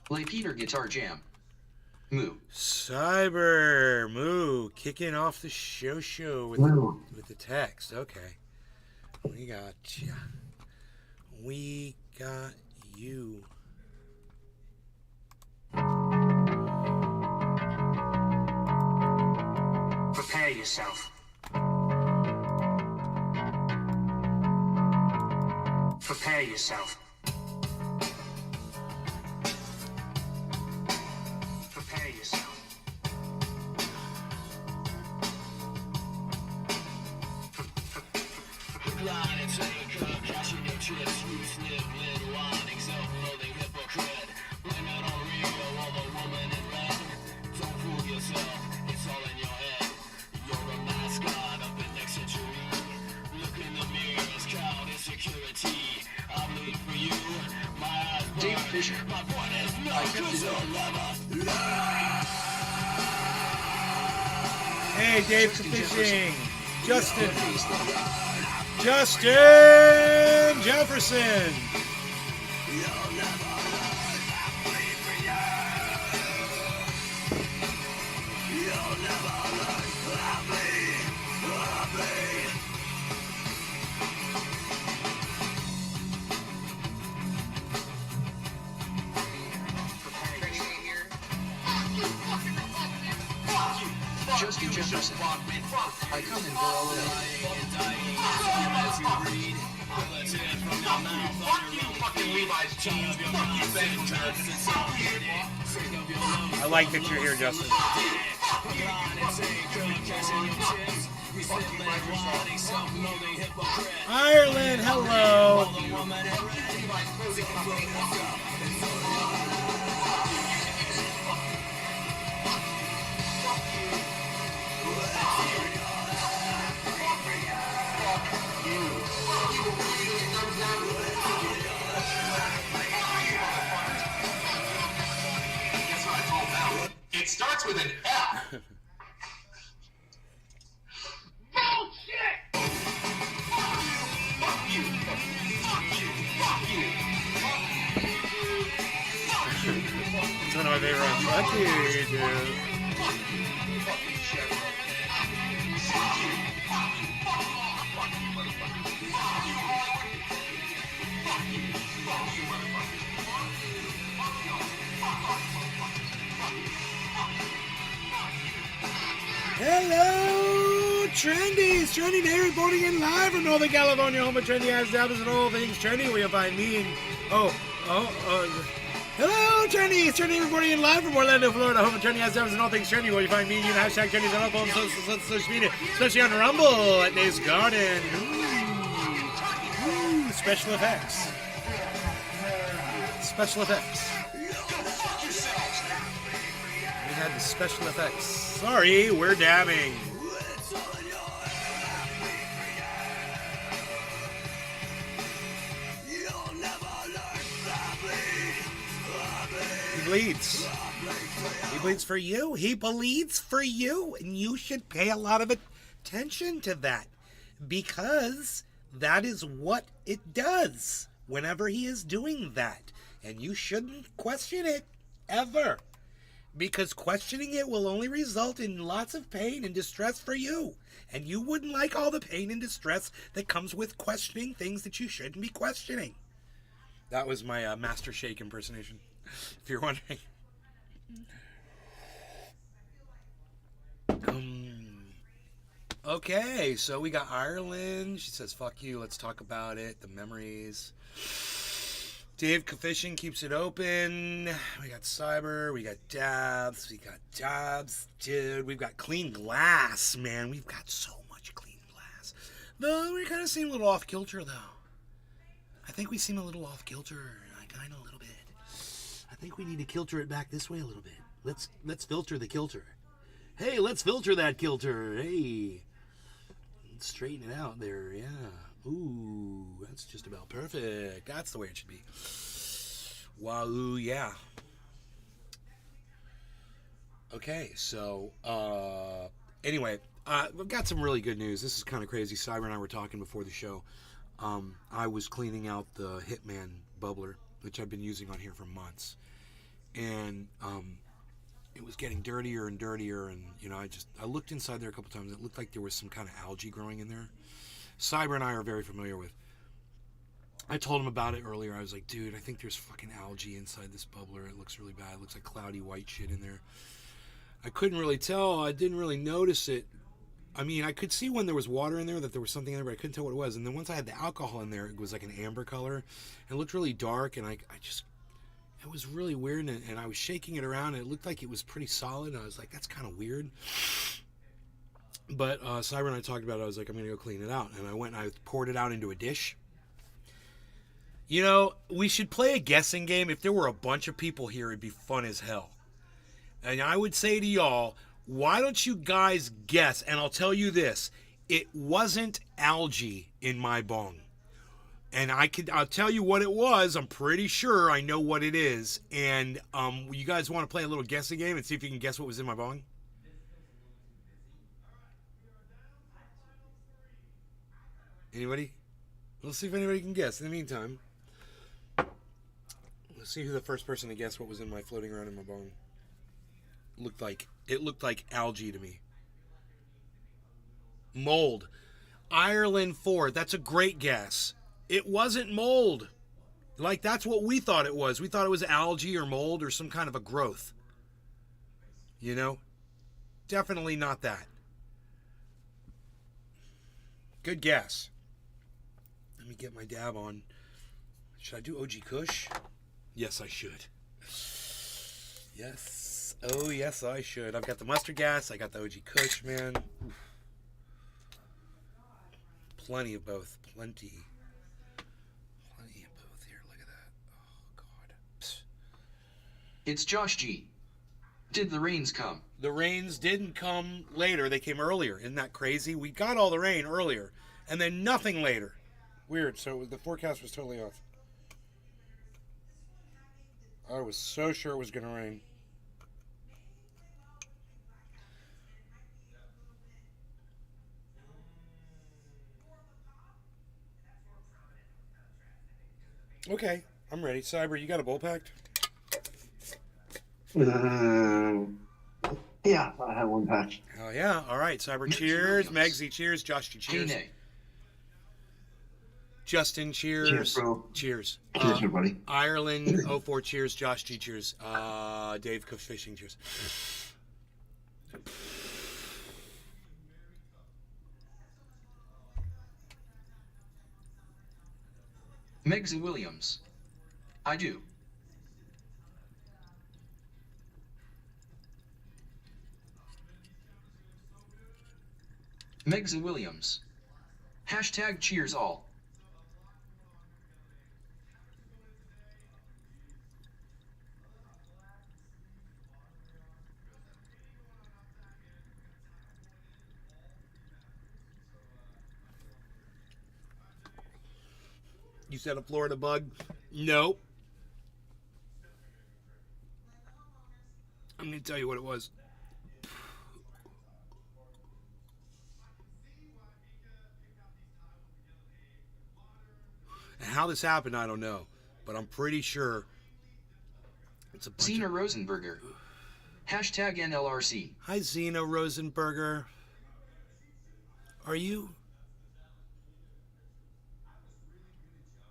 Play Peter Guitar Jam. Moo. Cyber Moo kicking off the show with the text. Okay, we got ya. We got you. Prepare yourself. Prepare yourself. Prepare yourself. Line and take up, cashing your chips, you snip, lid, whining, self-loathing hypocrite. Blame it on Rio or the woman in red. Don't fool yourself, it's all in your head. You're a mascot of the next century. Look in the mirrors, count insecurity. I bleed for you, my eyes burn. Dave Fisher. My point is no, I kept it you'll never. Hey, Dave Fishing. Justin Jefferson. Justin Jefferson. I come and go all the way. I like that you're here, Justin. Ireland, hello. It starts with an F. Bullshit! Fuck you. Fuck you. Fuck you. Fuck you. It's one of my favorite ones. Fuck you, dude. Fucking shit. Fuck you. Fuck you. Fuck you, motherfucker. Fuck you. Fuck you. Fuck you, motherfucker. Hello, Trendies! Trendy Day reporting in live from Northern California, home of TRENDYASDABBERS and all things trendy, where you'll find me and... Hello, Trendies! Trendy reporting in live from Orlando, Florida, home of TRENDYASDABBERS and all things trendy, where you find me and you and hashtag Trendies on all forms of social media, especially on Rumble at Dave's Garden. Ooh, special effects. Special effects. We had the special effects. Sorry, we're dabbing. He bleeds. He bleeds for you. He bleeds for you. And you should pay a lot of attention to that. Because that is what it does whenever he is doing that. And you shouldn't question it ever. Because questioning it will only result in lots of pain and distress for you. And you wouldn't like all the pain and distress that comes with questioning things that you shouldn't be questioning. That was my Master Shake impersonation, if you're wondering. Okay, so we got Ireland. She says, fuck you, let's talk about it. The memories. Dave Fishing keeps it open. We got Cyber. We got Dabs. We got Jobs. Dude, we've got clean glass, man. We've got so much clean glass. Though we kind of seem a little off kilter, though. I think we seem a little off kilter. Kind of a little bit. I think we need to kilter it back this way a little bit. Let's filter the kilter. Hey, let's filter that kilter. Hey. Straighten it out there, yeah. Ooh, that's just about perfect. That's the way it should be. Wow, yeah. Okay, so, anyway, we've got some really good news. This is kind of crazy. Cyber and I were talking before the show. I was cleaning out the Hitman bubbler, which I've been using on here for months. and it was getting dirtier and dirtier. And I looked inside there a couple times. It looked like there was some kind of algae growing in there. Cyber and I are very familiar with. I told him about it earlier. I was like, dude, I think there's fucking algae inside this bubbler. It looks really bad. It looks like cloudy white shit in there. I couldn't really tell. I didn't really notice it. I mean, I could see when there was water in there that there was something in there, but I couldn't tell what it was. And then once I had the alcohol in there, it was like an amber color. And it looked really dark, and it was really weird. And I was shaking it around, and it looked like it was pretty solid. And I was like, that's kind of weird. But Cyber and I talked about it. I was like, I'm going to go clean it out. And I went and I poured it out into a dish. We should play a guessing game. If there were a bunch of people here, it'd be fun as hell. And I would say to y'all, why don't you guys guess? And I'll tell you this. It wasn't algae in my bong. And I'll tell you what it was. I'm pretty sure I know what it is. And you guys want to play a little guessing game and see if you can guess what was in my bong? Anybody? Let's see if anybody can guess. In the meantime, let's see who the first person to guess what was in my floating around in my bong. It looked like algae to me. Mold. Ireland 4. That's a great guess. It wasn't mold. Like, that's what we thought it was. We thought it was algae or mold or some kind of a growth. Definitely not that. Good guess. Let me get my dab on. Should I do OG Kush? Yes, I should. Yes. Oh, yes, I should. I've got the mustard gas. I got the OG Kush, man. Oof. Plenty of both. Plenty of both here. Look at that. Oh, God. Psst. It's Josh G. Did the rains come? The rains didn't come later. They came earlier. Isn't that crazy? We got all the rain earlier, and then nothing later. Weird. So the forecast was totally off. I was so sure it was going to rain. Okay, I'm ready. Cyber, you got a bowl packed? Yeah, I have one pack. Oh, yeah. All right, Cyber, cheers. Megsy, cheers. Josh, cheers. Hey, Justin, cheers. Cheers, bro. Cheers. Cheers, everybody. Ireland 04, cheers. Josh G, cheers. Dave Cook Fishing, cheers. Megsy Williams. I do. Megsy Williams. Hashtag cheers all. You said a Florida bug? Nope. I'm going to tell you what it was. And how this happened, I don't know. But I'm pretty sure it's a bunch Zena Rosenberger. Hashtag NLRC. Hi, Zena Rosenberger. Are you?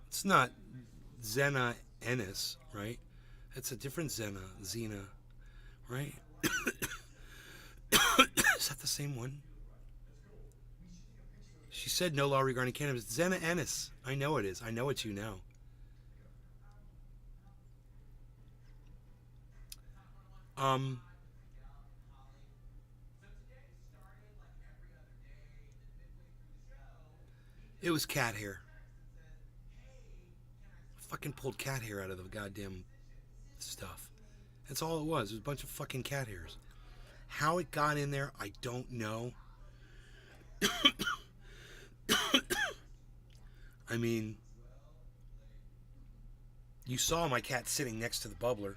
It's not Zena Ennis, right? It's a different Zena, right? Is that the same one? She said no law regarding cannabis. Zena Ennis. I know it is. I know it's you now. It was cat hair. Fucking pulled cat hair out of the goddamn stuff. That's all it was. It was a bunch of fucking cat hairs. How it got in there, I don't know. I mean, you saw my cat sitting next to the bubbler.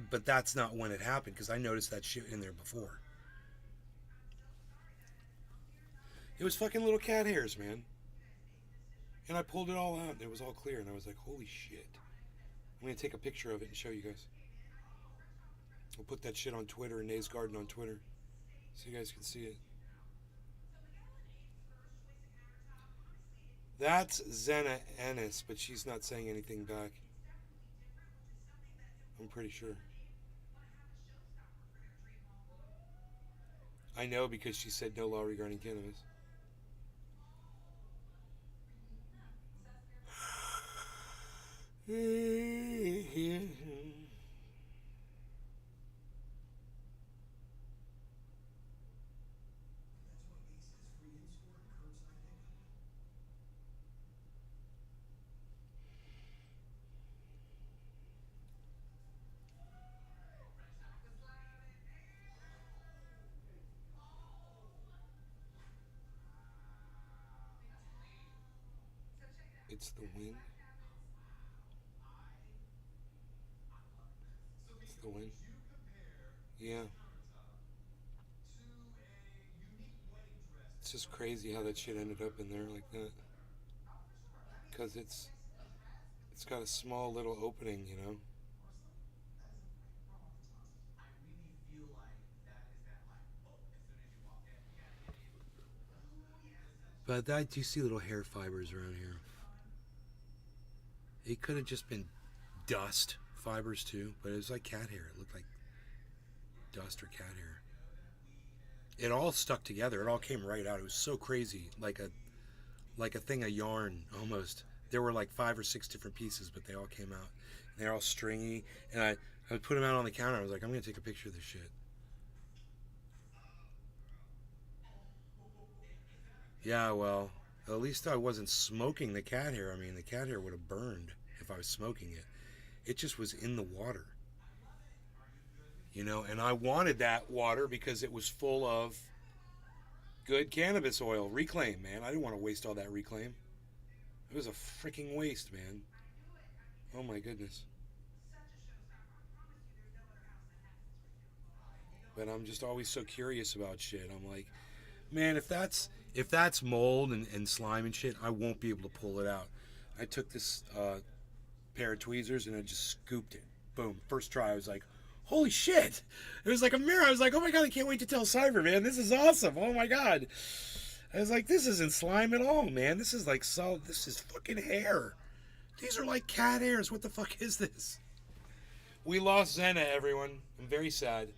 But that's not when it happened, because I noticed that shit in there before. It was fucking little cat hairs, man. And I pulled it all out, and it was all clear, and I was like, holy shit. I'm going to take a picture of it and show you guys. We'll put that shit on Twitter, Nays Garden on Twitter, so you guys can see it. That's Zena Ennis, but she's not saying anything back. I'm pretty sure. I know because she said no law regarding cannabis. It's the wind. It's the wind. Yeah. It's just crazy how that shit ended up in there like that. Because it's got a small little opening, you know. But I do see little hair fibers around here. It could have just been dust fibers too, but it was like cat hair. It looked like dust or cat hair. It all stuck together. It all came right out. It was so crazy, like a thing of yarn almost. There were like 5 or 6 different pieces, but they all came out. And they're all stringy. And I would put them out on the counter. I was like, I'm gonna take a picture of this shit. Yeah, well, at least I wasn't smoking the cat hair. I mean, the cat hair would have burned if I was smoking it. It just was in the water. You know, and I wanted that water because it was full of good cannabis oil. Reclaim, man. I didn't want to waste all that reclaim. It was a freaking waste, man. Oh my goodness. But I'm just always so curious about shit. I'm like, man, if that's mold and slime and shit, I won't be able to pull it out. I took this pair of tweezers and I just scooped it. Boom. First try, I was like, holy shit. It was like a mirror. I was like, oh my God, I can't wait to tell Cyber, man. This is awesome. Oh my God. I was like, this isn't slime at all, man. This is like solid. This is fucking hair. These are like cat hairs. What the fuck is this? We lost Zena, everyone. I'm very sad.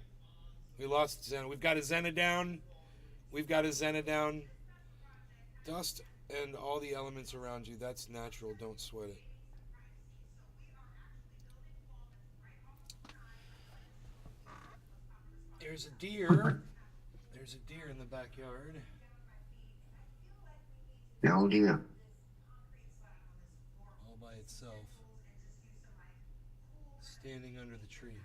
We lost Zena. We've got a Zena down. We've got a Zena down. Dust and all the elements around you. That's natural. Don't sweat it. There's a deer. There's a deer in the backyard. Oh dear. All by itself. Standing under the tree.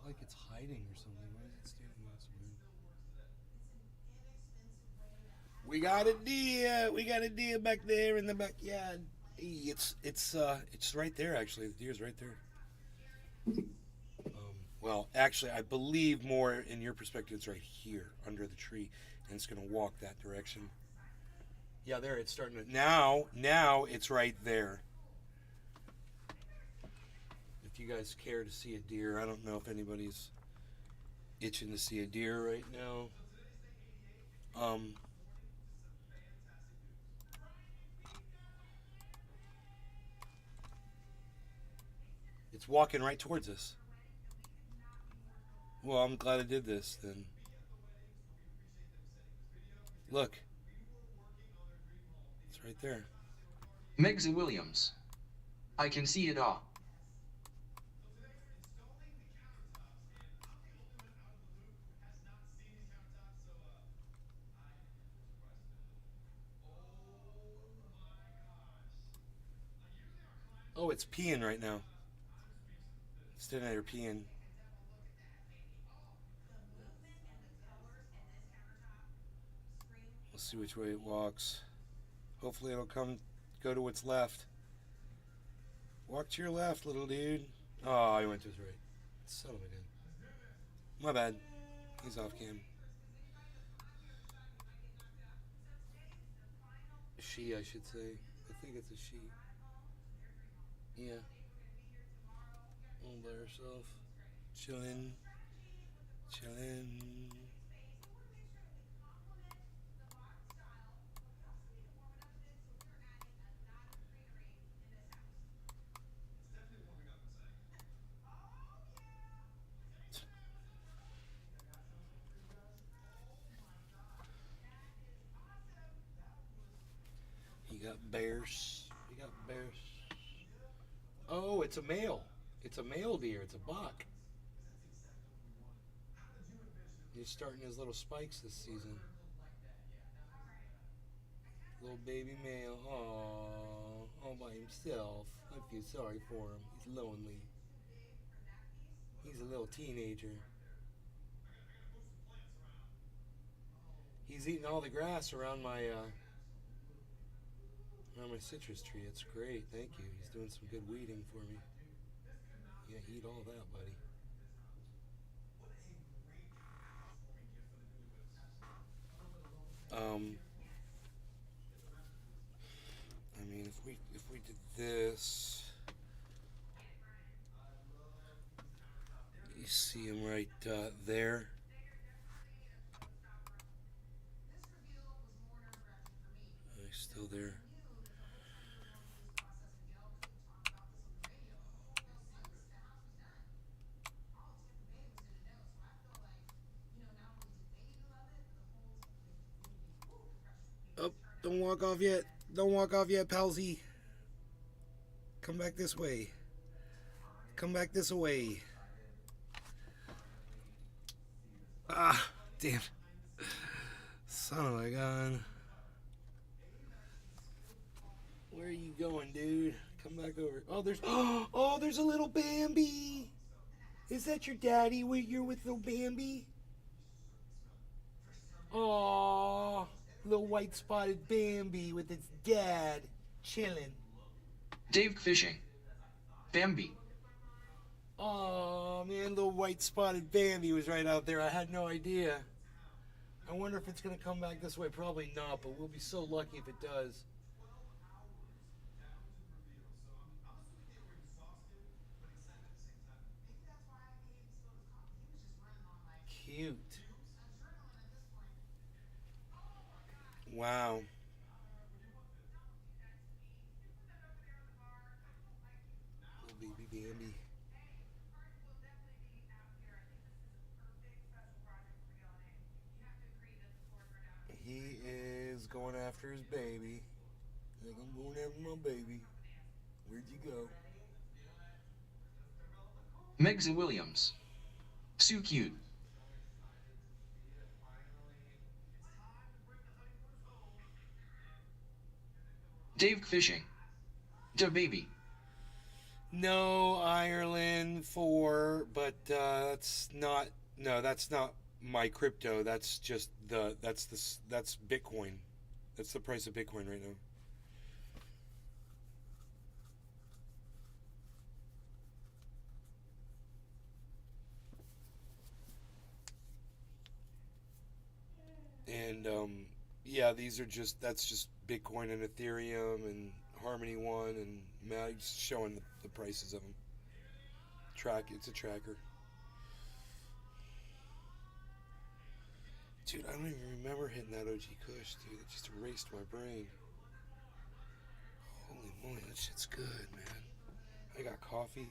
Like it's hiding or something. Why is it standing? That's weird. We got a deer. We got a deer back there in the backyard. Hey, it's right there actually. The deer's right there. Well, actually, I believe more in your perspective, it's right here under the tree, and it's gonna walk that direction. Yeah, there. It's starting to now. It's right there. If you guys care to see a deer, I don't know if anybody's itching to see a deer right now. It's walking right towards us. Well, I'm glad I did this then. Look. It's right there. Megza Williams. I can see it all. Oh, it's peeing right now. It's standing there peeing. We'll see which way it walks. Hopefully it'll go to its left. Walk to your left, little dude. Oh, he went to his right. Son of a gun. My bad. He's off cam. She, I should say. I think it's a she. Yeah. All by herself. Chilling. Chilling. You got bears. You got bears. Oh, it's a male. It's a male deer. It's a buck. He's starting his little spikes this season. Little baby male. Aww. All by himself. I feel sorry for him. He's lonely. He's a little teenager. He's eating all the grass around my citrus tree. It's great. Thank you. He's doing some good weeding for me. Yeah, eat all that, buddy. I mean, if we did this, you see him right there. He's still there. Oh, don't walk off yet. Don't walk off yet, palsy. Come back this way. Come back this way. Ah, damn. Son of a gun. Where are you going, dude? Come back over. Oh, there's a little Bambi. Is that your daddy? You're with little Bambi? Aww, little white spotted Bambi with its dad chilling. Dave fishing. Bambi. Aw, man, little white spotted Bambi was right out there. I had no idea. I wonder if it's going to come back this way. Probably not, but we'll be so lucky if it does. Cute. Wow. Little baby Bambi. He is going after his baby. Like, I'm going after my baby. Where'd you go? Meg's Williams. So cute. Dave fishing. Da baby. No, Ireland 4, but that's not. No, that's not my crypto. That's just that's Bitcoin. That's the price of Bitcoin right now. And yeah, that's just Bitcoin and Ethereum and Harmony One and Mag's showing the prices of them. It's a tracker. Dude, I don't even remember hitting that OG Kush, dude. It just erased my brain. Holy moly, that shit's good, man. I got coffee.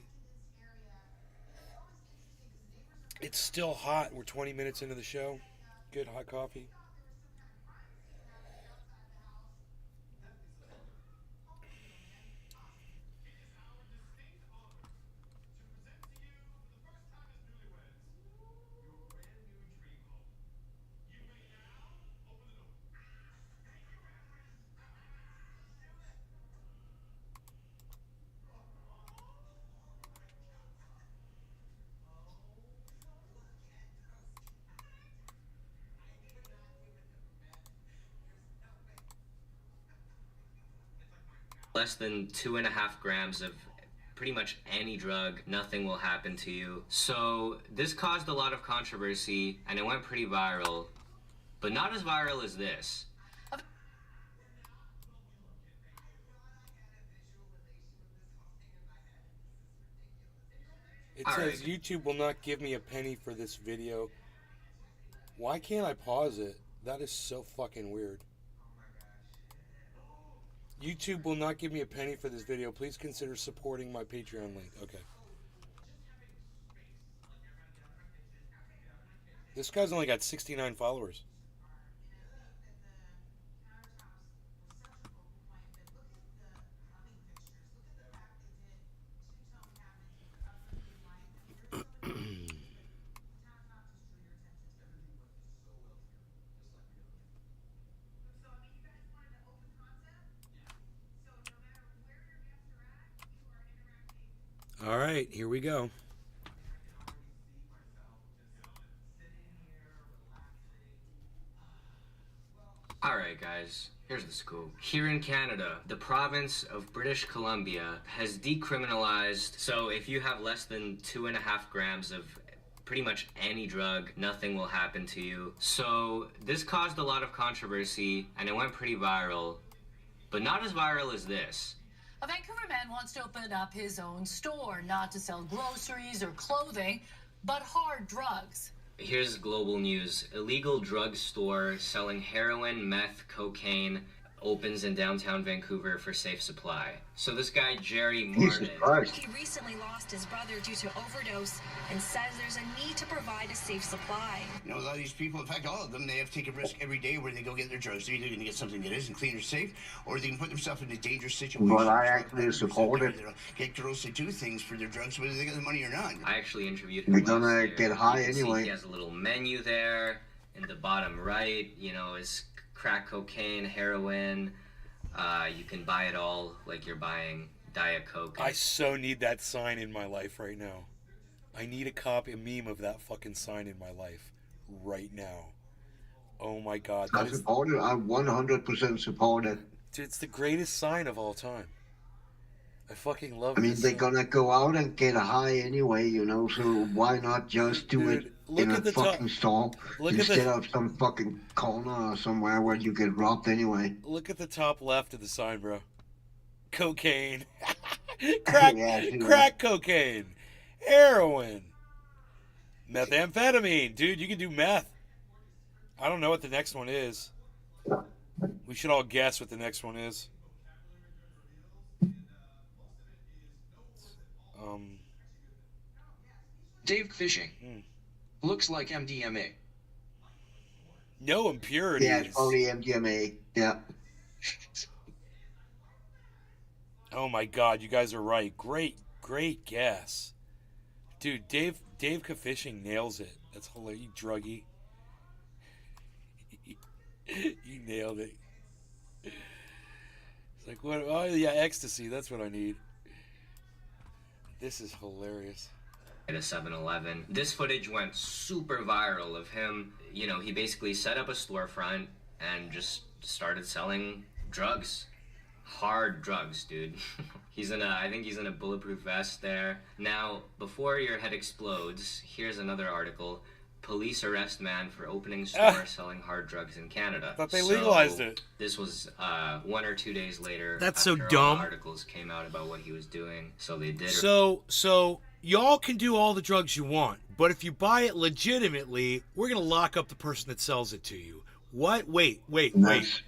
It's still hot. We're 20 minutes into the show. Good hot coffee. Less than 2.5 grams of pretty much any drug, nothing will happen to you. So this caused a lot of controversy and it went pretty viral, but not as viral as this. It All says right. YouTube will not give me a penny for this video. Why can't I pause it? That is so fucking weird. YouTube will not give me a penny for this video. Please consider supporting my Patreon link. Okay. This guy's only got 69 followers. All right, here we go. Alright guys, here's the scoop. Here in Canada, the province of British Columbia has decriminalized, so if you have less than 2.5 grams of pretty much any drug, nothing will happen to you. So this caused a lot of controversy and it went pretty viral, but not as viral as this. A Vancouver man wants to open up his own store, not to sell groceries or clothing, but hard drugs. Here's global news. Illegal drug store selling heroin, meth, cocaine opens in downtown Vancouver for safe supply. So this guy, Jerry Jesus Martin, Christ. He recently lost his brother due to overdose and says there's a need to provide a safe supply. You know, a lot of these people, in fact, all of them, they have to take a risk every day where they go get their drugs. They're either going to get something that isn't clean or safe, or they can put themselves in a dangerous situation. But I actually support it. Get girls to do things for their drugs, whether they got the money or not. I actually interviewed him. You're gonna last year. get high You can see anyway. he has a little menu there in the bottom right. You know, is crack cocaine, heroin. You can buy it all like you're buying Diet Coke. I so need that sign in my life right now. I need a meme of that fucking sign in my life right now. Oh my god. I That is, support it. I 100% support it. dude, it's the greatest sign of all time. I fucking love I mean, this they're sign. gonna go out and get high anyway, you know, so why not just do Dude, it look in at a the top- fucking store look at instead the- of some fucking corner or somewhere where you get robbed anyway? Look at the top left of the sign, bro. Cocaine. crack, Yeah, I see crack cocaine. Heroin. Methamphetamine. Dude, you can do meth. I don't know what the next one is. We should all guess what the next one is. Dave Fishing. Hmm. Looks like MDMA. No impurities. Yeah, it's probably MDMA. Yeah. Oh my god, you guys are right. Great guess. Dude, Dave Fishing nails it. That's hilarious. You druggie. You nailed it. It's like, what? Oh, yeah, ecstasy. That's what I need. This is hilarious. At a 7-Eleven. This footage went super viral of him. You know, he basically set up a storefront and just started selling drugs. Hard drugs, dude. I think he's in a bulletproof vest there. Now, before your head explodes, here's another article. Police arrest man for opening store selling hard drugs in Canada. Thought they legalized it. This was 1 or 2 days later. That's so after all dumb. the articles came out about what he was doing. So they did. So y'all can do all the drugs you want, but if you buy it legitimately, we're gonna lock up the person that sells it to you. What? Wait. That's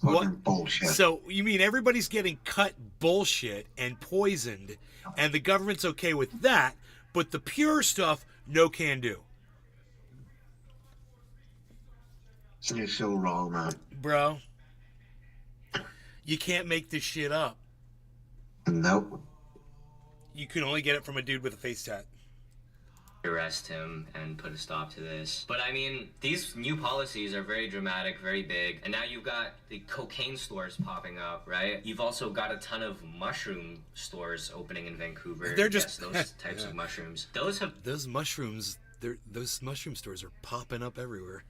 fucking What? bullshit. So you mean everybody's getting cut bullshit and poisoned, and the government's okay with that, but the pure stuff, no can do. You're so wrong, man. Bro, you can't make this shit up. Nope. You can only get it from a dude with a face tat. Arrest him and put a stop to this. But I mean, these new policies are very dramatic, very big, and now you've got the cocaine stores popping up, right? You've also got a ton of mushroom stores opening in Vancouver. They're just- Yes, those types of mushrooms. Those mushrooms, those mushroom stores are popping up everywhere.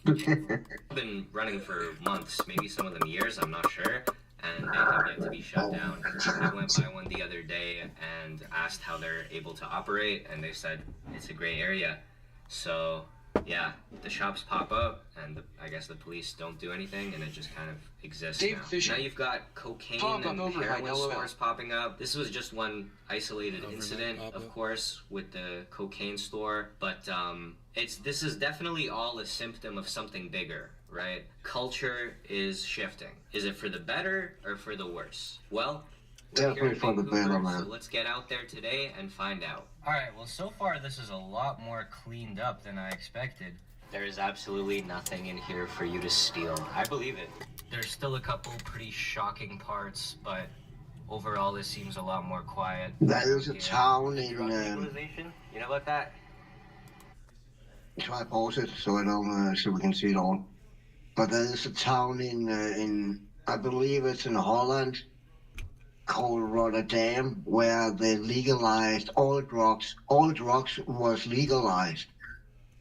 been running for months, maybe some of them years, I'm not sure, and they have yet to be shut down. I went by one the other day and asked how they're able to operate, and they said it's a gray area. So yeah, the shops pop up, and I guess the police don't do anything, and it just kind of exists Dave now. Fisher. Now you've got cocaine Talk and overhead, heroin LOL. stores popping up. This was just one isolated Overnight incident, pop-up. of course, with the cocaine store, but this is definitely all a symptom of something bigger, right? Culture is shifting. Is it for the better or for the worse? Well, we're here Definitely in for the better, Vancouver, man. so let's get out there today and find out. Alright, well, so far this is a lot more cleaned up than I expected. There is absolutely nothing in here for you to steal. I believe it. There's still a couple pretty shocking parts, but overall this seems a lot more quiet. There is a town Drug in. legalization? You know about that? Try to pause it so I don't so we can see it all. But there is a town in I believe it's in Holland called Rotterdam where they legalized all drugs. All drugs was legalized.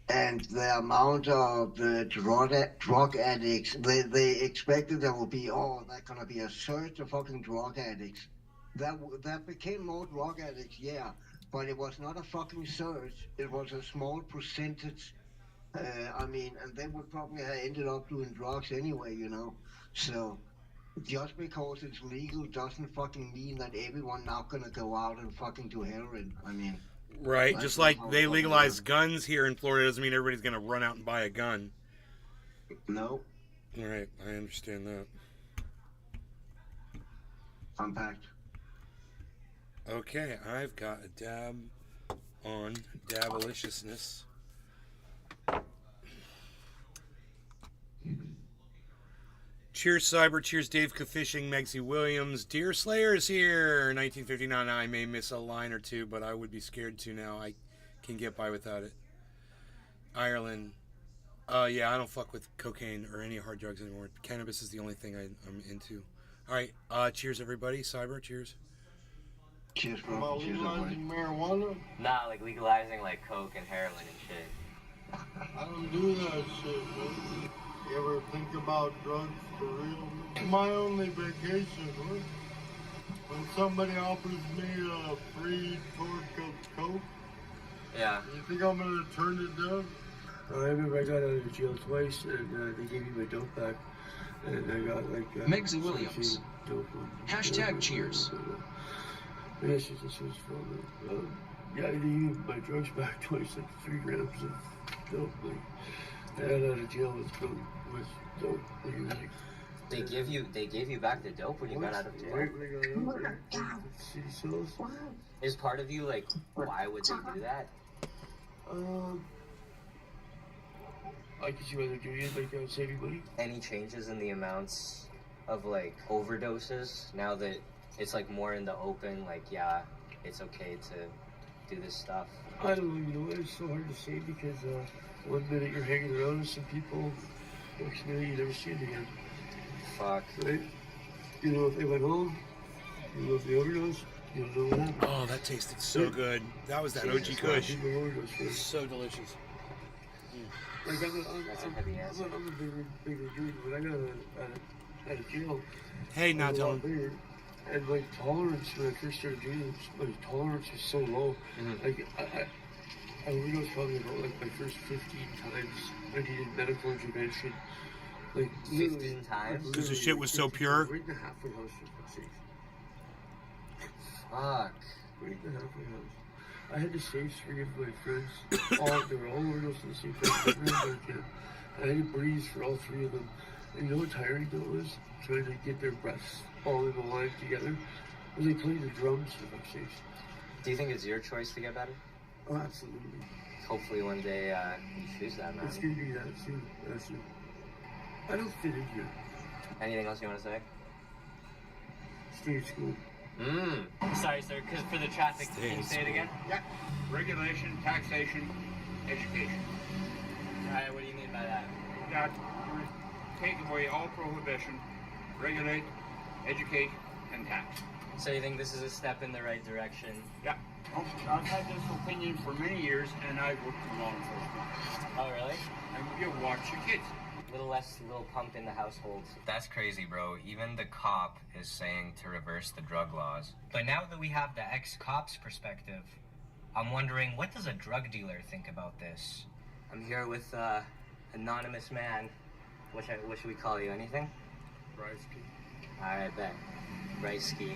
And the amount of drug addicts, they expected there would be, there's gonna be a surge of fucking drug addicts. That became more drug addicts, yeah, but it was not a fucking surge. It was a small percentage. I mean, and they would probably have ended up doing drugs anyway, you know. So just because it's legal doesn't fucking mean that everyone now gonna go out and fucking do heroin. I mean. Right, That's just not like how they it fucking legalized works. guns here in Florida doesn't mean everybody's going to run out and buy a gun. No, All right, I understand that. unpacked. Okay, I've got a dab on Dabaliciousness. Cheers, Cyber. Cheers, Dave Fishing, Megsy Williams. Deer Slayer is here. 1959. I may miss a line or two, but I would be scared to now. I can get by without it. Ireland. Yeah, I don't fuck with cocaine or any hard drugs anymore. Cannabis is the only thing I'm into. All right, cheers, everybody. Cyber, cheers. Cheers, bro. About Cheers, everybody. legalizing marijuana? Nah, like legalizing like coke and heroin and shit. I don't do that shit, man. You ever think about drugs for real? My only vacation, man. When somebody offers me a free torque of coke, Yeah. you think I'm gonna turn it down? I remember I got out of jail twice, and they gave me my dope back, and I got like Megsy Williams. dope Hashtag cheers. This was fun. Yeah, they gave me my drugs back twice, like 3 grams of dope. Like, I got out of jail with dope. Like, They give you back the dope when you got out of jail. right when I got out, city cells. Is part of you like, why would they do that? I can see why they're doing it, like saving money. Any changes in the amounts of like overdoses now that it's like more in the open? Like, yeah, it's okay to do this stuff. I don't even know. It's so hard to say because one minute you're hanging around with some people, next minute you never see them again. Fuck. Right? You know if they went home, you know if they overdosed, you don't know what happened. Oh, that tasted so good. That was that OG Kush. People overdose first. So delicious. Like That's a heavy answer. I'm a bigger dude. When I got out of jail, Hey, I now was a tell lot him. bigger. And my tolerance when I first started doing this, my tolerance was so low. Like I overdosed probably about like my first 15 times. I needed medical intervention. Like 15 times? Because the shit was so pure? Right in the halfway house for God's sake. Fuck. Right in the halfway house. I had to save 3 of my friends. They were all overdosed in the same time. I had to breathe for all 3 of them. And you know how tiring that was? Trying to get their breaths all in a line together. It was like playing the drums for God's sake. Do you think it's your choice to get better? Oh, absolutely. Hopefully one day you choose that, man. It's gonna be that soon. That's it. I don't fit in here. Anything else you want to say? Stay at school. Sorry, sir, because for the traffic, can you say it again? Yeah. Regulation, taxation, education. Alright, what do you mean by that? That take away all prohibition, regulate, educate, and tax. So you think this is a step in the right direction? Yeah. I've had this opinion for many years, and I've worked in law enforcement. Oh, really? And you watch your kids. Little pump in the household. That's crazy, bro. Even the cop is saying to reverse the drug laws. But now that we have the ex-cop's perspective, I'm wondering, what does a drug dealer think about this? I'm here with anonymous man. What should we call you? Anything? Rice-key. Alright, bet. Rice-key.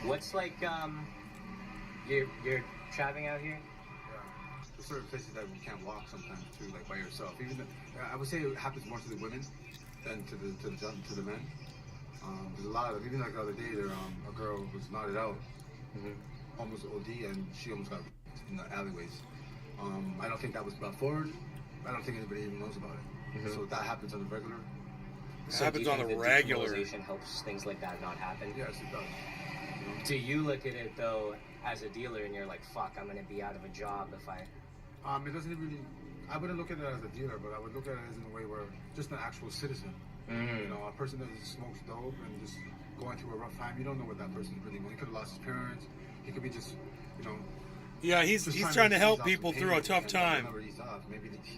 What's like, you're traveling out here? Yeah. There's certain places that we can't walk sometimes too, like by yourself. Even I would say it happens more to the women than to the men. There's a lot of, even like the other day, there a girl was knotted out, almost OD, and she almost got in the alleyways. I don't think that was brought forward. I don't think anybody even knows about it. So that happens on the regular. So happens on the regular. Decriminalization helps things like that not happen. Yes, it does. Do you look at it though as a dealer and you're like, fuck, I'm gonna be out of a job if I... It doesn't really, I wouldn't look at it as a dealer, but I would look at it as in a way where just an actual citizen. You know, a person that smokes dope and just going through a rough time, you don't know what that person's really going. He could have lost his parents. He could be just, you know... Yeah, he's trying to help people through a tough time.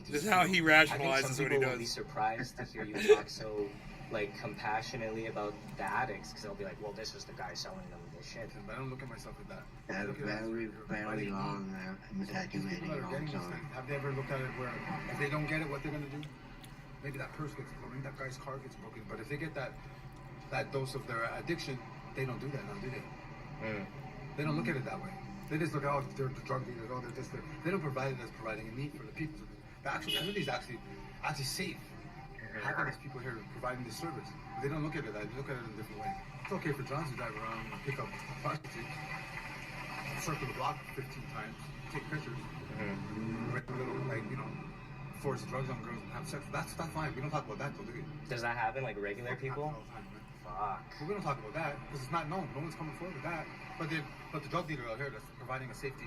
This is how he rationalizes what he does. Will be surprised to hear you talk so like compassionately about the addicts, because they'll be like, well, this was the guy selling them this shit. But I don't look at myself as that. Had a very long evacuating long time. Have they ever looked at it where if they don't get it, what they're going to do? Maybe that purse gets broken, that guy's car gets broken, but if they get that dose of their addiction, they don't do that now, do they? They don't look at it that way. They just look at, oh, they're the drug dealers, oh, they're this, they don't provide it as providing a need for the people. The community is actually safe. Having these people here providing this service. They don't look at it that, they look at it in a different way. It's okay for John to drive around and pick up prostitutes, circle the block 15 times, take pictures, write a little, like, you know, force drugs on girls and have sex. That's fine. We don't talk about that, though, do we? Does that happen, like regular people? All the time, man. Fuck. But we don't talk about that because it's not known. No one's coming forward with that. But the drug dealer out here that's providing a safety,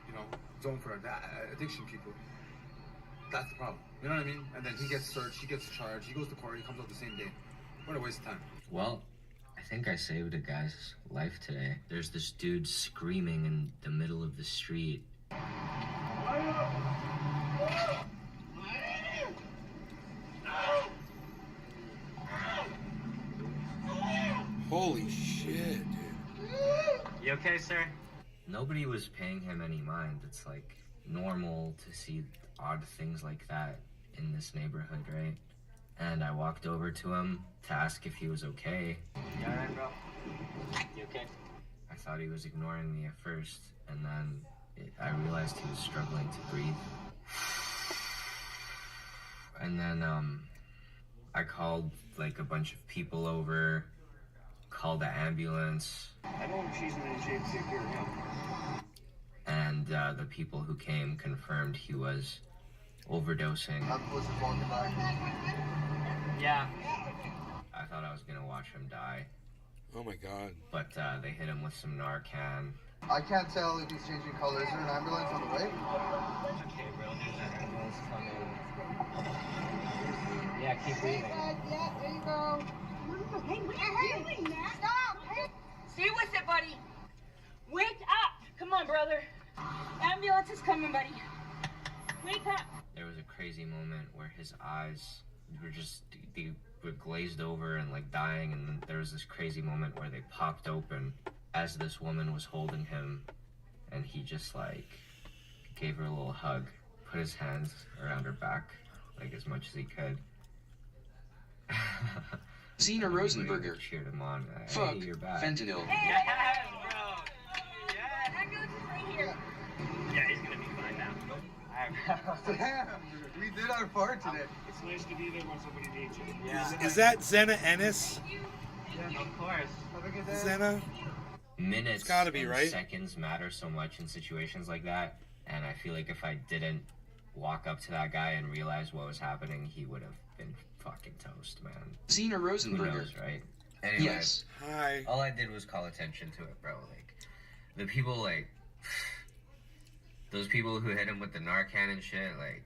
you know, zone for addiction people. That's the problem. You know what I mean? And then he gets searched, he gets charged, he goes to court, he comes out the same day. What a waste of time. Well, I think I saved a guy's life today. There's this dude screaming in the middle of the street. Holy shit, dude. You okay, sir? Nobody was paying him any mind. It's like normal to see odd things like that in this neighborhood, right? And I walked over to him to ask if he was okay. You alright, bro? You okay? I thought he was ignoring me at first, and then I realized he was struggling to breathe. And then I called like a bunch of people over, called the ambulance. I don't know if she's in any shape to take care of him. And the people who came confirmed he was overdosing. Yeah. I thought I was gonna watch him die. Oh my god. But they hit him with some Narcan. I can't tell if he's changing color. Is there an ambulance on the way? Okay, bro, there's an ambulance coming. Yeah, keep breathing. Yeah, there you go. Hey, what are you doing, man? Stop! Hey. Stay with it, buddy. Wake up! Come on, brother. Ambulance is coming, buddy. Wake up. There was a crazy moment where his eyes were just, they were glazed over and like dying, and then there was this crazy moment where they popped open as this woman was holding him, and he just like gave her a little hug, put his hands around her back like as much as he could. Zena Rosenberger. Cheered him on. Fuck hey, you're back. fentanyl. Yes, bro. Yes. Ambulance is right here. Yeah, he's gonna be fine now. Damn, we did our part today. It's nice to be there when somebody needs you. Yeah. Is that Zena Ennis? Yeah, of course. Have a good day. Zena? Minutes It's gotta be, and right? seconds matter so much in situations like that, and I feel like if I didn't walk up to that guy and realize what was happening, he would have been fucking toast, man. Zena Who Rosenberger. knows, right? Anyway, Yes. Hi. all I did was call attention to it, bro. Like, the people, like, those people who hit him with the Narcan and shit, like,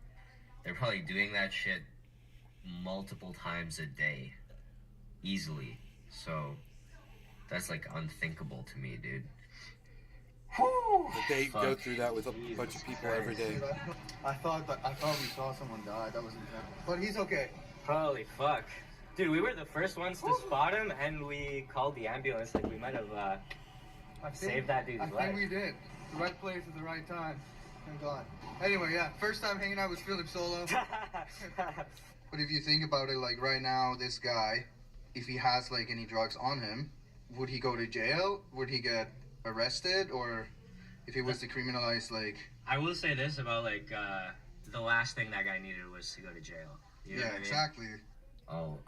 they're probably doing that shit multiple times a day. Easily. So, that's, like, unthinkable to me, dude. But they go through that with a bunch of people every day. I thought we saw someone die. That was intense. But he's okay. Holy fuck. Dude, we were the first ones to spot him, and we called the ambulance. Like, we might have saved that dude's life. I think we did. The right place at the right time. Thank God. Anyway, yeah, first time hanging out with Philip Solo. But if you think about it, like right now, this guy, if he has like any drugs on him, would he go to jail? Would he get arrested? Or if he was decriminalized, like... I will say this about like the last thing that guy needed was to go to jail. You know yeah, what I mean? exactly. Oh.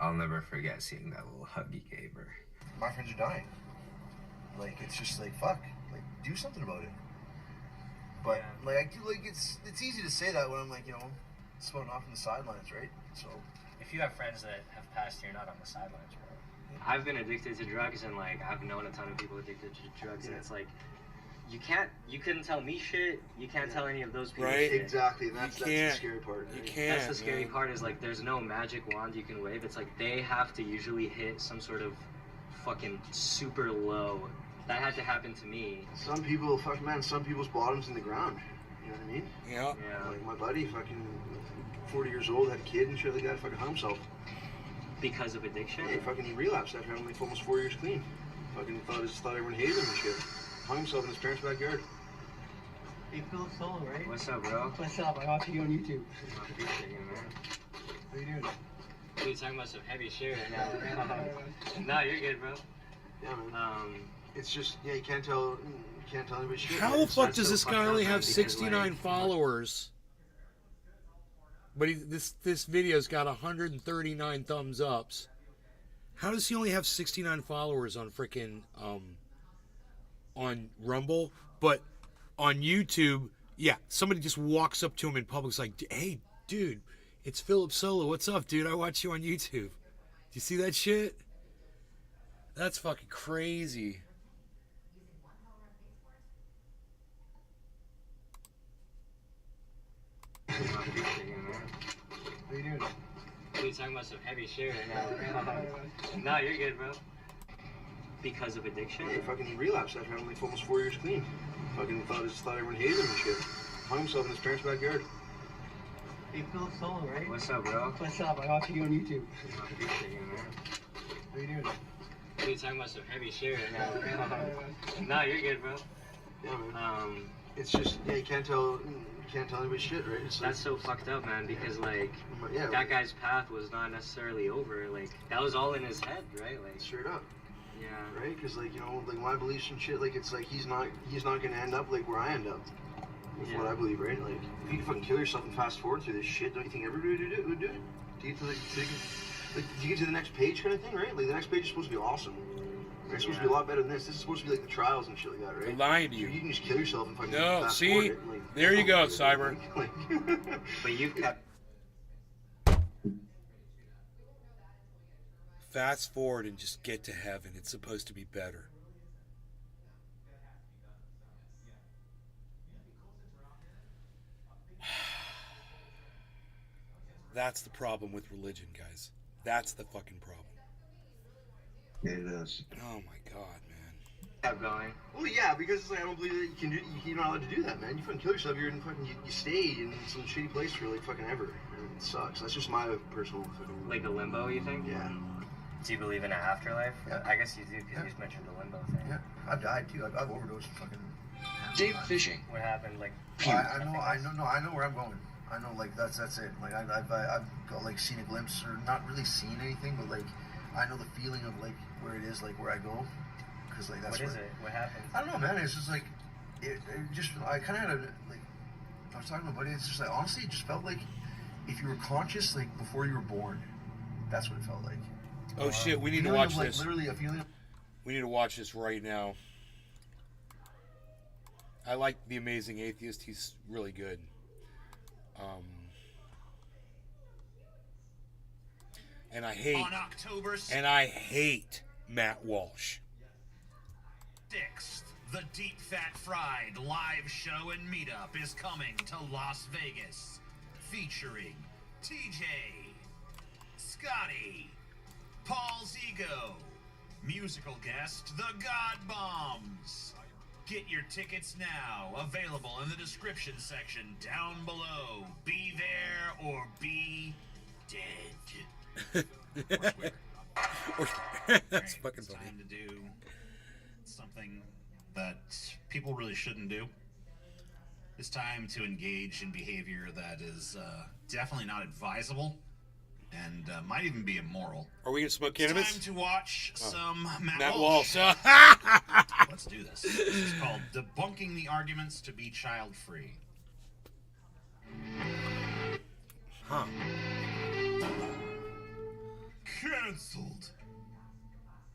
I'll never forget seeing that little hug he gave her. My friends are dying. Like, it's just like, fuck. Like, do something about it. But, like, I do, like, it's easy to say that when I'm, like, you know, spouting off on the sidelines, right? So... If you have friends that have passed, you're not on the sidelines, bro. I've been addicted to drugs, and, like, I've known a ton of people addicted to drugs, and it's like, you couldn't tell me shit, you can't tell any of those people shit. Exactly, that's the scary part. Right? You can't. That's the scary part is, like, there's no magic wand you can wave. It's like, they have to usually hit some sort of fucking super low. That had to happen to me. Some people, fuck man, some people's bottom's in the ground. You know what I mean? Yeah. Like, my buddy, fucking 40 years old, had a kid and shit, the guy fucking hung himself. Because of addiction? Yeah, he relapsed after having like almost 4 years clean. Fucking thought everyone hated him and shit. Hung himself in his parents' backyard. Hey, Phil Solo, right? What's up, bro? What's up? I watch you on YouTube. I appreciate you, man. How you doing? You're talking about some heavy shit right now. No, you're good, bro. Yeah, man. It's just, yeah, you can't tell anybody shit. How the fuck does this guy only have 69 followers? But this video's got 139 thumbs ups. How does he only have 69 followers on frickin' on Rumble? But on YouTube, yeah, somebody just walks up to him in public, like, "Hey, dude, it's Philip Solo. What's up, dude? I watch you on YouTube." Do you see that shit? That's fucking crazy. How you doing? You're talking about some heavy shit right now. No, you're good, bro. Because of addiction? Yeah, he relapsed after having like almost 4 years clean. Fucking thought everyone hated him and shit. Hung himself in his parents' backyard. Hey, Phil Solo, right? What's up, bro? What's up? I watch you on YouTube. I appreciate you, man. How you doing? You're talking about some heavy shit right now. No, you're good, bro. Yeah, man. It's just, yeah, you can't tell anybody shit, right? It's that's so fucked up, man, because, like, yeah, that guy's path was not necessarily over. Like, that was all in his head, right? Like, straight up. Yeah. Right? Because, like, you know, like, my beliefs and shit, like, it's like he's not gonna end up, like, where I end up. That's what I believe, right? Like, if you can fucking kill yourself and fast forward through this shit, don't you think everybody would do it? To get to, like, you get to the next page kind of thing, right? Like, the next page is supposed to be awesome. Right? It's supposed to be a lot better than this. This is supposed to be like the trials and shit like that, right? They're lying to you. You can just kill yourself and fucking No, fast see? forward it, like, there you go, Cyber. But you've got... Fast forward and just get to heaven. It's supposed to be better. That's the problem with religion, guys. That's the fucking problem. It is. Oh my god, man. Kept going. Well, yeah, because it's like, I don't believe that you're not allowed to do that, man. You fucking kill yourself, you stay in some shitty place for like fucking ever. And it sucks. That's just my personal fucking... Like the limbo, you think? Yeah. Do you believe in an afterlife? Yeah. I guess you do, because you mentioned the limbo thing. Yeah, I've died too. I've overdosed fucking... Dave Fishing. What happened, like... I know where I'm going. I know, like, that's it. Like, I've got, like, seen a glimpse, or not really seen anything, but, like, I know the feeling of, like, where it is, like, where I go. Because, like, that's What is it? What happened? I don't know, man. It's just, like, it just, I kind of had a, like, I was talking to my buddy, it's just, like, honestly, it just felt like if you were conscious, like, before you were born. That's what it felt like. Oh, shit, we need to Feeling watch of, like, this. Literally a feeling of... We need to watch this right now. I like The Amazing Atheist. He's really good. And I hate Matt Walsh. 6th, the Deep Fat Fried live show and meetup is coming to Las Vegas, featuring TJ, Scotty, Paul's Ego, musical guest The God Bombs. Get your tickets now, available in the description section down below. Be there or be dead. That's fucking funny. Time to do something that people really shouldn't do. It's time to engage in behavior that is definitely not advisable and might even be immoral. Are we gonna smoke It's cannabis? time to watch some Matt Walsh. Let's do this. This is called Debunking the Arguments to Be Child-Free. Huh. Cancelled.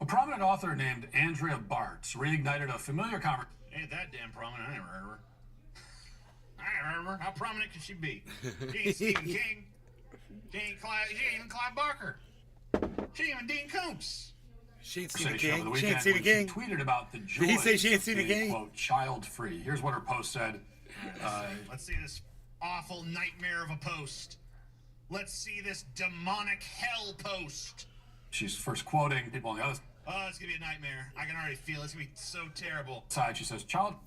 A prominent author named Andrea Bartz reignited a familiar conversation. Ain't that damn prominent. I never heard of her. I heard of her. How prominent could she be? She ain't Stephen King. She ain't even Clive Barker. She ain't even Dean Koontz. She ain't seen the Over king. the She ain't weekend seen the when king. she tweeted about the Did joy he say she ain't of seen the being, king? quote, child-free. Here's what her post said. Let's see this awful nightmare of a post. Let's see this demonic hell post. She's first quoting people on the other Oh, it's gonna be a nightmare. I can already feel it's gonna be so terrible. side. She says, child-free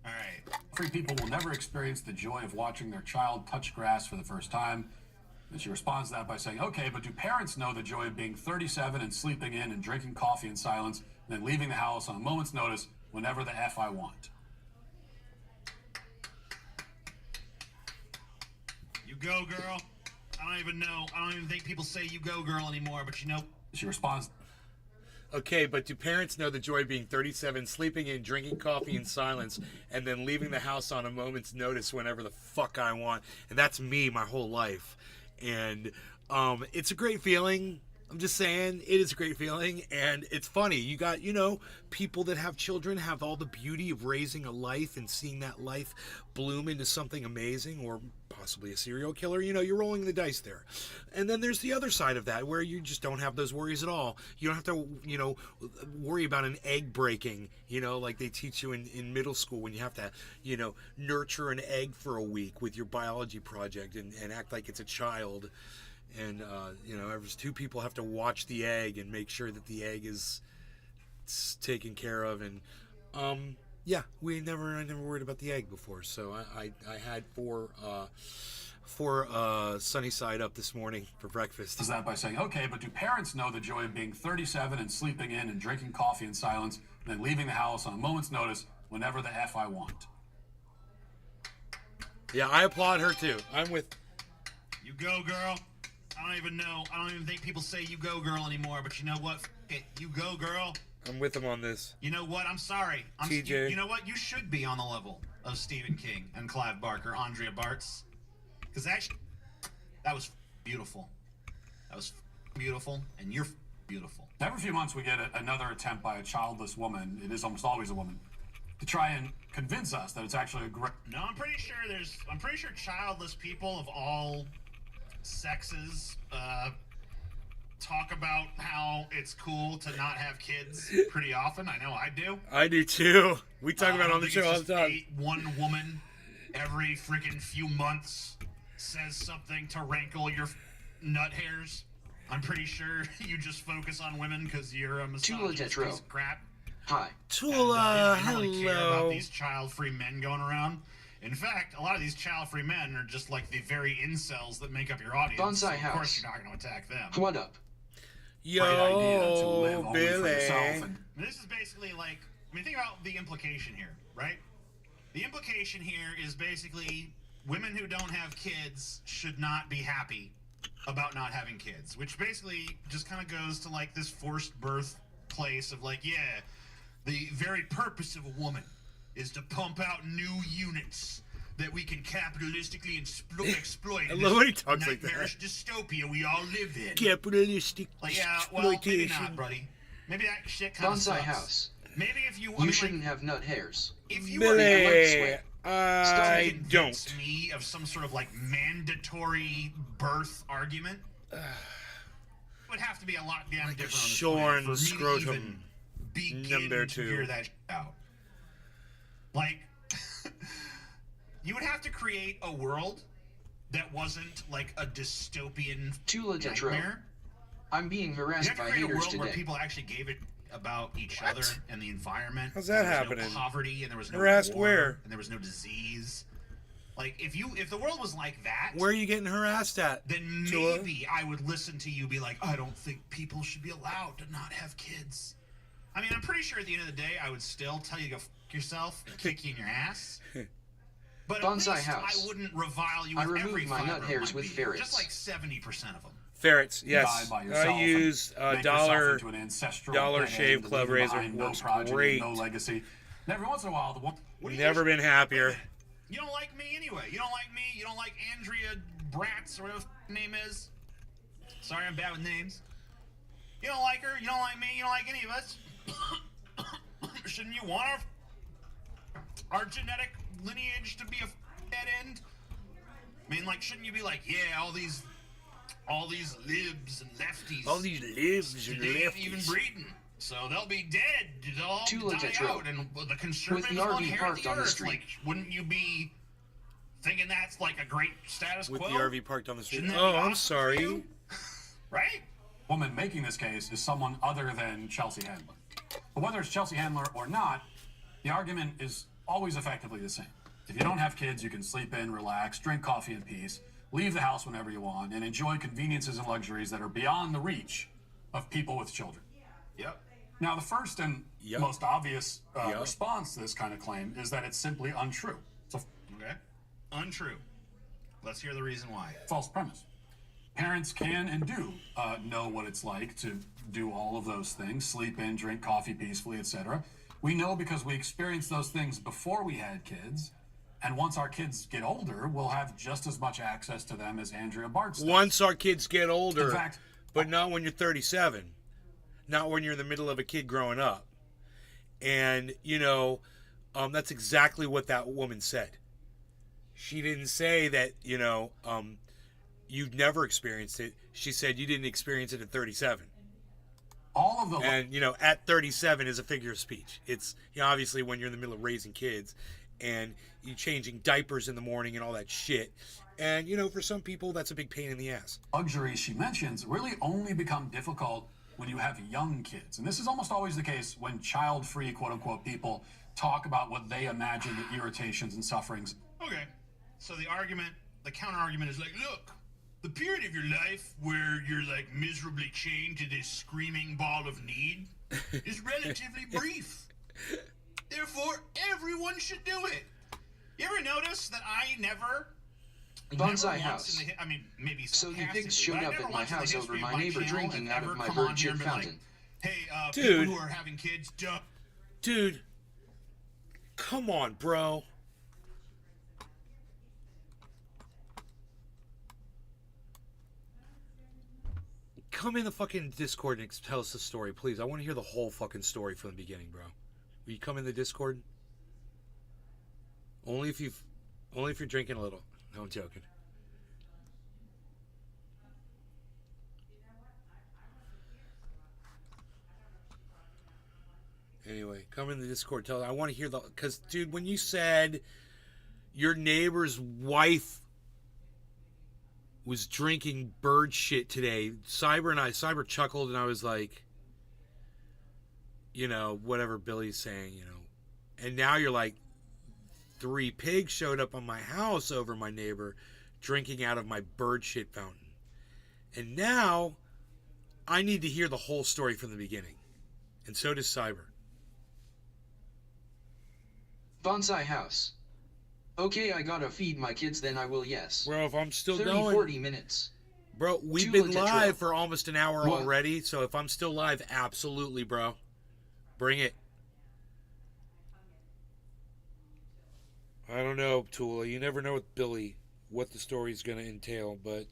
All right. people will never experience the joy of watching their child touch grass for the first time. And she responds to that by saying, okay, but do parents know the joy of being 37 and sleeping in and drinking coffee in silence and then leaving the house on a moment's notice whenever the F I want? You go, girl. I don't even know. I don't even think people say you go, girl anymore, but you know. She responds, Okay, but do parents know the joy of being 37, sleeping in, drinking coffee in silence, and then leaving the house on a moment's notice whenever the fuck I want? And that's me my whole life. And it's a great feeling. I'm just saying, it is a great feeling. And it's funny. You got, people that have children have all the beauty of raising a life and seeing that life bloom into something amazing, or possibly a serial killer. You're rolling the dice there. And then there's the other side of that where you just don't have those worries at all. You don't have to, worry about an egg breaking, like they teach you in middle school when you have to, nurture an egg for a week with your biology project and act like it's a child. And, every two people have to watch the egg and make sure that the egg is taken care of. And, yeah, I never worried about the egg before. So I had four sunny side up this morning for breakfast. does that by saying, okay, but do parents know the joy of being 37 and sleeping in and drinking coffee in silence and then leaving the house on a moment's notice whenever the F I want? Yeah, I applaud her too. I'm with... You go, girl. I don't even know. I don't even think people say you go, girl anymore, but you know what? F it. You go, girl. I'm with him on this. You know what? I'm sorry. TJ. You know what? You should be on the level of Stephen King and Clive Barker, Andrea Bartz. Because that was beautiful. That was beautiful, and you're beautiful. Every few months we get another attempt by a childless woman, it is almost always a woman, to try and convince us that it's actually a great... No, I'm pretty sure childless people of all sexes talk about how it's cool to not have kids pretty often. I know I do. I do too. We talk about it on the show all the time. One woman every freaking few months says something to rankle your nut hairs. I'm pretty sure you just focus on women because you're a misogynist piece of crap. Hi. Tula, You don't really care about hello. these child-free men going around. In fact, a lot of these child-free men are just like the very incels that make up your audience. Bonsai so of house. course, you're not going to attack them. What up? Yo, idea to live only for Billy. yourself and- This is basically like, think about the implication here, right? The implication here is basically women who don't have kids should not be happy about not having kids, which basically just kind of goes to like this forced birth place of like, yeah, the very purpose of a woman is to pump out new units that we can capitalistically exploit. I in love this when he talks like that. nightmarish dystopia we all live in. Capitalistic Like, yeah, well, maybe exploitation. not, buddy. Maybe that shit kind of Bonsai sucks. house. Maybe if you, You shouldn't have nut hairs. if you Billy, were I convince don't. me of some sort of like mandatory birth argument, it would have to be a lot damn Like a different on this shorn planet for me to scrotum even begin number to two. hear that shit out. Like, you would have to create a world that wasn't like a dystopian Tula Tetro. nightmare. I'm being You harassed have to by create a haters world where today. people actually gave it about each other and the environment. How's that There was happening? No poverty, and there was no Harassed war, where? and there was no disease. Like, if the world was like that, Where are you getting harassed at? then Tua? maybe I would listen to you be like, I don't think people should be allowed to not have kids. I mean, I'm pretty sure at the end of the day, I would still tell you to go f yourself and kick you in your ass. But at Bonsai least house. I wouldn't revile you I with every removed my fiber nut of hairs with being. ferrets. Just like 70% of them. Ferrets, yes. Die by yourself I use and make Dollar yourself into an ancestral dead Shave end, Club leaving razor. behind no Works progeny, great. no legacy. And every once in a while, the one. Never been happier. You don't like me anyway. You don't like me. You don't like Andrea Bratz or whatever her name is. Sorry, I'm bad with names. You don't like her. You don't like me. You don't like any of us. Shouldn't you want our genetic lineage to be a dead end? I mean, like, shouldn't you be like, yeah, all these libs and lefties. All these libs and they ain't even lefties. breeding. So they'll be dead. They'll all Two die legit out, row. and the conservatives With the will RV inherit parked the on the earth. street. Like, wouldn't you be thinking that's like a great status With quo? the RV parked on the street. Shouldn't that Oh, be I'm awesome for sorry. you? Right? Woman making this case is someone other than Chelsea Handler. But whether it's Chelsea Handler or not, the argument is always effectively the same. If you don't have kids, you can sleep in, relax, drink coffee in peace, leave the house whenever you want, and enjoy conveniences and luxuries that are beyond the reach of people with children. Yep. Now, the first and most obvious response to this kind of claim is that it's simply untrue. It's a Okay. Untrue. Let's hear the reason why. false premise. Parents can and do know what it's like to do all of those things, sleep in, drink coffee peacefully, etc. We know because we experienced those things before we had kids, and once our kids get older, we'll have just as much access to them as Andrea Bartz does. Once our kids get older, In fact, but not when you're 37, not when you're in the middle of a kid growing up. And, you know, that's exactly what that woman said. She didn't say that, you know, you've never experienced it. She said you didn't experience it at 37. All of the And, you know, at 37 is a figure of speech. It's, you know, obviously when you're in the middle of raising kids and you changing diapers in the morning and all that shit. And, you know, for some people, that's a big pain in the ass. luxuries she mentions really only become difficult when you have young kids. And this is almost always the case when child-free, quote-unquote, people talk about what they imagine the irritations and sufferings. Okay. So the counter-argument is like, look, the period of your life where you're like miserably chained to this screaming ball of need is relatively brief. Therefore, everyone should do it. You ever notice that I never Bonsai house. I mean, maybe So the sarcastically, pigs showed but I up never at my once in the house history over of my neighbor channel drinking have out of ever my come on bird here shit and been like, fountain. hey, Dude. people who are having kids, Dude, come on, bro. Come in the fucking Discord and tell us the story, please. I want to hear the whole fucking story from the beginning, bro. Will you come in the Discord? Only if you're drinking a little. No, I'm joking. Anyway, come in the Discord. Tell. I want to hear because, dude, when you said your neighbor's wife was drinking bird shit today, Cyber chuckled, and I was like, you know, whatever Billy's saying, you know. And now you're like, 3 pigs showed up on my house over my neighbor drinking out of my bird shit fountain. And now I need to hear the whole story from the beginning. And so does Cyber. Bonsai house. Okay, I gotta feed my kids, then I will, yes. Bro, if I'm still 30, going... 40 minutes. Bro, we've Two been legit live row. for almost an hour What? already, so if I'm still live, absolutely, bro. Bring it. I don't know, Tula. You never know with Billy what the story's going to entail, but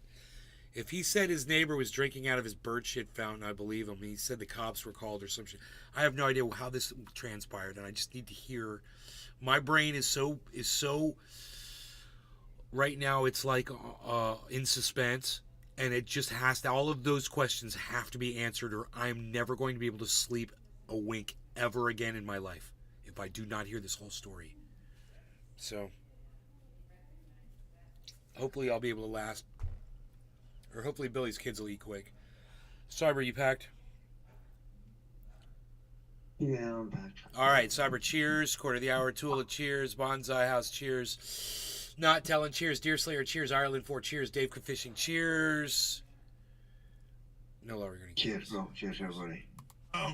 if he said his neighbor was drinking out of his bird shit fountain, I believe him. He said the cops were called or some shit. I have no idea how this transpired, and I just need to hear. My brain is so right now, it's like in suspense, and it just has to, all of those questions have to be answered, or I'm never going to be able to sleep a wink ever again in my life if I do not hear this whole story. So hopefully I'll be able to last, or hopefully Billy's kids will eat quick. Cyber, you packed? Yeah, I'm back. All right, Cyber, cheers. Quarter of the hour, Tula, cheers. Bonsai House, cheers. Not telling. Cheers, Deerslayer. Cheers, Ireland 4. Cheers, Dave Fishing. Cheers. No lower gonna. Cheers, bro. Cheers, everybody. Oh,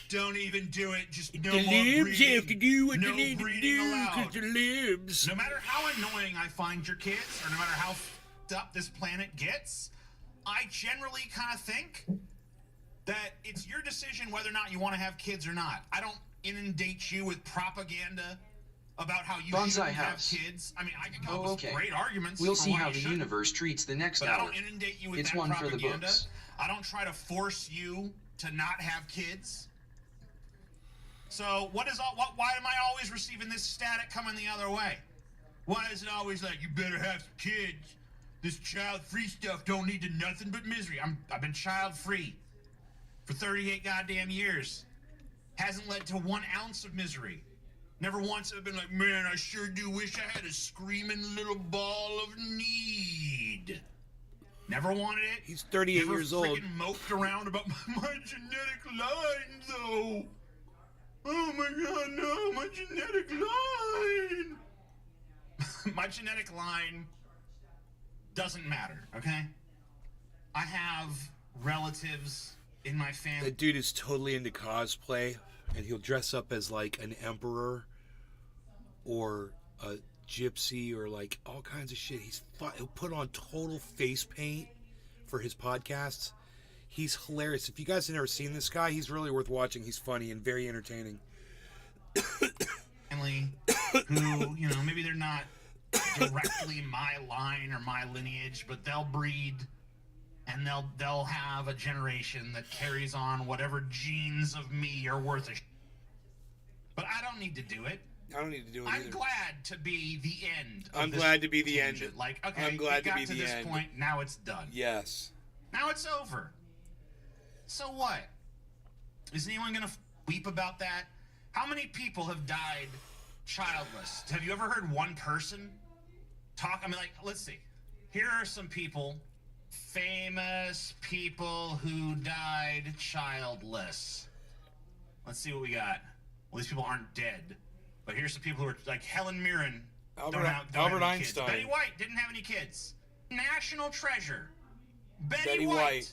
don't even do it. Just no The more libs breeding. have to do what no they need to breeding do, allowed. 'cause the libs. No matter how annoying I find your kids, or no matter how f***ed up this planet gets, I generally kind of think that it's your decision whether or not you want to have kids or not. I don't inundate you with propaganda about how you Bonsai shouldn't House. have kids. I mean, I can come up Oh, with okay. great arguments. We'll for see why how you the shouldn't. universe treats the next But I hour. don't inundate you with It's that one for the propaganda. books. I don't try to force you to not have kids. So why am I always receiving this static coming the other way? Why is it always like, you better have some kids? This child-free stuff don't lead to nothing but misery. I've been child-free for 38 goddamn years. Hasn't led to 1 ounce of misery. Never once have I been like, man, I sure do wish I had a screaming little ball of need. Never wanted it. He's 38 years old. Never freaking moped around about my genetic line, though. Oh my god, no, my genetic line. My genetic line doesn't matter, okay? I have relatives in my family. That dude is totally into cosplay, and he'll dress up as like an emperor or a gypsy or like all kinds of shit. He'll put on total face paint for his podcasts. He's hilarious. If you guys have never seen this guy, he's really worth watching. He's funny and very entertaining. Family who, you know, maybe they're not directly my line or my lineage, but they'll breed and they'll have a generation that carries on whatever genes of me are worth a But I don't need to do it. I don't need to do it I'm either. glad to be the end of I'm this glad to be the tangent. end. Like, okay, I'm glad it got to be the this end. point, now it's done. Yes. Now it's over. So what? Is anyone gonna weep about that? How many people have died childless? Have you ever heard one person talk? I mean, like, let's see. Here are some people, famous people who died childless. Let's see what we got. Well, these people aren't dead, but here's some people who are like Helen Mirren. Albert don't have any Einstein. Kids. Betty White didn't have any kids. National treasure. Betty White. White.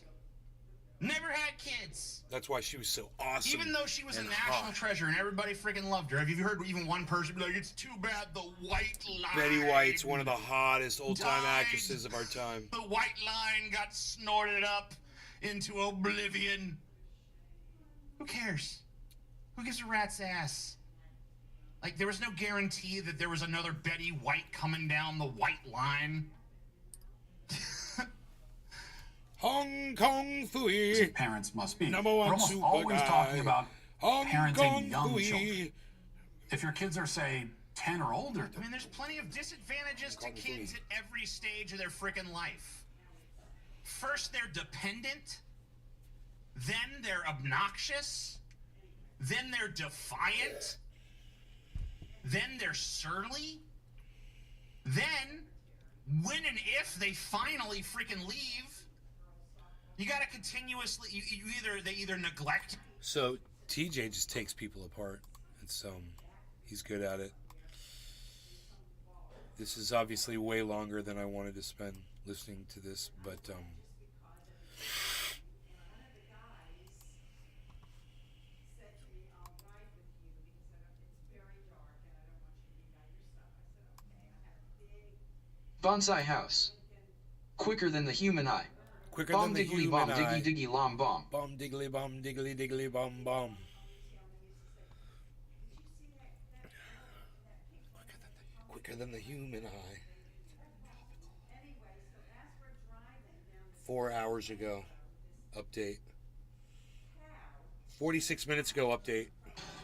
Never had kids. That's why she was so awesome. Even though she was a and national hot. treasure and everybody freaking loved her. Have you heard even one person be like, it's too bad the white line. Betty White's one of the hottest old-time died. actresses of our time. The white line got snorted up into oblivion. Who cares? Who gives a rat's ass? Like, there was no guarantee that there was another Betty White coming down the white line. Hong Kong Fooey. Parents must be. Number We're one almost super always guy. talking about Hong parenting Kong young Fooey. children. If your kids are, say, 10 or older, I mean, there's plenty of disadvantages to kids at every stage of their freaking life. First, they're dependent. Then they're obnoxious. Then they're defiant. Then they're surly. Then, when and if they finally freaking leave, you gotta continuously, they either neglect. So TJ just takes people apart. It's he's good at it. This is obviously way longer than I wanted to spend listening to this, but Bonsai House. Quicker than the human eye. quicker Bomb than the diggly human bomb eye. diggy diggy lom bomb. Bomb diggly bomb diggly diggly bomb bomb. Quicker than the human eye. 4 hours ago. Update. 46 minutes ago. Update.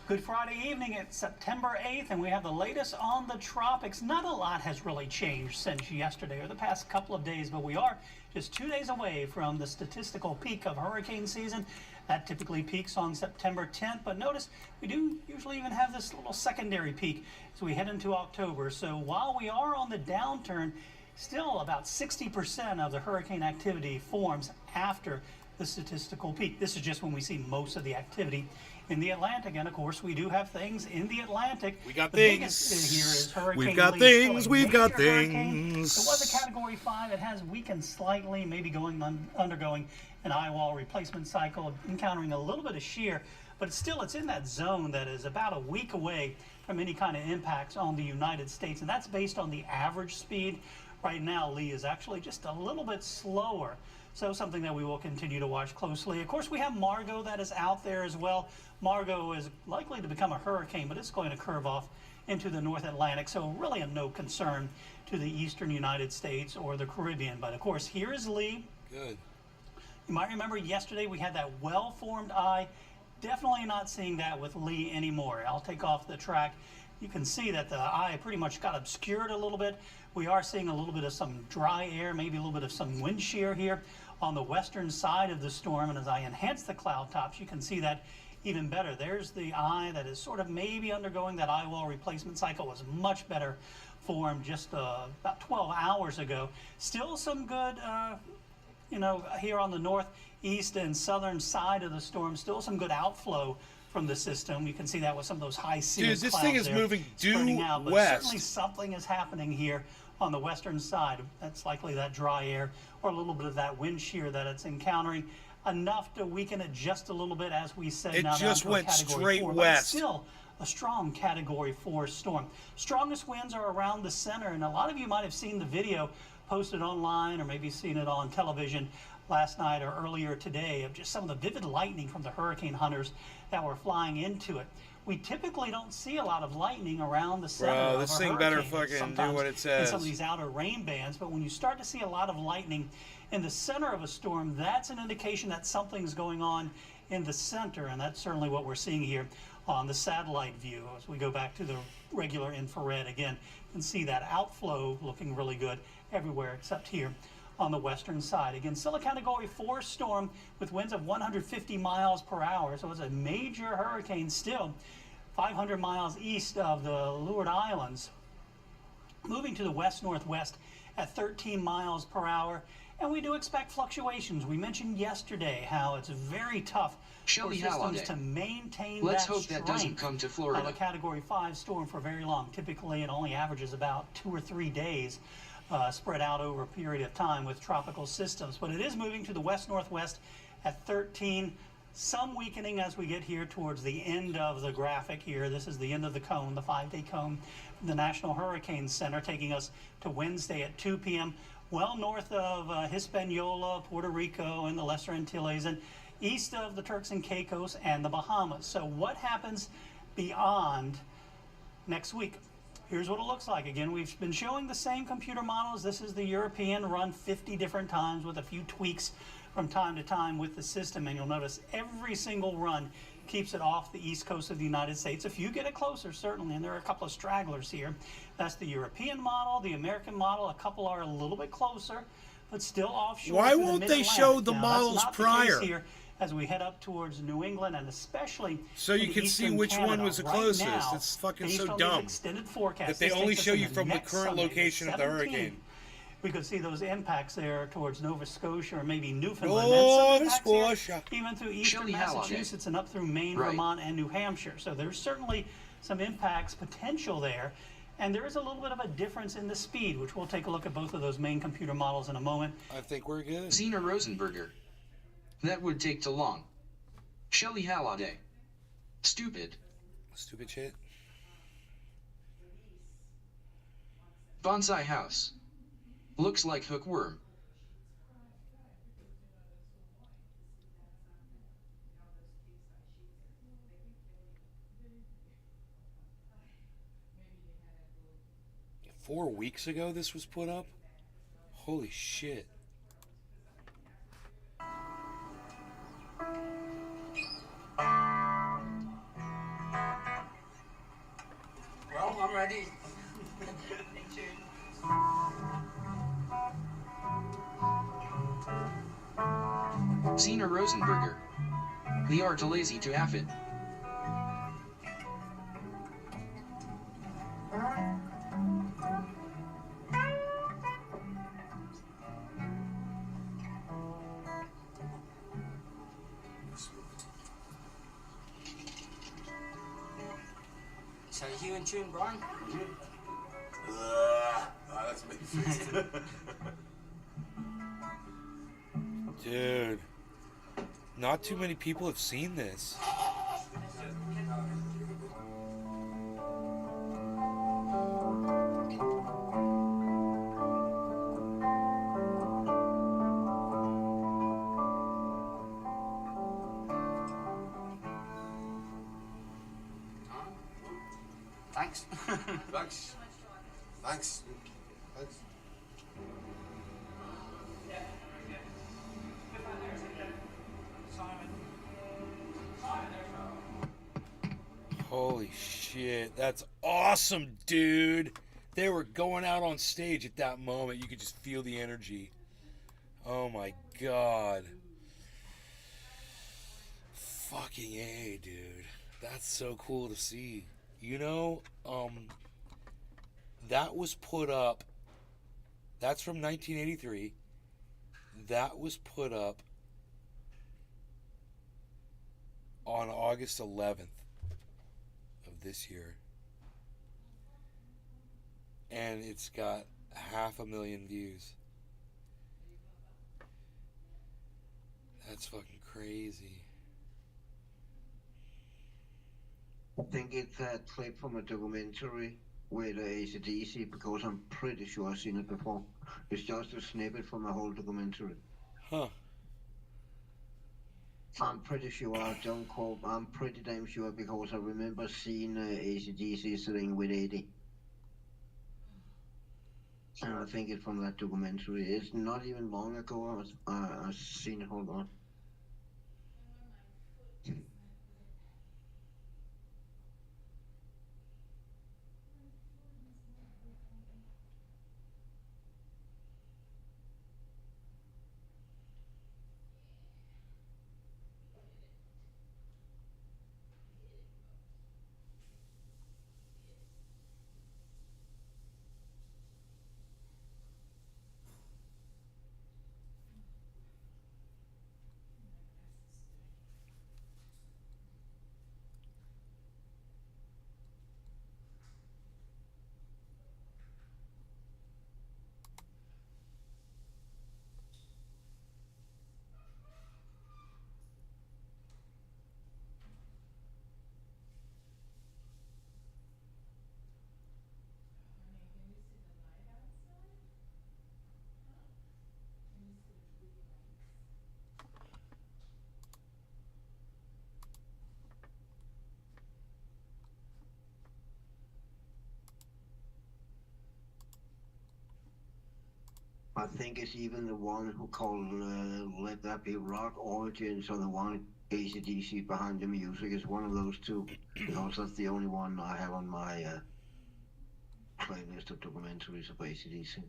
Good Friday evening. It's September 8th, and we have the latest on the tropics. Not a lot has really changed since yesterday or the past couple of days, but we are just 2 days away from the statistical peak of hurricane season. That typically peaks on September 10th, but notice we do usually even have this little secondary peak as we head into October. So while we are on the downturn, still about 60% of the hurricane activity forms after the statistical peak. This is just when we see most of the activity in the Atlantic. And of course, we do have things in the Atlantic. We got the things. Biggest here is Hurricane We've got Lee. things. Still a We've got major hurricane. things. It was a Category 5. It has weakened slightly, maybe undergoing an eye wall replacement cycle, encountering a little bit of shear, but it's in that zone that is about a week away from any kind of impacts on the United States, and that's based on the average speed. Right now, Lee is actually just a little bit slower, so something that we will continue to watch closely. Of course, we have Margot that is out there as well. Margot is likely to become a hurricane, but it's going to curve off into the North Atlantic, so really of no concern to the eastern United States or the Caribbean. But of course, here is Lee. Good. You might remember yesterday we had that well-formed eye. Definitely not seeing that with Lee anymore. I'll take off the track. You can see that the eye pretty much got obscured a little bit. We are seeing a little bit of some dry air, maybe a little bit of some wind shear here on the western side of the storm. And as I enhance the cloud tops, you can see that even better. There's the eye that is sort of maybe undergoing that eye wall replacement cycle. Was much better formed just about 12 hours ago. Still some good here on the northeast and southern side of the storm, still some good outflow from the system. You can see that with some of those high cirrus this clouds thing is there moving due out, but west. certainly something is happening here on the western side. That's likely that dry air or a little bit of that wind shear that it's encountering, enough to weaken it just a little bit, as we said. It now just down to a went Category straight 4, west. But still a strong Category 4 storm. Strongest winds are around the center, and a lot of you might have seen the video posted online or maybe seen it on television last night or earlier today of just some of the vivid lightning from the hurricane hunters that were flying into it. We typically don't see a lot of lightning around the center of this a thing better hurricane. fucking do Sometimes what it in says. some of these outer rain bands, but when you start to see a lot of lightning in the center of a storm, that's an indication that something's going on in the center, and that's certainly what we're seeing here on the satellite view. As we go back to the regular infrared again, you can see that outflow looking really good everywhere except here on the western side. Again, still a Category 4 storm with winds of 150 miles per hour, so it's a major hurricane still, 500 miles east of the Leeward Islands, moving to the west-northwest at 13 miles per hour. And we do expect fluctuations. We mentioned yesterday how it's very tough for Shelly systems Halliday. to maintain Let's that hope that doesn't strength come to of Florida. a Category 5 storm for very long. Typically, it only averages about 2 or 3 days spread out over a period of time with tropical systems. But it is moving to the west-northwest at 13. Some weakening as we get here towards the end of the graphic here. This is the end of the cone, the 5-day cone from the National Hurricane Center, taking us to Wednesday at 2 p.m. well north of Hispaniola, Puerto Rico, and the Lesser Antilles, and east of the Turks and Caicos and the Bahamas. So what happens beyond next week? Here's what it looks like. Again, we've been showing the same computer models. This is the European, run 50 different times with a few tweaks from time to time with the system, and you'll notice every single run keeps it off the east coast of the United States. A few get it closer, certainly, and there are a couple of stragglers here. That's the European model, the American model. A couple are a little bit closer, but still offshore. Why to the won't they mid-Atlantic. show the Now, models that's not prior? The case here as we head up towards New England, and especially So you in can see eastern which one Canada. was the Right closest. now, It's fucking based so on these dumb extended forecasts, that they this only takes us show you into from the next current Sunday, location of the 17th. hurricane. We could see those impacts there towards Nova Scotia or maybe Newfoundland. Nova and some impacts Scotia. here, even through eastern Shelly Halliday. Massachusetts and up through Maine, Right. Vermont, and New Hampshire. So there's certainly some impacts potential there. And there is a little bit of a difference in the speed, which we'll take a look at both of those main computer models in a moment. I think we're good. Zena Rosenberger. That would take too long. Shelly Halliday. Stupid. Stupid shit. Bonsai house. Looks like hookworm. Four weeks ago this was put up? Holy shit. Well, I'm ready. Zena Rosenberger. We are too lazy to have it. you in tune, Brian? That's me fixed. Dude, not too many people have seen this. Thanks. Thanks. Thanks. Thanks. Holy shit, that's awesome, dude. They were going out on stage at that moment. You could just feel the energy. Oh my god. Fucking A, dude. That's so cool to see. You know, that was put up. That's from 1983. That was put up on August 11th of this year. And it's got 500,000 views. That's fucking crazy. I think it's a clip from a documentary with AC/DC, because I'm pretty sure I've seen it before. It's just a snippet from a whole documentary. Huh. I'm pretty sure, don't quote, I'm pretty damn sure, because I remember seeing AC/DC sitting with 80. And I think it's from that documentary. It's not even long ago I've seen it. Hold on. I think it's even the one who called Let That Be Rock Origins, or the one AC/DC behind the music is one of those two. Because that's the only one I have on my playlist of documentaries of AC/DC.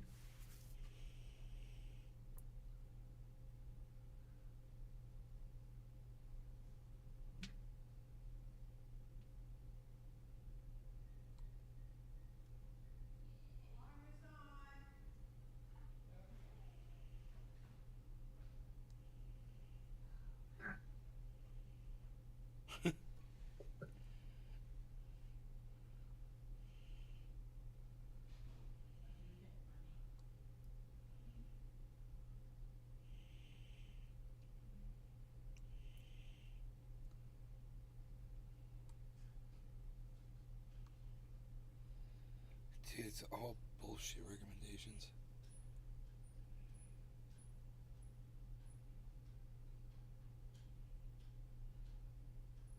Dude, it's all bullshit recommendations.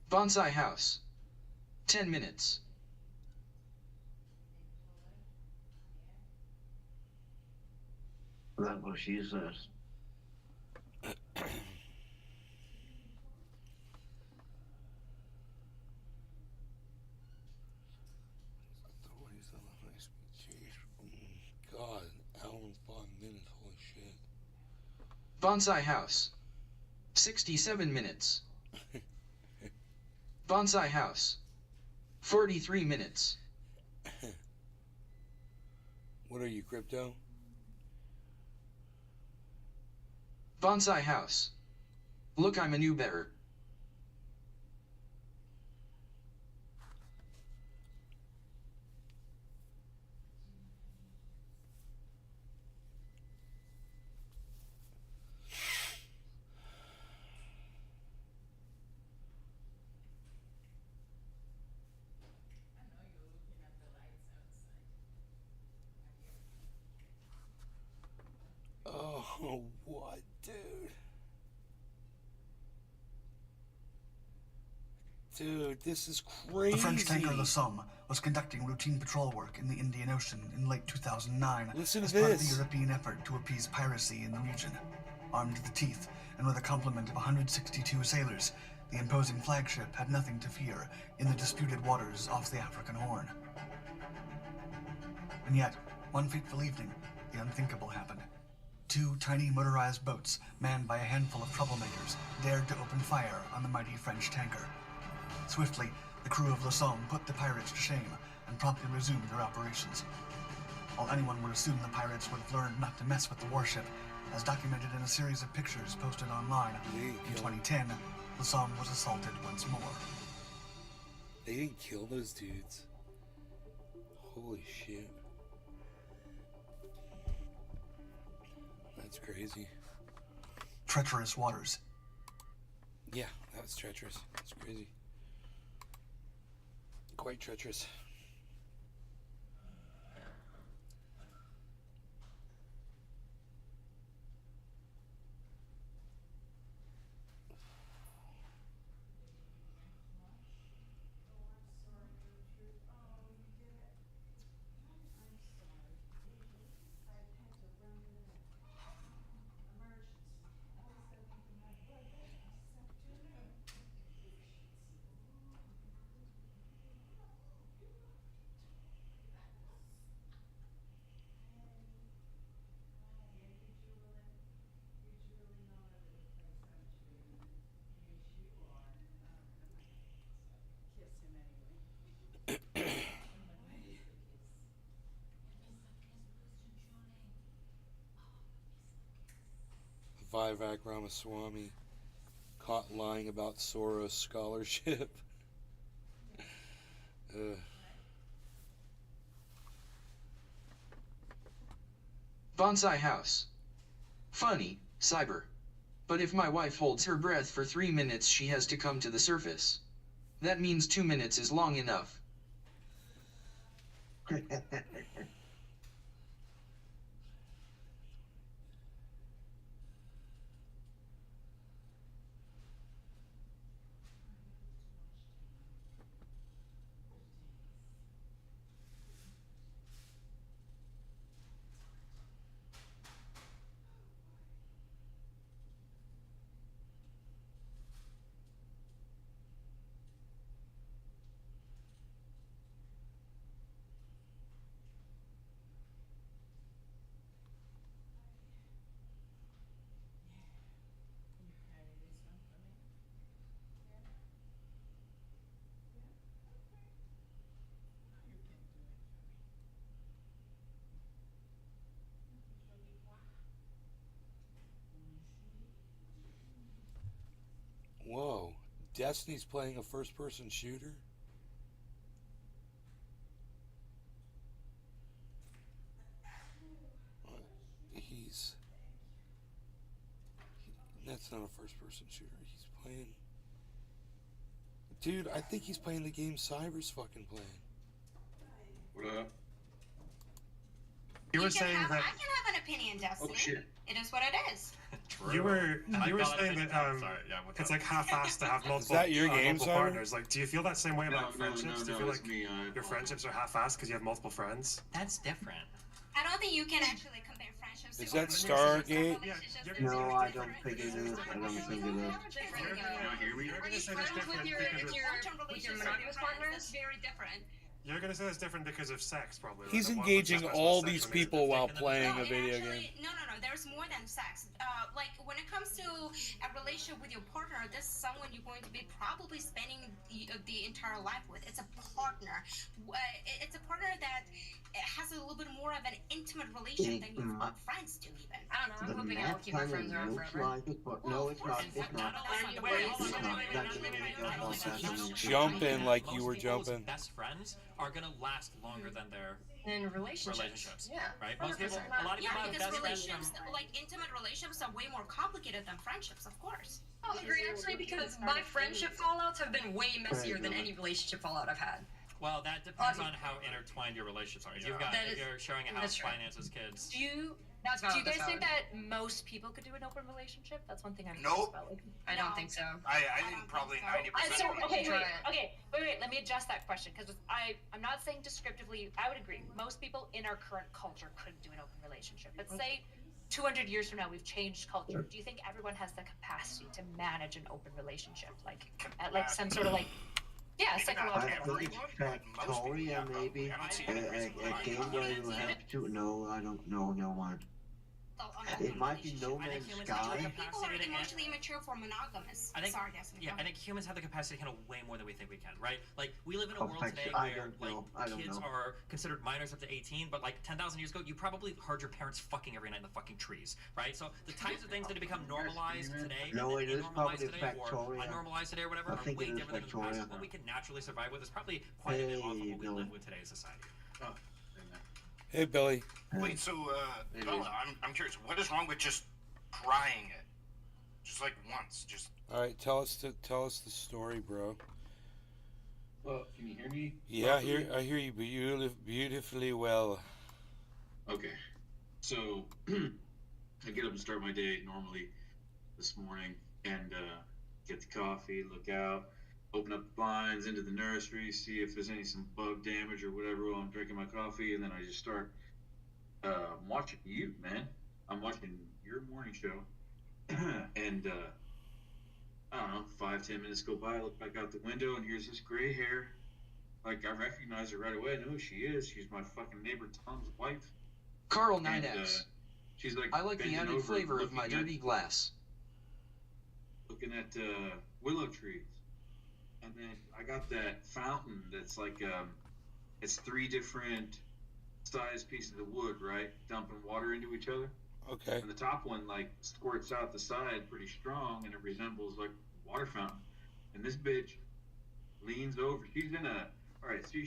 Bonsai House. 10 minutes. That's what she says. God, an hour and 5 minutes, holy shit. Bonsai House. 67 minutes. Bonsai House. 43 minutes. What are you, crypto? Bonsai House. Look, I'm a new better. Oh, what, dude? Dude, this is crazy. The French tanker Le Somme was conducting routine patrol work in the Indian Ocean in late 2009 Listen to as part of this. the European effort to appease piracy in the region. Armed to the teeth and with a complement of 162 sailors, the imposing flagship had nothing to fear in the disputed waters off the African Horn. And yet, one fateful evening, the unthinkable happened. Two tiny motorized boats, manned by a handful of troublemakers, dared to open fire on the mighty French tanker. Swiftly, the crew of Le Somme put the pirates to shame and promptly resumed their operations. While anyone would assume the pirates would have learned not to mess with the warship, as documented in a series of pictures posted online, in 2010, Le Somme was assaulted once more. They didn't kill those dudes. Holy shit. That's crazy. Treacherous waters. Yeah, that was treacherous. That's crazy. Quite treacherous. Vivek Ramaswamy caught lying about Soros scholarship. Bonsai house. Funny, cyber. But if my wife holds her breath for 3 minutes, she has to come to the surface. That means 2 minutes is long enough. Whoa. Destiny's playing a first-person shooter? That's not a first-person shooter. He's playing... Dude, I think he's playing the game Cyber's fucking playing. What up? You were saying that... I can have an opinion, Destiny. Oh, shit. It is what it is. You were saying that it's like half-assed to have multiple, Is that your game, multiple Simon? partners. Like, do you feel that same way about friendships? Do you feel it's like me, your friendships are half-assed because you have multiple friends? That's different. I don't think you can actually compare friendships Is to that Stargate? No, I don't think it is. I don't think it is. You're gonna say that's different with your monogamous partners. That's very different. You're gonna say that's different because of sex, probably. He's right? engaging all these people while playing a video game. No. There's more than sex. Like when it comes to a relationship with your partner, this is someone you're going to be probably spending the entire life with. It's a partner. It's a partner that has a little bit more of an intimate relationship than your friends do, even. I don't know. I'm hoping I'll keep my friends around forever. Like it, but no, it's not. It's not. Jumping like you were jumping. Best friends are gonna last longer than their relationships. Yeah. Right? 100%. Most people, a lot of people have because best friends relationships, like intimate relationships, are way more complicated than friendships, of course. I'll agree, actually, because my friendship fallouts have been way messier than any relationship fallout I've had. Well, that depends on how intertwined your relationships are. You've got, if you're sharing a house, finances, kids. Do you Now, It's not do you this guys think hard. that most people could do an open relationship? That's one thing I'm Nope. curious about. Like, I don't think so. I think probably 90%. so, of okay, people. wait. Let me adjust that question because I'm not saying descriptively. I would agree. Most people in our current culture couldn't do an open relationship. But say 200 years from now we've changed culture. Do you think everyone has the capacity to manage an open relationship, like at like some sort of like, yeah, psychological? I think Factoria maybe a game where you have to. No, I don't know. No one. It might be No Man's Sky. People are emotionally immature for monogamous. I think, Sorry, Destiny. yeah, I think humans have the capacity to handle way more than we think we can, right? Like, we live in a Oh, world thanks. today I where, don't know. I don't kids know. are considered minors up to 18, but, 10,000 years ago, you probably heard your parents fucking every night in the fucking trees, right? So, the types of things that have become normalized today, No, it is normalized probably today, or Factoria. unnormalized today, or whatever, I are think way it is different than in the past. Factoria. What we can naturally survive with is probably quite a bit off of what we live with today as society. Hey, Billy. Wait, so, Bella, I'm curious. What is wrong with just trying it? Just like once. Just. All right, tell us the story, bro. Well, can you hear me? Yeah, I hear you beautifully well. Okay. So, I get up and start my day normally this morning and get the coffee, look out, open up the blinds into the nursery, see if there's some bug damage or whatever while I'm drinking my coffee, and then I just start watching you, man. I'm watching your morning show, and I don't know, 5-10 minutes go by, I look back out the window, and here's this gray hair. Like, I recognize her right away. I know who she is. She's my fucking neighbor Tom's wife. Carl And, 9X. she's like, I like the bending added over, flavor of my looking dirty glass. looking at willow trees. And then I got that fountain that's like, it's 3 different size pieces of wood, right? Dumping water into each other. Okay. And the top one, like, squirts out the side pretty strong, and it resembles, like, a water fountain. And this bitch leans over. She's in a, all right, so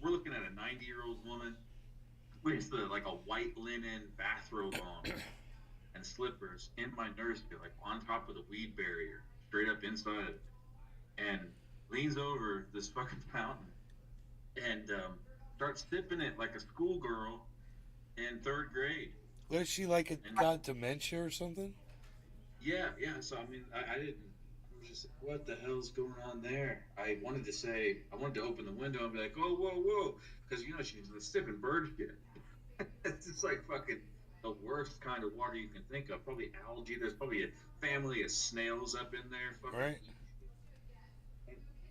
we're looking at a 90-year-old woman with, like, a white linen bathrobe on and slippers in my nursery, like, on top of the weed barrier, straight up inside of it. And leans over this fucking fountain and starts sipping it like a schoolgirl in 3rd grade. Was she like got dementia or something? Yeah. So I mean, I didn't. I was just like, what the hell's going on there? I wanted to open the window and be like, oh, whoa, because she's sipping bird shit. It's just like fucking the worst kind of water you can think of. Probably algae. There's probably a family of snails up in there. Fucking. Right.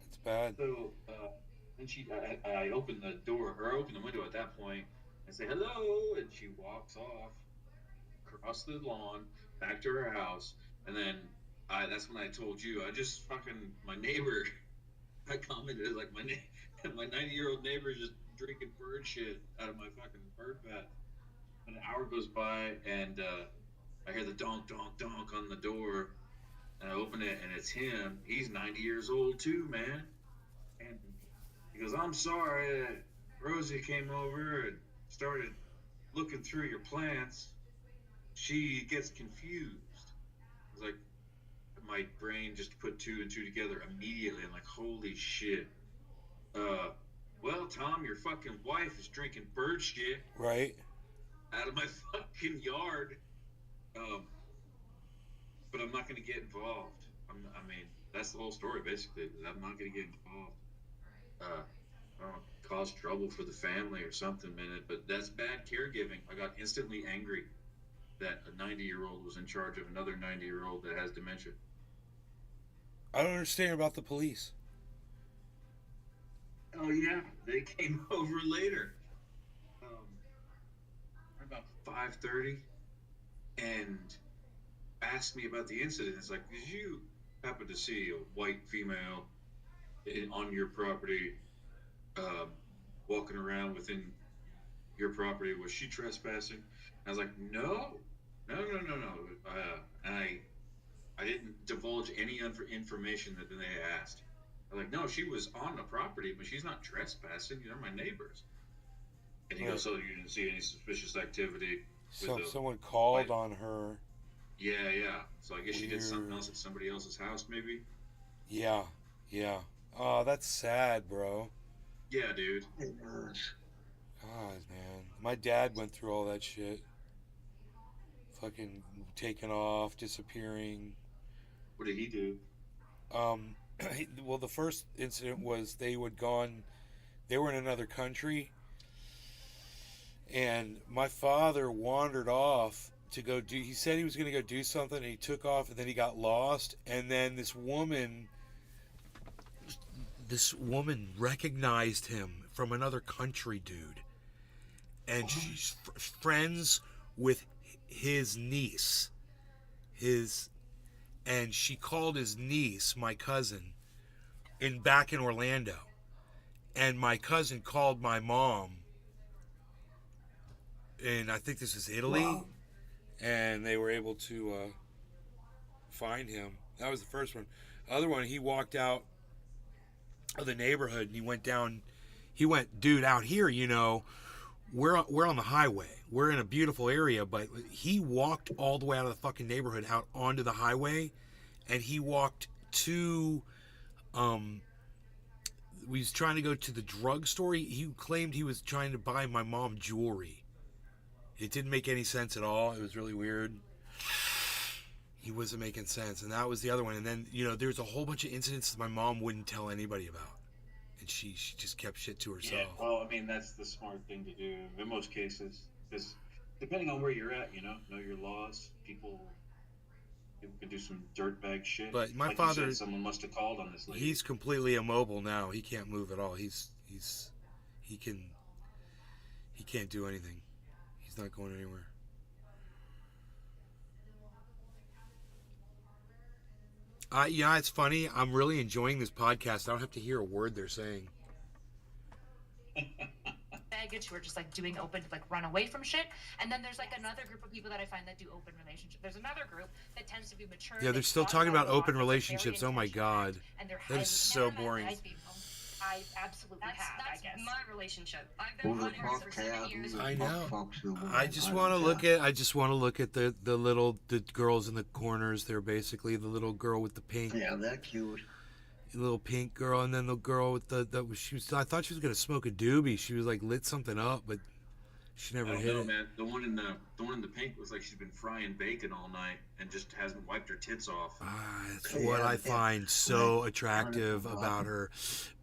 It's bad. So then I open the door, or open the window at that point, and say hello, and she walks off across the lawn back to her house, and then that's when I told you my neighbor. I commented like my 90-year-old neighbor just drinking bird shit out of my fucking bird bath. And an hour goes by, and I hear the donk on the door, and I open it, and it's him. He's 90 years old too, man. And he goes, I'm sorry, Rosie came over and started looking through your plants. She gets confused. I was like, my brain just put 2 and 2 together immediately. I'm like, holy shit. Well, Tom, your fucking wife is drinking bird shit. Right. Out of my fucking yard. But I'm not going to get involved. I mean, that's the whole story, basically. I'm not going to get involved. I don't know, cause trouble for the family or something, man. But that's bad caregiving. I got instantly angry that a 90-year-old was in charge of another 90-year-old that has dementia. I don't understand about the police. Oh, yeah. They came over later. About 5:30 and asked me about the incident. It's like, did you happen to see a white female on your property walking around within your property? Was she trespassing? I was like, no. And I didn't divulge any information that they asked. I was like, no, she was on the property, but she's not trespassing. They're my neighbors. And he goes, so you didn't see any suspicious activity? Someone called on her. Yeah. So I guess she did something else at somebody else's house, maybe? Yeah. Oh, that's sad, bro. Yeah, dude. God, man. My dad went through all that shit. fucking taken off, disappearing. What did he do? Well, the first incident was they were in another country, and my father wandered off to go do, he said he was going to go do something, and he took off, and then he got lost, and then this woman recognized him from another country, dude, and she's friends with his niece, and she called his niece, my cousin, back in Orlando. And my cousin called my mom, and I think this is Italy, wow. And they were able to find him. That was the first one. The other one, he walked out of the neighborhood, and he went, dude, out here, you know, we're on the highway. We're in a beautiful area, but he walked all the way out of the fucking neighborhood out onto the highway, and he walked to, we was trying to go to the drugstore. He claimed he was trying to buy my mom jewelry. It didn't make any sense at all. It was really weird. He wasn't making sense, and that was the other one. And then, you know, there's a whole bunch of incidents that my mom wouldn't tell anybody about, and she just kept shit to herself. Yeah, well, I mean, that's the smart thing to do in most cases, because depending on where you're at, you know your laws. People can do some dirtbag shit. But my like father, you said, someone must have called on this lady. He's completely immobile now. He can't move at all. He can't do anything. He's not going anywhere. Yeah, it's funny. I'm really enjoying this podcast. I don't have to hear a word they're saying. Baggage who are just like doing open, like run away from shit, and then there's like another group of people that I find that do open relationships. There's another group that tends to be mature. Yeah, they're still talking about open relationships. Oh my god, that is so boring. I absolutely have. I guess my relationship. I've been running for 7 years. I know. I just want to look at the girls in the corners. They're basically the little girl with the pink. Yeah, they're cute. The little pink girl, and then the girl with I thought she was gonna smoke a doobie. She was like lit something up, but she never hit it. Man. The one in the pink was like she's been frying bacon all night and just hasn't wiped her tits off. That's what I find so attractive about her.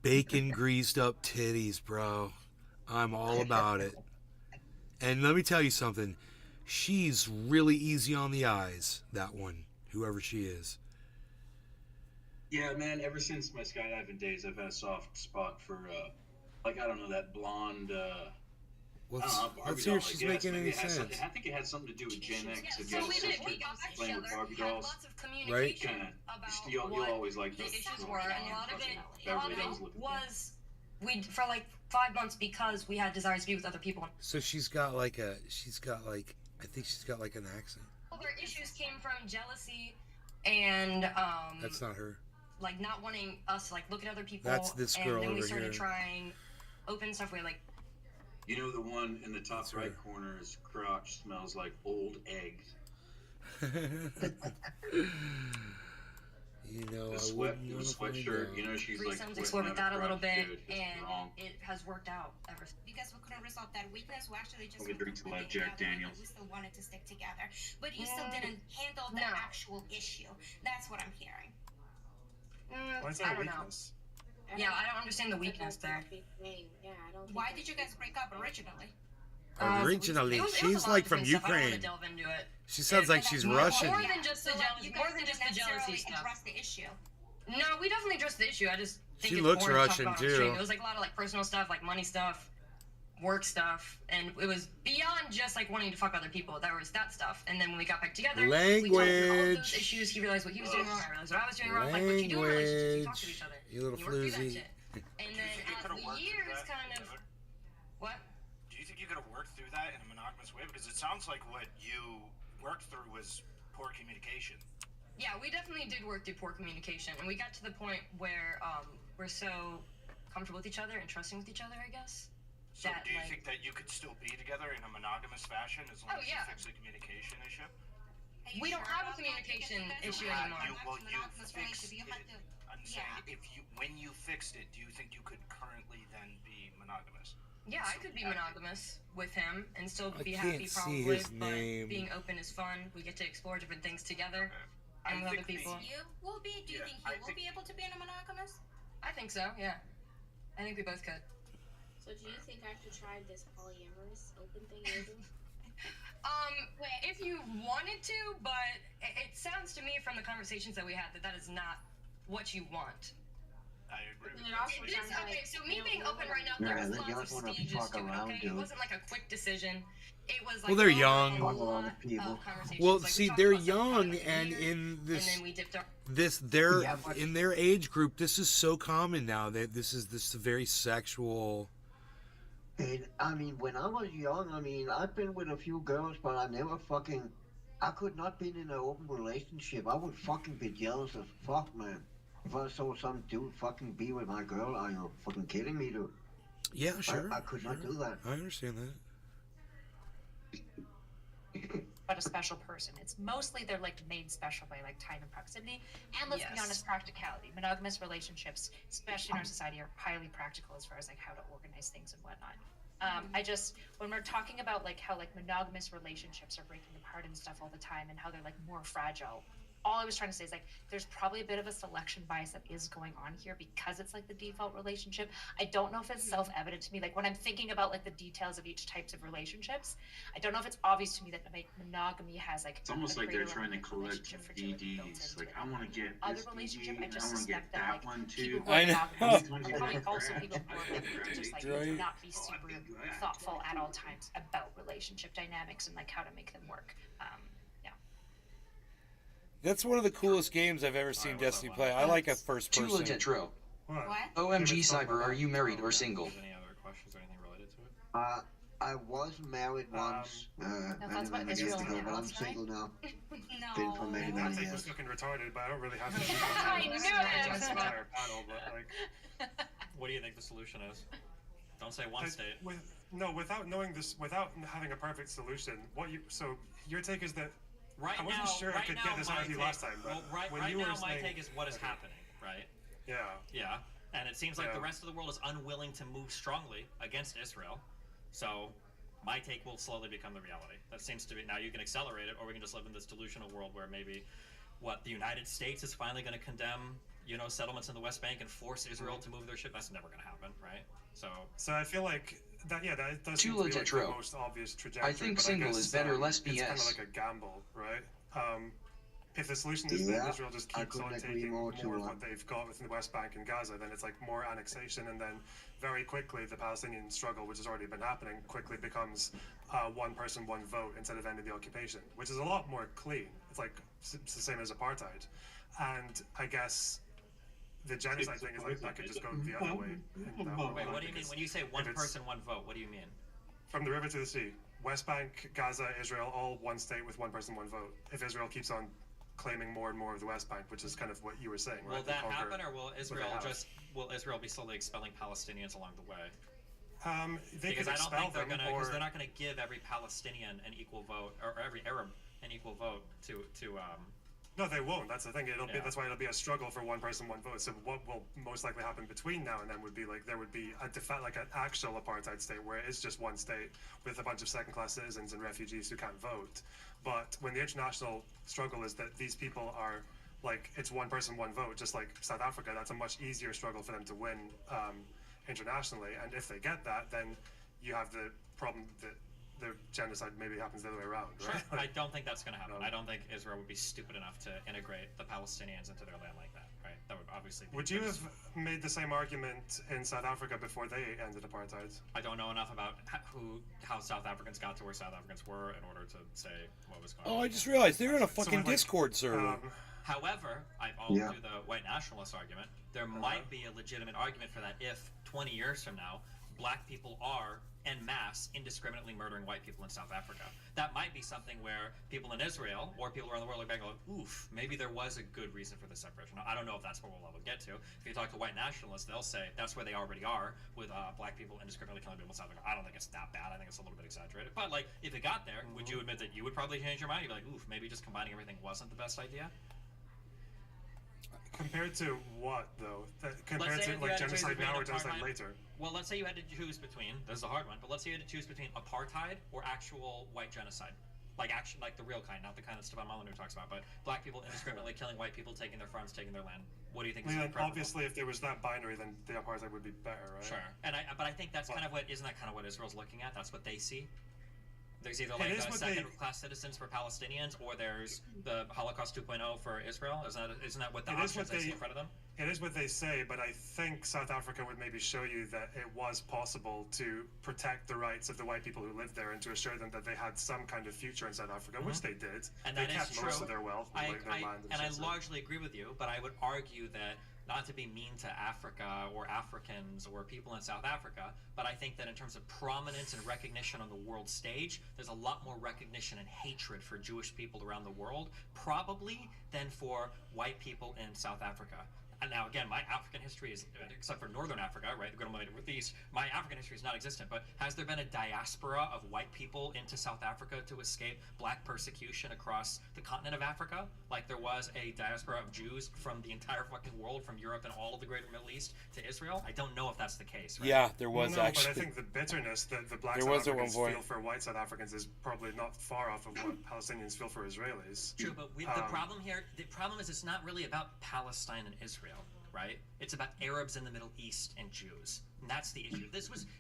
Bacon greased up titties, bro. I'm all about it. And let me tell you something. She's really easy on the eyes, that one, whoever she is. Yeah, man, ever since my skydiving days, I've had a soft spot for, I don't know, that blonde, let's see if she's making any sense. I think it had something to do with Gen X. Yeah, so we did. We got back playing with Barbie dolls. Lots of communication about you'll always like the those. issues were, and a lot of it was for like 5 months because we had desires to be with other people. So I think she's got like an accent. Well, their issues came from jealousy and That's not her. Like not wanting us to like look at other people. That's this girl and then we over started here. trying open stuff where like. You know, the one in the top right corner's crotch smells like old eggs. You know, the sweatshirt. You know, she's like. Threesomes explore with that a little bit, and it has worked out ever since. Because we couldn't resolve that weakness, we actually just drink a lot of Jack Daniels. We still wanted to stick together, but you still didn't handle the actual issue. That's what I'm hearing. What's I that don't know. weakness? Yeah, I don't understand the weakness there. Why did you guys break up originally? Originally, she's like from Ukraine. She sounds like she's Russian. More than just the jealousy. More than just the jealousy stuff. Address the issue. No, we definitely addressed the issue. I just think She it's looks boring to talk Russian, about on too. stream. It was like a lot of like personal stuff, like money stuff, work stuff, and it was beyond just like wanting to fuck other people. There was that stuff, and then when we got back together, we talked through all of those issues. He realized what he was doing wrong. I realized what I was doing wrong. Like what you do in relationships, you talk to each other. You little work through that floozy. shit. And then as the years kind of, what? Do you think you could have worked through that in a monogamous way? Because it sounds like what you worked through was poor communication. Yeah, we definitely did work through poor communication, and we got to the point where we're so comfortable with each other and trusting with each other, I guess. So do you think that you could still be together in a monogamous fashion as long as you fix the communication issue? We don't have a communication issue anymore. You fixed it. I'm saying, when you fixed it, do you think you could currently then be monogamous? Yeah, I could be monogamous with him and still I be can't happy, see probably. his But name. being open is fun. We get to explore different things together and with other people. You will be. Do you think you will be able to be in a monogamous? I think so. Yeah, I think we both could. So do you think I should try this polyamorous open thing you're doing? If you wanted to, but it sounds to me from the conversations that we had that is not what you want. I agree with Okay, so me being open right now, Yeah, there was they lots just of wanna stages fuck to it, around, okay? dude. It wasn't like a quick decision. It was like Well, they're a young. lot of conversations. Well, Like, we see, talked they're about stuff young, like and years, in this, and then we dipped our in their age group, this is so common now. That this is very sexual. And I mean, when I was young, I mean, I've been with a few girls, but I never fucking. I could not be in an open relationship. I would fucking be jealous as fuck, man. If I saw some dude fucking be with my girl, are you fucking kidding me, dude? Yeah, sure. I could not do that. I understand that. About a special person. It's mostly they're like made special by like time and proximity, and let's be Yes. honest, practicality. Monogamous relationships, especially in our society, are highly practical as far as like how to organize things and whatnot. I just when we're talking about like how like monogamous relationships are breaking apart and stuff all the time, and how they're like more fragile. All I was trying to say is like there's probably a bit of a selection bias that is going on here because it's like the default relationship. I don't know if it's self-evident to me. Like when I'm thinking about like the details of each types of relationships, I don't know if it's obvious to me that like monogamy has like It's almost a like they're greater trying to level of collect relationship fragility built DDs. into Like, it. I want to get Other this relationship, DD, I and just I want to suspect get that that like one people too. who are I know. monogamous are probably also people who are looking to just like Right. not be super thoughtful at all times about relationship dynamics and like how to make them work. Yeah. That's one of the coolest games I've ever seen Destiny play. I like a first person. Tula Tetro. OMG Cyber, are you married or single? Any other questions or anything related to it? I was married once, that's what many years Israel ago, but I'm announced, right? single now. Been for many, I many think years. was looking retarded, but I don't really have to. I knew it! This entire panel, but like. What do you think the solution is? Don't say one state. Without knowing this, without having a perfect solution, so your take is that Right I wasn't now, sure I could get this out of you last time, but when right you were now my saying, take is what is happening, right? Yeah. Yeah, and it seems like Yeah. the rest of the world is unwilling to move strongly against Israel. So my take will slowly become the reality. That seems to be now. You can accelerate it, or we can just live in this delusional world where maybe the United States is finally going to condemn settlements in the West Bank and force Israel to move their ship. That's never going to happen, right? So I feel like that does seem to Tula be like the Tetro. most obvious trajectory. I think but single guess, is better, less It's kind of BS. like a gamble, right? If the solution is that Israel just I keeps on couldn't agree taking more, more of Tula. what they've got within the West Bank and Gaza, then it's like more annexation, and then very quickly the Palestinian struggle, which has already been happening, quickly becomes one person, one vote instead of ending the occupation, which is a lot more clean. It's like it's the same as apartheid, and I guess the genocide thing is like that could just go the other way. wait, what do you mean when you say one person, one vote? What do you mean? From the river to the sea, West Bank, Gaza, Israel, all one state with one person, one vote. If Israel keeps on claiming more and more of the West Bank, which is kind of what you were saying, right? Will that Conquer happen, or will what Israel they have. will Israel be slowly expelling Palestinians along the way? They Because could I don't expel think they're them, gonna, because or they're not gonna give every Palestinian an equal vote, or every Arab an equal vote to no, they won't. That's the thing. It'll be Yeah. that's why it'll be a struggle for one person, one vote. So what will most likely happen between now and then would be like there would be like an actual apartheid state where it's just one state with a bunch of second-class citizens and refugees who can't vote. But when the international struggle is that these people are like it's one person, one vote, just like South Africa, that's a much easier struggle for them to win internationally. And if they get that, then you have the problem that the genocide maybe happens the other way around, right? Sure. I don't think that's going to happen. I don't think Israel would be stupid enough to integrate the Palestinians into their land like that, right? That would obviously be Would you have made the same argument in South Africa before they ended apartheid? I don't know enough about how South Africans got to where South Africans were in order to say what was going on. Oh, I just realized they're in a fucking like, Discord server. However, I'll do the white nationalist argument. There might be a legitimate argument for that if 20 years from now, black people are en masse indiscriminately murdering white people in South Africa. That might be something where people in Israel or people around the world look back and go, oof, maybe there was a good reason for the separation. I don't know if that's where we'll ever get to. If you talk to white nationalists, they'll say that's where they already are with black people indiscriminately killing people in South Africa. I don't think it's that bad. I think it's a little bit exaggerated. But like, if it got there, would you admit that you would probably change your mind? You'd be like, oof, maybe just combining everything wasn't the best idea? Compared to what, though? Compared Let's say to if you like had to choose genocide between now or genocide apartheid- later? Well, let's say you had to choose between. This is a hard one, but let's say you had to choose between apartheid or actual white genocide. Like the real kind, not the kind that Stefan Molyneux talks about, but black people indiscriminately killing white people, taking their farms, taking their land. What do you think is preferable? Obviously, if there was that binary, then the apartheid would be better, right? Sure, but I think that's kind of what isn't that kind of what Israel's looking at? That's what they see. There's either like second-class citizens for Palestinians, or there's the Holocaust 2.0 for Israel. Isn't that what the options they see in front of them? It is what they say, but I think South Africa would maybe show you that it was possible to protect the rights of the white people who lived there and to assure them that they had some kind of future in South Africa, which they did. And they that kept is true. most of their wealth, their land, and I largely agree with you, but I would argue that, not to be mean to Africa or Africans or people in South Africa, but I think that in terms of prominence and recognition on the world stage, there's a lot more recognition and hatred for Jewish people around the world, probably, than for white people in South Africa. And now, again, my African history is, except for Northern Africa, right, the Middle East, my African history is not existent, but has there been a diaspora of white people into South Africa to escape black persecution across the continent of Africa? Like there was a diaspora of Jews from the entire fucking world, from Europe and all of the greater Middle East to Israel? I don't know if that's the case, right? Yeah, there was actually. But I think the bitterness that the black There South was at one Africans point. feel for white South Africans is probably not far off of what Palestinians feel for Israelis. True, but the problem here, the problem is it's not really about Palestine and Israel, right? It's about Arabs in the Middle East and Jews. And that's the issue.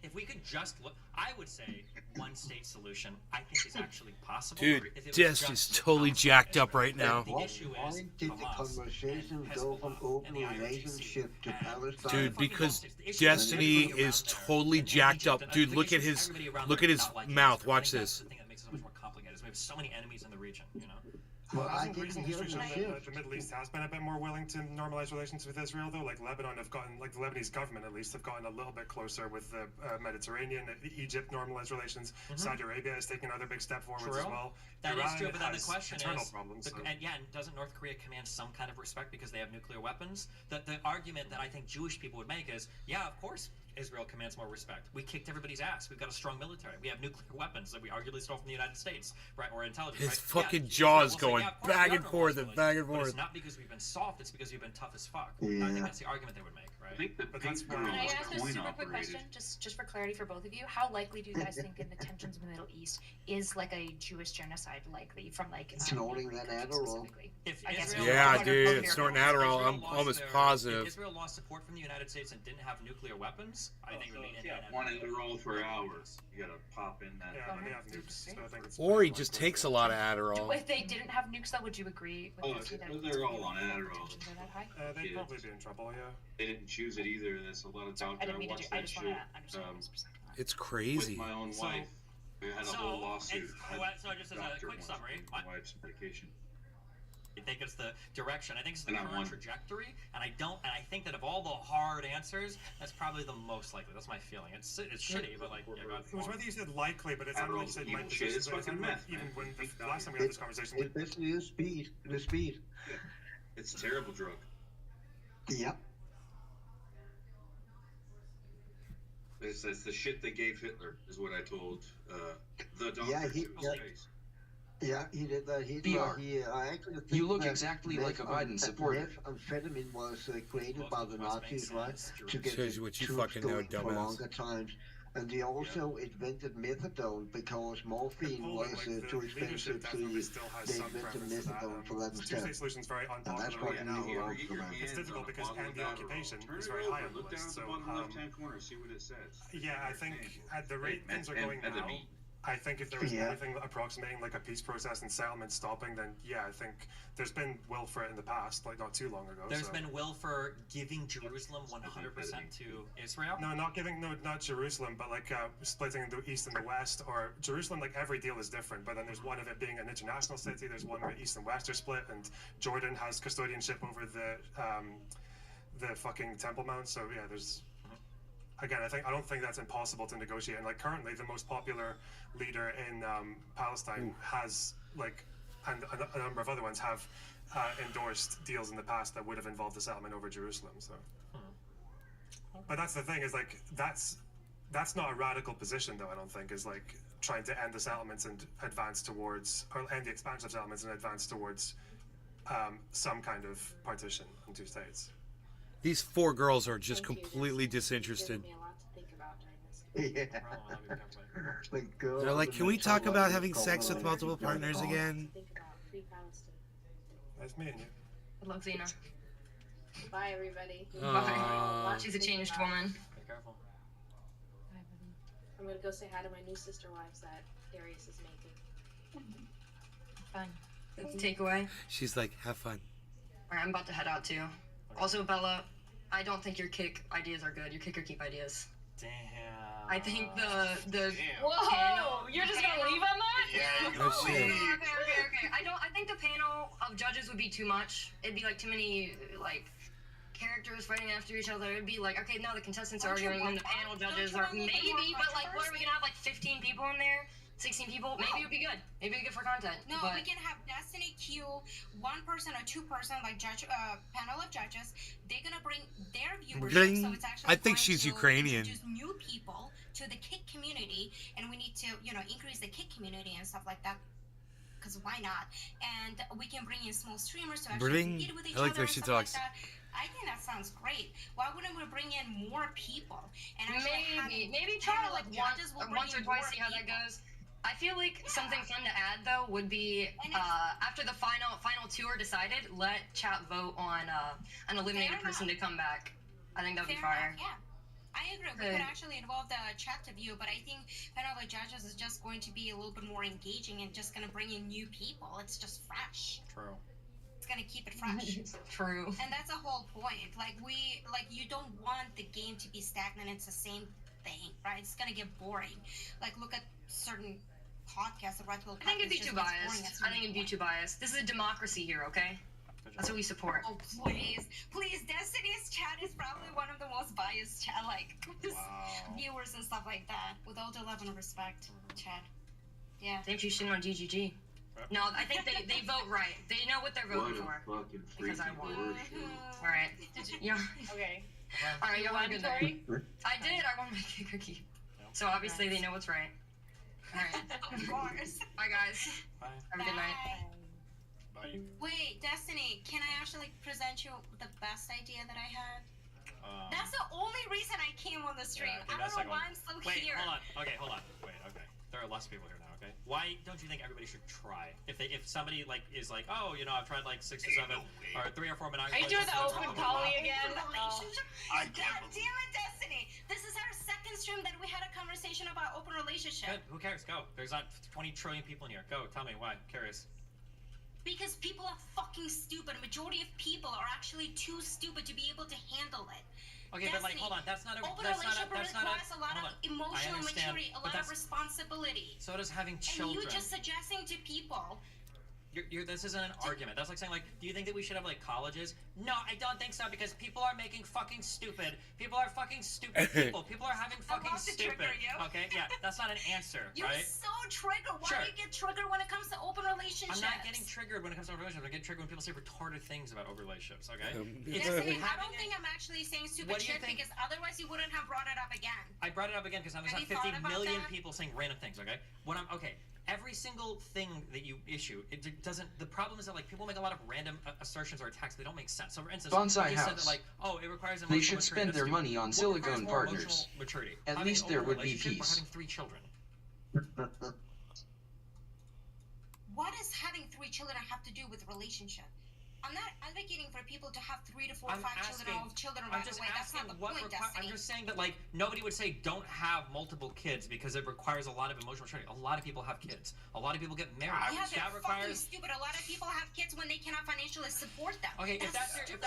If we could just look, I would say one state solution, I think is actually possible. Dude, if it was Dest just is totally jacked up right now. The issue is Why did the conversation go from open relationship to Palestine? Dude, because Destiny is totally jacked up. Dude, look at his mouth. Watch this. The thing that makes it so much more complicated is we have so many enemies in the region, you know? Well, I Hasn't recent history shown that the Middle East has been a bit more willing to normalize relations with Israel, though? Like Lebanon have gotten, like the Lebanese government at least, have gotten a little bit closer with the Mediterranean. Egypt normalized relations. Saudi Arabia is taking another big step forward as well. That Iran is true, but then the has question internal is, problems, so. and doesn't North Korea command some kind of respect because they have nuclear weapons? The argument that I think Jewish people would make is, yeah, of course Israel commands more respect. We kicked everybody's ass. We've got a strong military. We have nuclear weapons that we arguably stole from the United States, right? Or intelligence. His right? fucking jaws going back and forth and back and But forth. it's not because we've been soft. It's because we've been tough as fuck. Yeah. I think that's the argument they would make, right? I think the But that's paper where Can I was ask a coin super quick operated. question, just for clarity for both of you? How likely do you guys think in the tensions in the Middle East is like a Jewish genocide likely from like Snorting that Adderall. specifically? If I guess Israel Yeah, lost- dude, if snorting Israel Adderall, I'm lost almost their- positive. If Israel lost support from the United States and didn't have nuclear weapons, I think it would be One Adderall for hours. You gotta pop in that. Yeah, they have nukes, so I think it's Or he just takes a lot of Adderall. If they didn't have nukes, though, would you agree with Oh, Nancy that they're all on Adderall. tensions are that high? they'd probably be in trouble, yeah. They didn't choose it either. There's a lot of doubt I there. didn't mean to watched do. I that just shit. want to understand this percent. It's With crazy. my own wife, we had a whole lawsuit. So just as a Doctor quick wants summary, my wife's medication. I think it's the direction. I think it's the And I current won. trajectory, and I think that of all the hard answers, that's probably the most likely. That's my feeling. It's shitty, but like, yeah, go ahead. It was whether you said likely, but it's not like you said Evil might shit. be. It's fucking meth, Even man. when Deep the down last time we here. had this conversation, It's basically the speed. It's a terrible drug. Yep. It's the shit they gave Hitler, is what I told the doctor. Yeah, to his face. Yeah, he did that. PR. I actually think You look that exactly like a Biden supporter. Methamphetamine was created by the Nazis, right? To get Shows the you what you troops fucking know, going for dumbass. longer times. And they also invented methadone because morphine was too expensive, so they invented methadone for that Two-state instead. solution's very And that's unpopular what right we now. need all for It's that. difficult because and the occupation is very high on the Look down list. at the So, bottom left-hand corner, see what it says. yeah, I think at the rate things are going now, Methamphetamine. I think if there was Yeah. anything approximating like a peace process and settlement stopping, then yeah, I think there's been will for it in the past, like not too long ago. There's so. been will for giving Jerusalem 100% to Israel. No, not Jerusalem, but like splitting the east and the west, or Jerusalem. Like every deal is different, but then there's one of it being an international city. There's one where east and west are split, and Jordan has custodianship over the fucking Temple Mount. So yeah, there's. Again, I don't think that's impossible to negotiate. And like currently, the most popular leader in Palestine has like, and a number of other ones have endorsed deals in the past that would have involved the settlement over Jerusalem. So, but that's the thing is like that's not a radical position though. I don't think is like trying to end the settlements and advance towards, or end the expansion of settlements and advance towards some kind of partition in 2 states. These 4 girls are just completely disinterested. Yeah. Like, They're like, can we talk about having sex with multiple partners again? Nice meeting you. Good luck, Xena. Bye, everybody. Bye. She's a changed woman. Be careful. I'm gonna go say hi to my new sister wives that Darius is making. Fun. That's the takeaway. She's like, have fun. Alright, I'm about to head out too. Also, Bella, I don't think your kick ideas are good. Your kick or keep ideas. Damn. I think the Whoa! panel. You're just gonna leave on that? Yeah. Oh, shit. Okay. I think the panel of judges would be too much. It'd be like too many like characters fighting after each other. It'd be like, okay, now the contestants are arguing, and the panel judges are maybe, but like, what are we gonna have, like 15 people in there? 16 people? Maybe it would be good. Maybe it'd be good for content. No, but... we can have Destiny queue 1 person or 2 person, like judge panel of judges. They're gonna bring their viewership, so it's actually I think going she's to Ukrainian. introduce new people to the kick community, and we need to, increase the kick community and stuff like that. Because why not? And we can bring in small streamers to actually compete with each I like the other way and she stuff talks. like that. I think that sounds great. Why wouldn't we bring in more people? And actually maybe try to like judges will bring once or in twice more see how that people. goes. I feel like something fun to add though would be after the final 2 are decided, let chat vote on an eliminated person to come back. I think that'd be fire. Yeah, I agree. We could actually involve the chat to view, but I think panel of judges is just going to be a little bit more engaging and just going to bring in new people. It's just fresh. True. It's going to keep it fresh. True. And that's the whole point. You don't want the game to be stagnant. It's the same thing, right? It's going to get boring. Like, look at certain podcasts, the Red Pill podcast. I think it'd be too biased. I think it'd be too biased. This is a democracy here, okay? That's what we support. Oh, please. Destiny's chat is probably one of the most biased chat, viewers and stuff like that. With all the love and respect, chat. Yeah. Thank you, shitting on GGG. No, I think they vote right. They know what they're voting for. Because I won. Alright. Yeah. Okay. Alright, you want a good night. Tori? I did. I won my kick or keep. So obviously they know what's right. Alright. Of course. Bye, guys. Bye. Have a good night. Bye. Wait, Destiny, can I actually present you the best idea that I had? That's the only reason I came on the stream. I don't know why I'm still here. Hold on. Okay, hold on. Wait, okay. There are less people here now, okay? Why don't you think everybody should try? If somebody is like, oh, I've tried like 6 or 7 or 3 or 4 monogamous. Are you doing the open poly again? God damn it, Destiny! This is our second stream that we had a conversation about open relationship. Good. Who cares? Go. There's not 20 trillion people in here. Go. Tell me why. Curious. Because people are fucking stupid. Majority of people are actually too stupid to be able to handle it. Okay, but like, hold on. That's not a. Open That's not relationship a. That's not requires a lot hold of on. emotional I understand, maturity, a but lot of that's- responsibility. So does having And children. you just suggesting to people. This isn't an argument. That's like saying, do you think that we should have, colleges? No, I don't think so, because people are making fucking stupid. People are fucking stupid people. People are having fucking love to stupid. trigger you. Okay, yeah, that's not an answer, You're right? so triggered. Why Sure. do you get triggered when it comes to open relationships? I'm not getting triggered when it comes to relationships. I get triggered when people say retarded things about open relationships, okay? Destiny, I don't think I'm actually saying stupid What do you shit think- because otherwise you wouldn't have brought it up again. I brought it up again because now there's Have not you 50 thought about million that? people saying random things, okay? Every single thing that you issue, it doesn't. The problem is that people make a lot of random assertions or attacks that don't make sense. So, for instance, Bonsai you said House. that it requires They emotional should maturity. spend That's their stupid. money on What silicone requires more partners. emotional maturity? At Having least an there open would be relationship or peace. having 3 children. What does having 3 children have to do with relationship? I'm not advocating for people to have 3 to 4 or 5 children or children right away. That's not the point, Destiny. I'm just saying that nobody would say don't have multiple kids because it requires a lot of emotional maturity. A lot of people have kids. A lot of people get married. Yeah, they're that fucking requires. stupid. A lot of people have kids when they cannot financially support them. Okay, if that's shit.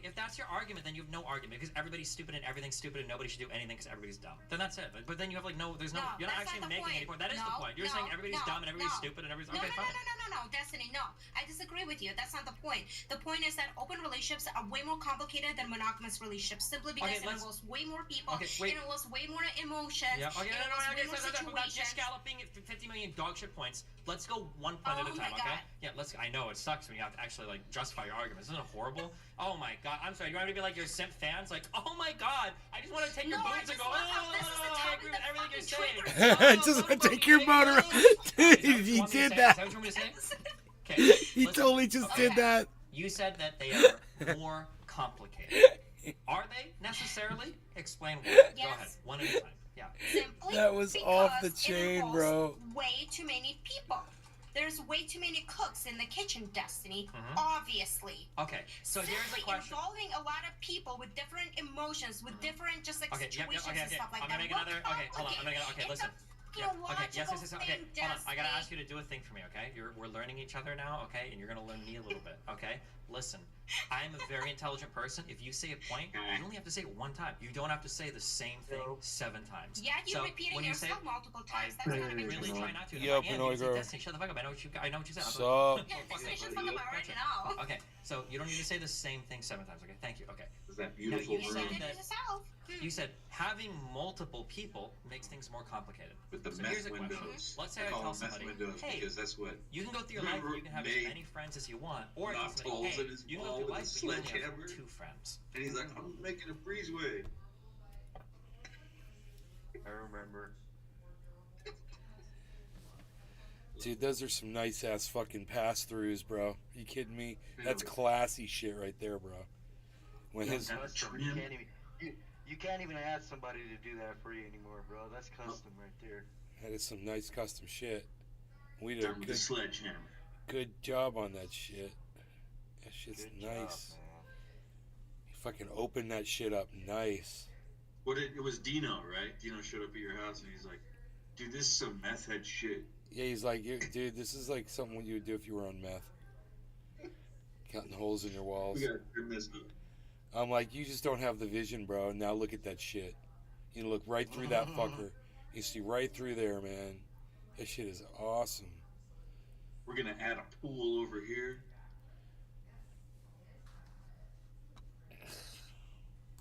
if that's your argument, then you have no argument because everybody's stupid and everything's stupid and nobody should do anything because everybody's dumb. Then that's it. But then you have you're not actually making any point. That is the point. You're saying everybody's dumb and everybody's stupid and everybody's okay. Fine. No, Destiny, no. I disagree with you. That's not the point. The point is that open relationships are way more complicated than monogamous relationships simply because it involves way more people, it involves way more emotions, Yeah, okay, it involves way more I'm not just situations. scalloping 50 million dog shit points. Let's go one point at a time, okay? Yeah, I know it sucks when you have to actually justify your arguments. Isn't it horrible? Oh my god, I'm sorry. You want me to be like your simp fans? Oh my god, I just want to take your boobs and go, I agree with everything you're saying. Just want to take your motor. Dude, he did that. Is that what you want me to say? Okay. He totally just did that. You said that they are more complicated. Are they necessarily? Explain why. Go ahead, one at a time. Yeah. Simply That was off the because it chain, involves bro. Way too many people. There's way too many cooks in the kitchen, Destiny. Mhm. Obviously. Okay, so here's the Simply question. involving a lot of people with different emotions, with different just like Okay, yep, situations okay, and okay. stuff like I'm that. gonna make will another. Okay, hold on. I'm gonna. Okay, complicate. listen. It's a Yeah. Okay. Yes. logical Okay. thing, Hold on. I gotta Destiny. ask you to do a thing for me. Okay. We're learning each other now. Okay, and you're gonna learn me a little bit. Okay. Listen. I'm a very intelligent person. If you say a point, you only have to say it one time. You don't have to say the same thing 7 times. Yeah, you're so repeating when you say, yourself multiple times. I That's kind of really try not to. Yo, If I am, you can say, Pinoy Destiny, shut the fuck up. I know what you said. Sup? Yeah, Destiny, shut the fuck up right now. Okay, so you don't need to say the same thing 7 times. Okay, thank you. Okay. Is that Now, beautiful you room said that yourself. you said having multiple people makes things more complicated. with the So meth here's a question. windows? Let's say I I call tell them meth somebody, windows hey, because that's what you can go through your life and you can have as made many friends as you want, or I tell knocked somebody, holes hey, in his you can go wall through with a life and you only have sledgehammer. 2 friends. And he's like, I'm making a breezeway. I remember. Dude, those are some nice ass fucking pass throughs, bro. You kidding me? That's classy shit right there, bro. When his You can't even ask somebody to do that for you anymore, bro. That's custom right there. that is some nice custom shit. We did a Done with the good, sledgehammer. good job on that shit. That shit's Good nice. job, You fucking opened that shit up nice. It was Dino, right? Dino showed up at your house and he's like, dude, this is some meth head shit. Yeah, he's like, dude, this is like something you would do if you were on meth. Cutting holes in your walls. We gotta trim this up. I'm like, you just don't have the vision, bro. Now look at that shit. You look right through that fucker. You see right through there, man. That shit is awesome. We're gonna add a pool over here.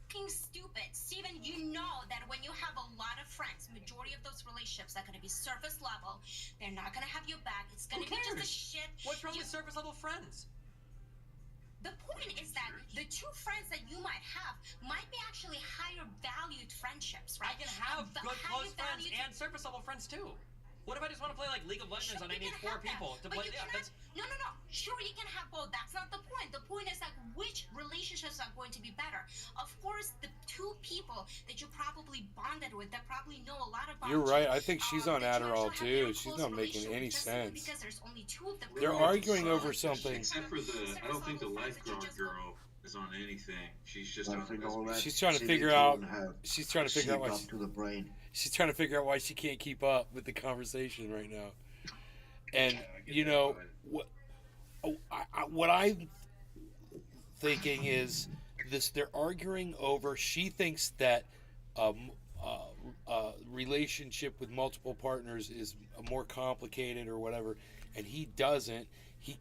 Fucking stupid. Steven, you know that when you have a lot of friends, majority of those relationships are going to be surface level. They're not going to have your back. It's going to be just a shit. What's wrong with surface level friends? The point is that the 2 friends that you might have might be actually higher valued friendships, right? I can have good close friends and surface level friends too. What if I just want to play like League of Legends and I need 4 people to play? Yeah, that's No. Sure, you can have both. That's not the point. The point is like which relationships are going to be better. Of course, the 2 people that you probably bonded with that probably know a lot about. You're right. I think she's on Adderall too. She's not making any sense. Because there's only 2 of them. They're arguing over something. Except for I don't think the lifeguard girl is on anything. She's just on She's trying to figure out. She's trying to figure out why. to the brain. She's trying to figure out why she can't keep up with the conversation right now. And you know what I'm thinking is this: they're arguing over. She thinks that relationship with multiple partners is more complicated or whatever, and he doesn't. He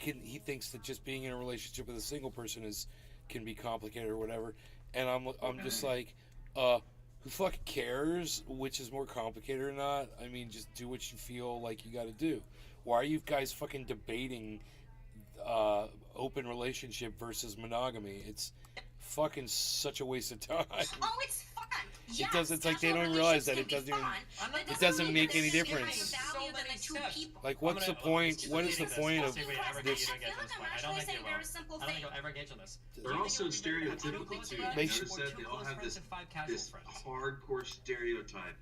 thinks that just being in a relationship with a single person can be complicated or whatever. And I'm just like, who fucking cares which is more complicated or not? I mean, just do what you feel like you got to do. Why are you guys fucking debating open relationship versus monogamy? It's fucking such a waste of time. Oh, it's fun. It does. It's like they don't realize that it doesn't make any difference. Like, what's the point? What is the point of this? I don't think you'll ever engage on this. They're also stereotypical too. They Notice that they all have this hardcore stereotype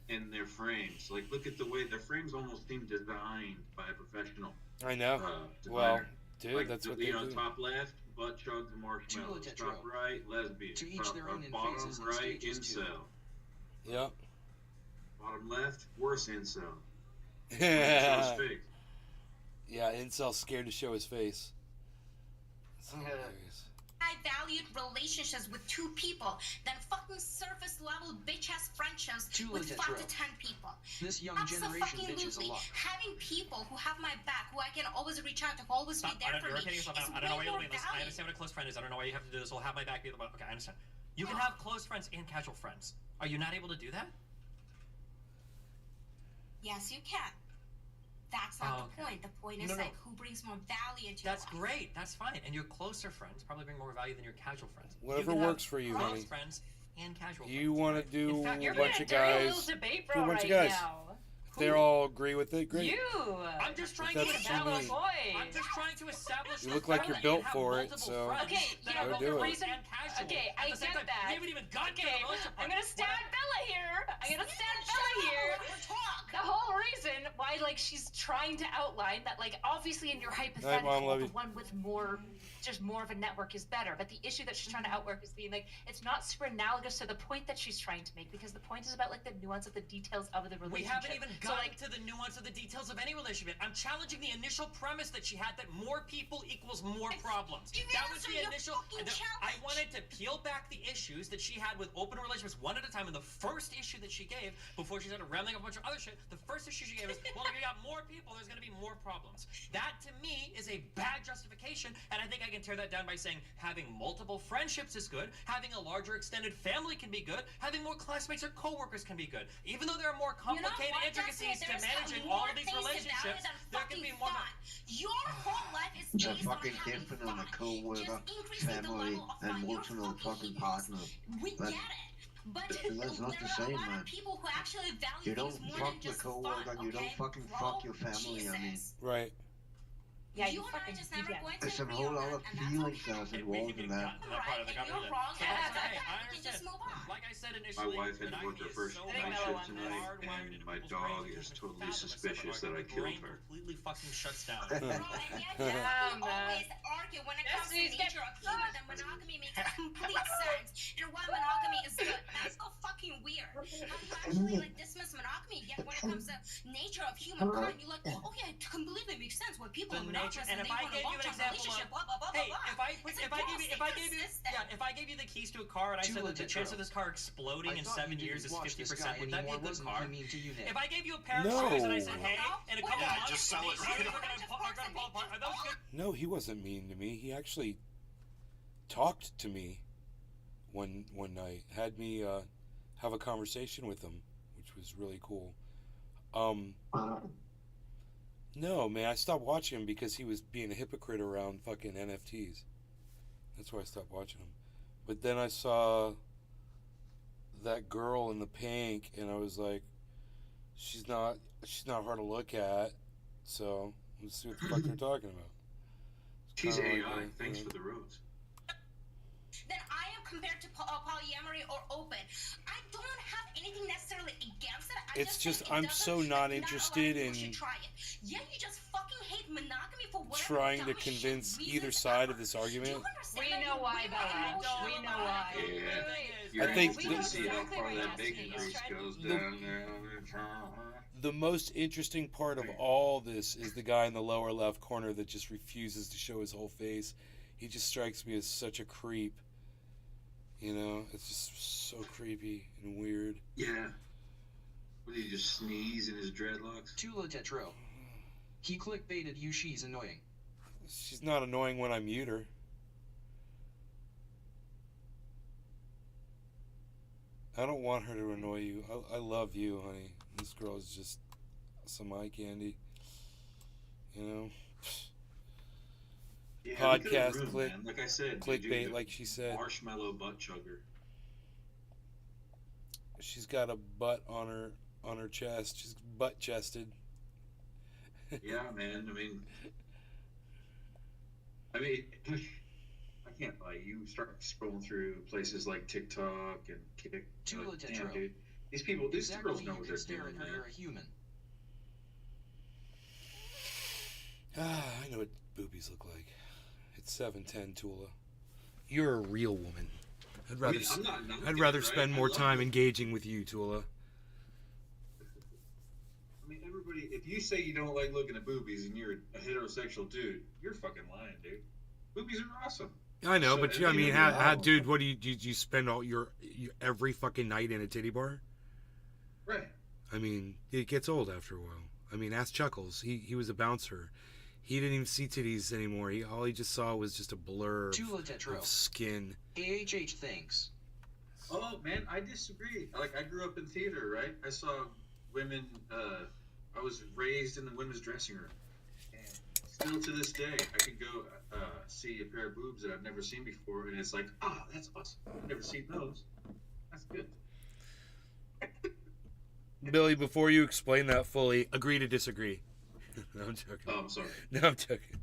in their frames. Like, look at the way their frames almost seem designed by a professional. I know. Well, dude, like, that's what they do. Top left, butt chugs and marshmallows. Top right, lesbian. To each their own in bottom phases and right, stages, too. incel. Yep. Bottom left, worse incel. Yeah. Show his face. Yeah, incel scared to show his face. That's hilarious. I valued relationships with 2 people than fucking surface level bitch ass friendships with 5 to 10 people. This young generation bitches a lot. Having people who have my back, who I can always reach out to, who always be there for You're me. repeating yourself is now. I don't know why way you're more doing this. I valued. understand what a close friend is. I don't know why you have to do this. We'll have my back. Okay, I understand. You can have close friends and casual friends. Are you not able to do that? Yes, you can. That's not the point. The point is like who brings more value into That's your life. great. That's fine. And your closer friends probably bring more value than your casual friends. Whatever you can works have for you, close honey. friends and casual You friends. want to do In fact, a bunch of guys. Do a bunch of guys. If they all agree with it, great. I'm just trying If to that's get what you balance. need. I'm just trying wanted to establish. You look like you're built for it, so Okay, you know, go but do the it. reason. Okay, I get that. We haven't even gotten to the relationship part. I'm gonna stab Bella here. I'm gonna stab Bella here. The whole reason why, like, she's trying to outline that, like, obviously in your hypothetical, Mom, love the you. one with more, just more of a network is better. But the issue that she's trying to outwork is being like, it's not super analogous to the point that she's trying to make, because the point is about, like, the nuance of the details of the relationship. We haven't even So, gotten like, to the nuance of the details of any relationship. I'm challenging the initial premise that she had, that more people equals more problems. That was the initial. I wanted to peel back the issues that she had with open relationships one at a time. And the first issue that she gave, before she started rambling a bunch of other shit, the first issue she gave is, well, if you got more people, there's going to be more problems. That, to me, is a bad justification. And I think I can tear that down by saying having multiple friendships is good, having a larger extended family can be good, having more classmates or coworkers can be good. Even though there are more complicated intricacies to managing all of these relationships, there can be more. Your whole life is It's a based on fucking having different on a fun. co-worker, Increasing the family, level of and fun. You're multiple fucking fucking partner. We But get it. But that's not the there are same, a lot man. of people who actually value You don't things more fuck than your just co-worker, fun, and you don't okay, fucking bro? fuck your family. I mean, Jesus. Right. Yeah, you and I just never going to there's some agree whole on other that, and that's feelings okay. that's involved in that. To that part of the Right, and you're government. wrong, So and that's that's okay. okay. I We can just understand. move on. Like I said My initially, wife had to monogamy work her is first so night hardwired shift tonight, and into my people's dog brains, is it's totally fathomless suspicious that I the killed brain her. completely fucking shuts down. Bro, and yet you fucking always argue when it comes to the nature of human that monogamy makes complete sense and why monogamy is good. That's so fucking weird. How do you actually like dismiss monogamy, yet when it comes to nature of humankind, you're like, oh yeah, it completely makes sense why people The are nature, monogamous and and if they I want a gave you an long-term example relationship, of, blah blah blah hey, blah. if I gave you the keys to a car and I said that the chance of this car exploding in 7 years is 50%, would that be a good car? If I gave you a pair of shoes and I said, hey, in a couple of months, just sell it these right shoes away. are gonna fall apart. Are those good? No, he wasn't mean to me. He actually talked to me one night, had me have a conversation with him, which was really cool. No, man, I stopped watching him because he was being a hypocrite around fucking NFTs. That's why I stopped watching him. But then I saw that girl in the pink, and I was like, she's not hard to look at. So let's see what the fuck they're talking about. She's Kinda AI. like, Thanks for the rose. Then I am compared to polyamory or open. I don't have anything necessarily against it. I It's just think it I'm doesn't- so like, not a lot of interested people in should try it. Yeah, you just fucking hate monogamy for whatever trying to dumb shit convince reasons either side of this argument. We know why, Bella. We know why. Yeah. I think you see how far that bacon grease goes down there. The most interesting part of all this is the guy in the lower left corner that just refuses to show his whole face. He just strikes me as such a creep. You know, it's just so creepy and weird. Yeah. What did he just sneeze in his dreadlocks? Tula Tetro. He clickbaited you, she's annoying. She's not annoying when I mute her. I don't want her to annoy you. I love you, honey. This girl is just some eye candy. You know? Yeah, Podcast room, click, man. Like I said, clickbait, like she said. Marshmallow butt chugger. She's got a butt on her chest. She's butt chested. Yeah, man. I can't lie. You start scrolling through places like TikTok and Kick. Damn, dude. These people, these girls know what they're doing, man. You're a human. I know what boobies look like. It's 7:10, Tula. You're a real woman. I'd rather I'd rather spend more time engaging with you, Tula. I mean, everybody. If you say you don't like looking at boobies and you're a heterosexual dude, you're fucking lying, dude. Boobies are awesome. I know, So, but and I mean, you how, know, dude? What do you spend all your every fucking night in a titty bar? Right. I mean, it gets old after a while. I mean, ask Chuckles. He was a bouncer. He didn't even see titties anymore. All he just saw was just a blur of skin. AHH things. Oh man, I disagree. Like I grew up in theater, right? I saw women. I was raised in the women's dressing room, and still to this day, I could go see a pair of boobs that I've never seen before, and it's like, that's awesome. I've never seen those. That's good. Billy, before you explain that fully, agree to disagree. No, I'm joking. Oh, I'm sorry. No, I'm joking.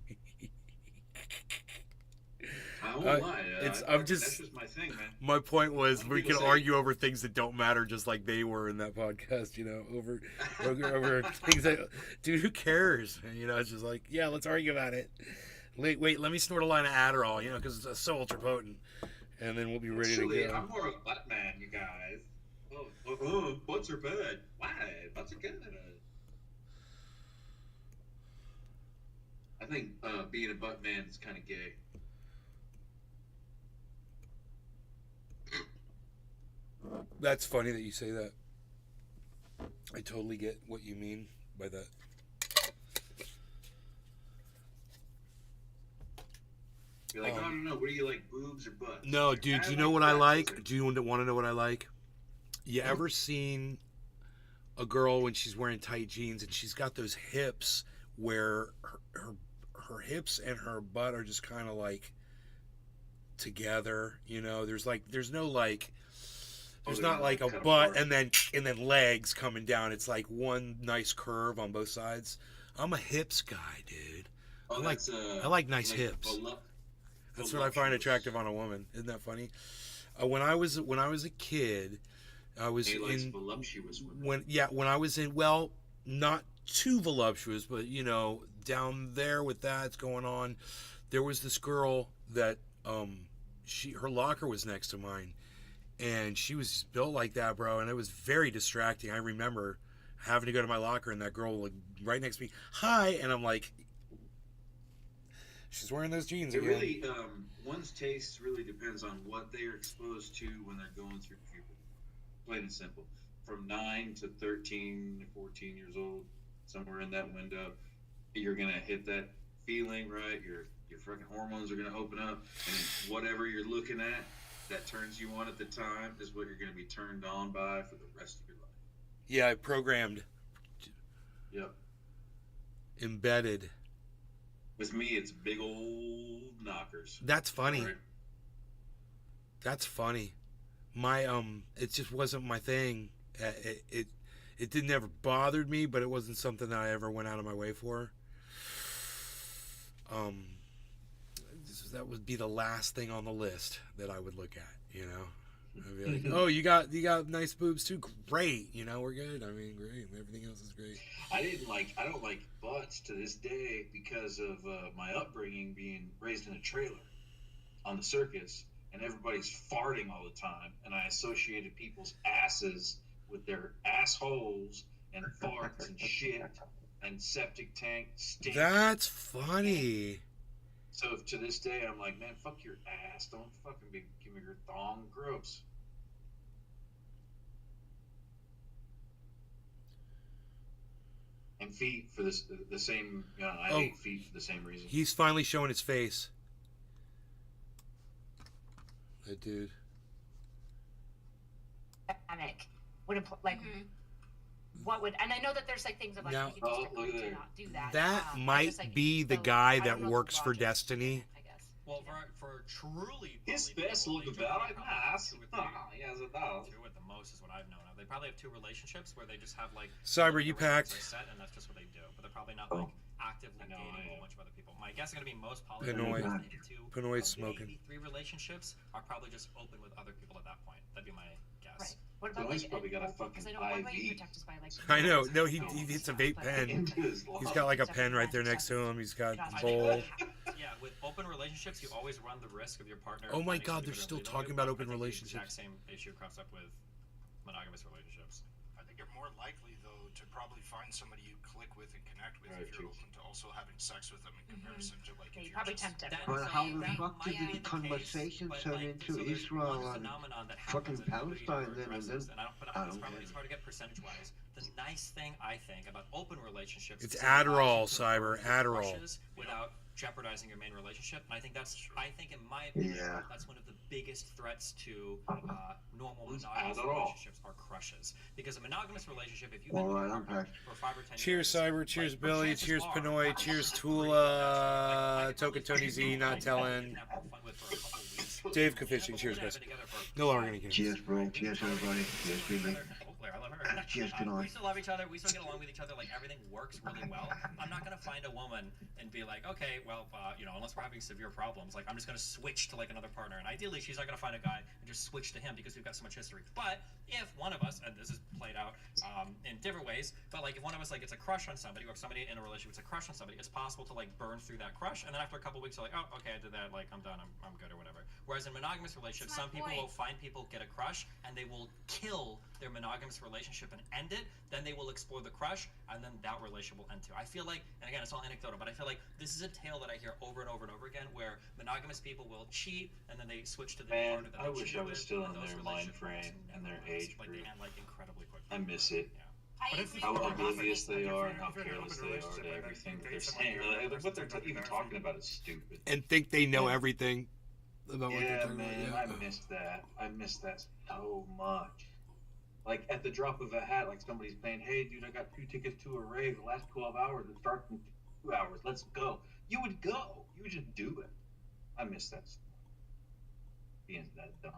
I won't lie. I'm that's just just my thing, man. My point was Some we people can say- argue over things that don't matter, just like they were in that podcast. You know, over things that, dude, who cares? And, you know, it's just like, yeah, let's argue about it. Wait, let me snort a line of Adderall, you know, because it's so ultra potent, and then we'll be ready Actually, to go. I'm more of a butt man, you guys. Oh, butts are bad. Why? Butts are good. I think being a butt man is kind of gay. That's funny that you say that. I totally get what you mean by that. You're like, I don't know. What do you like, boobs or butts? No, dude, do you know what I like? Do you want to know what I like? You ever seen a girl when she's wearing tight jeans and she's got those hips where her hips and her butt are just kind of like together, you know? There's no like there's not like a butt and then legs coming down. It's like one nice curve on both sides. I'm a hips guy, dude. I like nice hips. That's what I find attractive on a woman. Isn't that funny? When I was a kid, I was in voluptuous women. when I was in, well, not too voluptuous, but you know, down there with that's going on, there was this girl that her locker was next to mine, and she was built like that, bro, and it was very distracting. I remember having to go to my locker and that girl like right next to me, hi, and I'm like, she's wearing those jeans again. Really, one's taste really depends on what they are exposed to when they're going through puberty. Plain and simple. From 9 to 13, 14 years old, somewhere in that window, you're gonna hit that feeling, right? Your fucking hormones are gonna open up, and whatever you're looking at that turns you on at the time is what you're gonna be turned on by for the rest of your life. Yeah, I programmed. Yep. Embedded. With me, it's big old knockers. That's funny. Right? That's funny. My it just wasn't my thing. It didn't ever bothered me, but it wasn't something that I ever went out of my way for. That would be the last thing on the list that I would look at. You know, I'd be like, oh, you got nice boobs too. Great. You know, we're good. I mean, great. Everything else is great. I don't like butts to this day because of my upbringing being raised in a trailer on the circus, and everybody's farting all the time, and I associated people's asses with their assholes and farts and shit and septic tank stink. That's funny. So to this day, I'm like, man, fuck your ass. Don't fucking give me your thong. Gross. And feet for the same. You know, I hate feet for the same reason. He's finally showing his face. That dude. Dynamic would like. What would, and I know that there's like things of like Now, you can just like, do not do that. That might just, like, be the guy that works for Destiny. Well, for truly, his best look about it, nice. Yes, it does. Two at the most is what I've known of. They probably have two relationships where they just have like Cyber, you packed. Set, and that's just what they do. But they're probably not like actively dating a whole bunch of other people. My guess is gonna be most polyamory. Pinoy's smoking. Maybe 3 relationships are probably just open with other people at that point. That'd be my guess. Right. What about He's probably got a fucking IV. I know. No, he hits a vape pen. He's got like a pen right there next to him. He's got a bowl. Yeah, with open relationships, you always run the risk of your partner. Oh my God, they're still talking about open relationships. The exact same issue crops up with monogamous relationships. I think you're more likely, though, to probably find somebody you click with and connect with if you're open to also having sex with them in comparison to like if you're probably just... tempted. But how the fuck did the conversation turn into Israel and fucking Palestine then and then? I don't It's hard to get percentage-wise. The nice thing I think about open relationships It's is Adderall, Cyber, Adderall. without jeopardizing your main relationship. And I think in my opinion, that's one of the biggest threats to normal monogamous relationships are crushes. Because a monogamous relationship, if you've been with a partner for 5 or 10 Cheers, years, Cyber. Cheers, Billy. Cheers, Pinoy. Cheers, Tula. Token Tony Z. Not telling. Dave Fishing. Cheers, guys. No longer gonna get. Cheers, bro. Cheers, everybody. Cheers, baby. just gonna. We still love each other. We still get along with each other. Like everything works really well. I'm not gonna find a woman and be like, okay, well, unless we're having severe problems, like I'm just gonna switch to like another partner. And ideally, she's not gonna find a guy and just switch to him because we've got so much history. But if one of us, and this is played out in different ways, but like if one of us like gets a crush on somebody, or if somebody in a relationship gets a crush on somebody, it's possible to like burn through that crush, and then after a couple weeks, you're like, oh, okay, I did that. Like I'm done. I'm good or whatever. Whereas in monogamous relationships, some people will find people, get a crush, and they will kill their monogamous relationship and end it. Then they will explore the crush, and then that relationship will end too. I feel like, and again, it's all anecdotal, but I feel like this is a tale that I hear over and over and over again, where monogamous people will cheat, and then they switch to the partner that I they wish cheat I was with, still and in those their mind relationships frame and their never last. age Like group. they end like incredibly quickly. I miss it. How oblivious they are and how careless they are to everything that they're saying. Like, what they're even talking about is stupid. And think they know everything about what they're Yeah, talking man, about. I missed that. I missed that so much. Like at the drop of a hat, like somebody's saying, "Hey, dude, I got 2 tickets to a rave. The last 12 hours. It starts in 2 hours. Let's go." You would go. You would just do it. I miss that stuff. Being that dumb.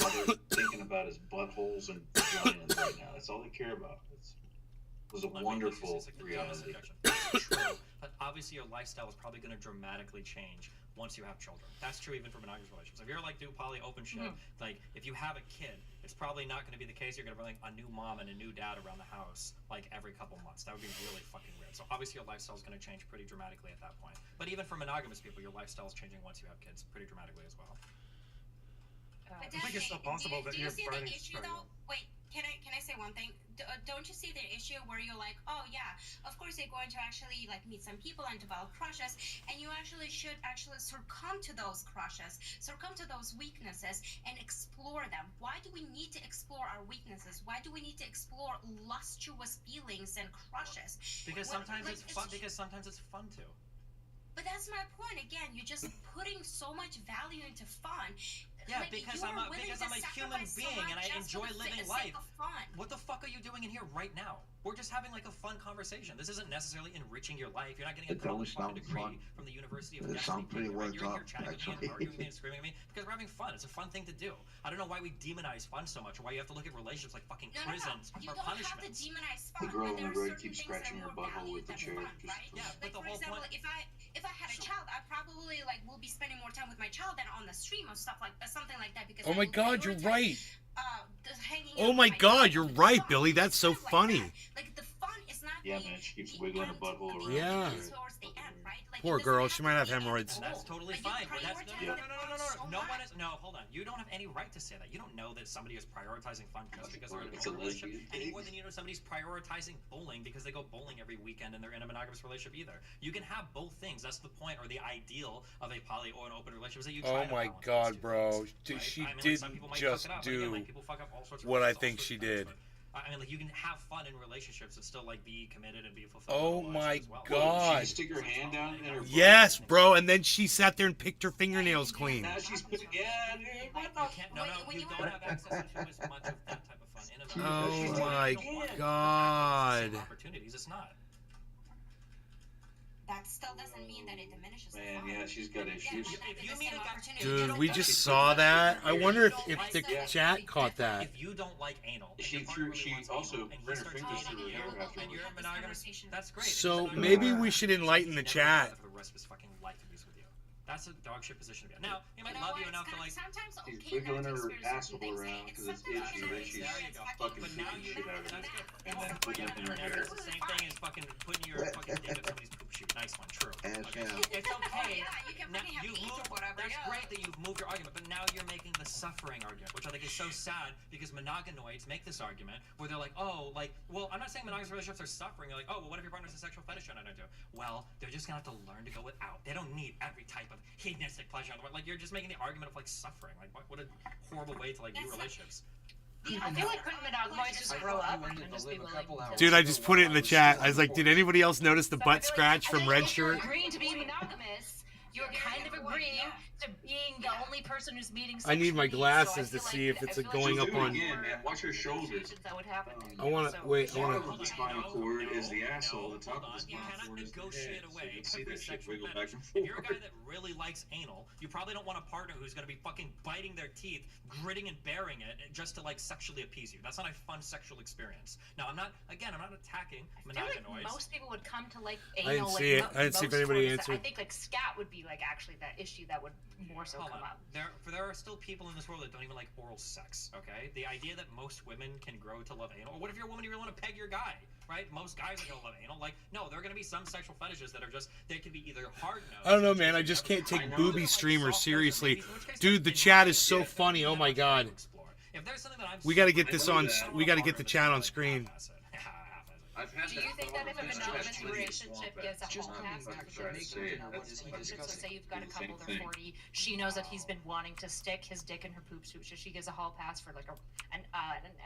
All they're thinking about is buttholes and vaginas right now. That's all they care about. It was a wonderful reality. That's true, but obviously your lifestyle is probably going to dramatically change once you have children. That's true even for monogamous relationships. If you're like do poly open shit, like if you have a kid, it's probably not going to be the case. You're going to bring like a new mom and a new dad around the house like every couple months. That would be really fucking weird. So obviously your lifestyle is going to change pretty dramatically at that point. But even for monogamous people, your lifestyle is changing once you have kids pretty dramatically as well. But I think it's still possible that do you you're see the burning. issue though? Wait, can I say one thing? Don't you see the issue where you're like, oh yeah, of course you're going to actually like meet some people and develop crushes, and you actually should actually succumb to those crushes, succumb to those weaknesses, and explore them. Why do we need to explore our weaknesses? Why do we need to explore lustuous feelings and crushes? Because sometimes it's fun. Because sometimes it's fun too. But that's my point. Again, you're just putting so much value into fun. Yeah, like, because I'm a human being and I enjoy living life. What the fuck are you doing in here right now? We're just having like a fun conversation. This isn't necessarily enriching your life. You're not getting a college fucking degree from the University of Destiny. Right? You're here chatting with me and arguing with me and screaming at me because we're having fun. It's a fun thing to do. I don't know why we demonize fun so much, or why you have to look at relationships like fucking prisons or punishments. You don't have to demonize fun. The girl on the road keeps scratching her butthole with the chair. Yeah, but the whole point. If I had a child, I probably like will be spending more time with my child than on the stream or stuff like something like that. Because Oh my God, you're right. Hanging Oh my God, you're right, Billy. That's so funny. Like the fun is not. Yeah, man, she keeps wiggling her butthole around. Yeah. Towards the end, right? Like, Poor girl, she might have hemorrhoids. That's totally fine. But that's no one is. No, hold on. You don't have any right to say that. You don't know that somebody is prioritizing fun just because they're in a relationship any more than you know somebody's prioritizing bowling because they go bowling every weekend and they're in a monogamous relationship either. You can have both things. That's the point or the ideal of a poly or an open relationship is that you try Oh to my balance God, those two bro. things, right? She I mean, like, didn't some people might just fuck it up, but again, do like, people fuck up all sorts of what I reasons, all think sorts she of things, did. but, I mean, like you can have fun in relationships and still like be committed and be fulfilled. Oh my God. She stick her hand down in her butt. Yes, bro. And then she sat there and picked her fingernails clean. Now she's putting, yeah, dude, what the You don't have access to as much of that type of fun in a Oh my God. Opportunities, it's not. That still doesn't mean that it diminishes the Man, fun. yeah, she's got issues. If you meet a guy, Dude, we just saw that. I wonder if the chat caught that. If you don't like anal, She also ran her fingers through her hair after. and you're monogamous, that's great. So maybe we should enlighten the chat. For the rest of his fucking life to be with you. That's a dog shit position to be in. Now, he might love you enough to like. Sometimes She's wiggling her asshole around because it's itchy, and then she's fucking now putting you, shit out of that's it. good. And then putting it in her hair. It's the same thing as fucking putting your fucking dick up somebody's poop chute. Nice one, true. Okay. It's okay. Now, that's great that you've moved your argument, but now you're making the suffering argument, which I think is so sad because monogamoids make this argument where they're like, oh, like, well, I'm not saying monogamous relationships are suffering. They're like, oh, well, what if your partner's a sexual fetish and I don't do? Well, they're just gonna have to learn to go without. They don't need every type of hedonistic pleasure on the world. Like, you're just making the argument of like suffering. Like, what a horrible way to like view relationships. I feel like couldn't monogamous just grow up and just be willing to... Dude, I just put it in the chat. I was like, did anybody else notice the butt scratch from Red If you're Shirt? agreeing to be monogamous, you're kind of agreeing to being the only person who's meeting. I need my sexual needs, glasses so to I see feel if it's like going up Do it on. again, man. Watch her shoulders. That would happen. I want to wait. I Bottom want of the spinal cord is the asshole. The top of the spinal cord is the head. So away you'll see every that shit sexual wiggle fetish. back and If you're a forth. guy that really likes anal, you probably don't want a partner who's going to be fucking biting their teeth, gritting and bearing it just to like sexually appease you. That's not a fun sexual experience. Now, I'm not attacking I feel like monoganoids. most people would come to like I anal. didn't see it. I didn't see if anybody I answered. think like scat would be like actually that issue that would more so Hold come on. up. There are still people in this world that don't even like oral sex, okay? The idea that most women can grow to love anal, or what if you're a woman, you really want to peg your guy, right? Most guys are going to love anal. Like, no, there are going to be some sexual fetishes that are just, they can be either hard-nosed. I don't know, man. I just can't take booby streamers seriously, dude. The chat is so funny. Oh my god. If there's something that I'm We got to get this on. We got to get the chat on screen. I've had Do you think that if a monogamous relationship gives a hall pass to so say you've got a couple, they're 40, she knows that he's been wanting to stick his dick in her poop suit, so she gives a hall pass for like an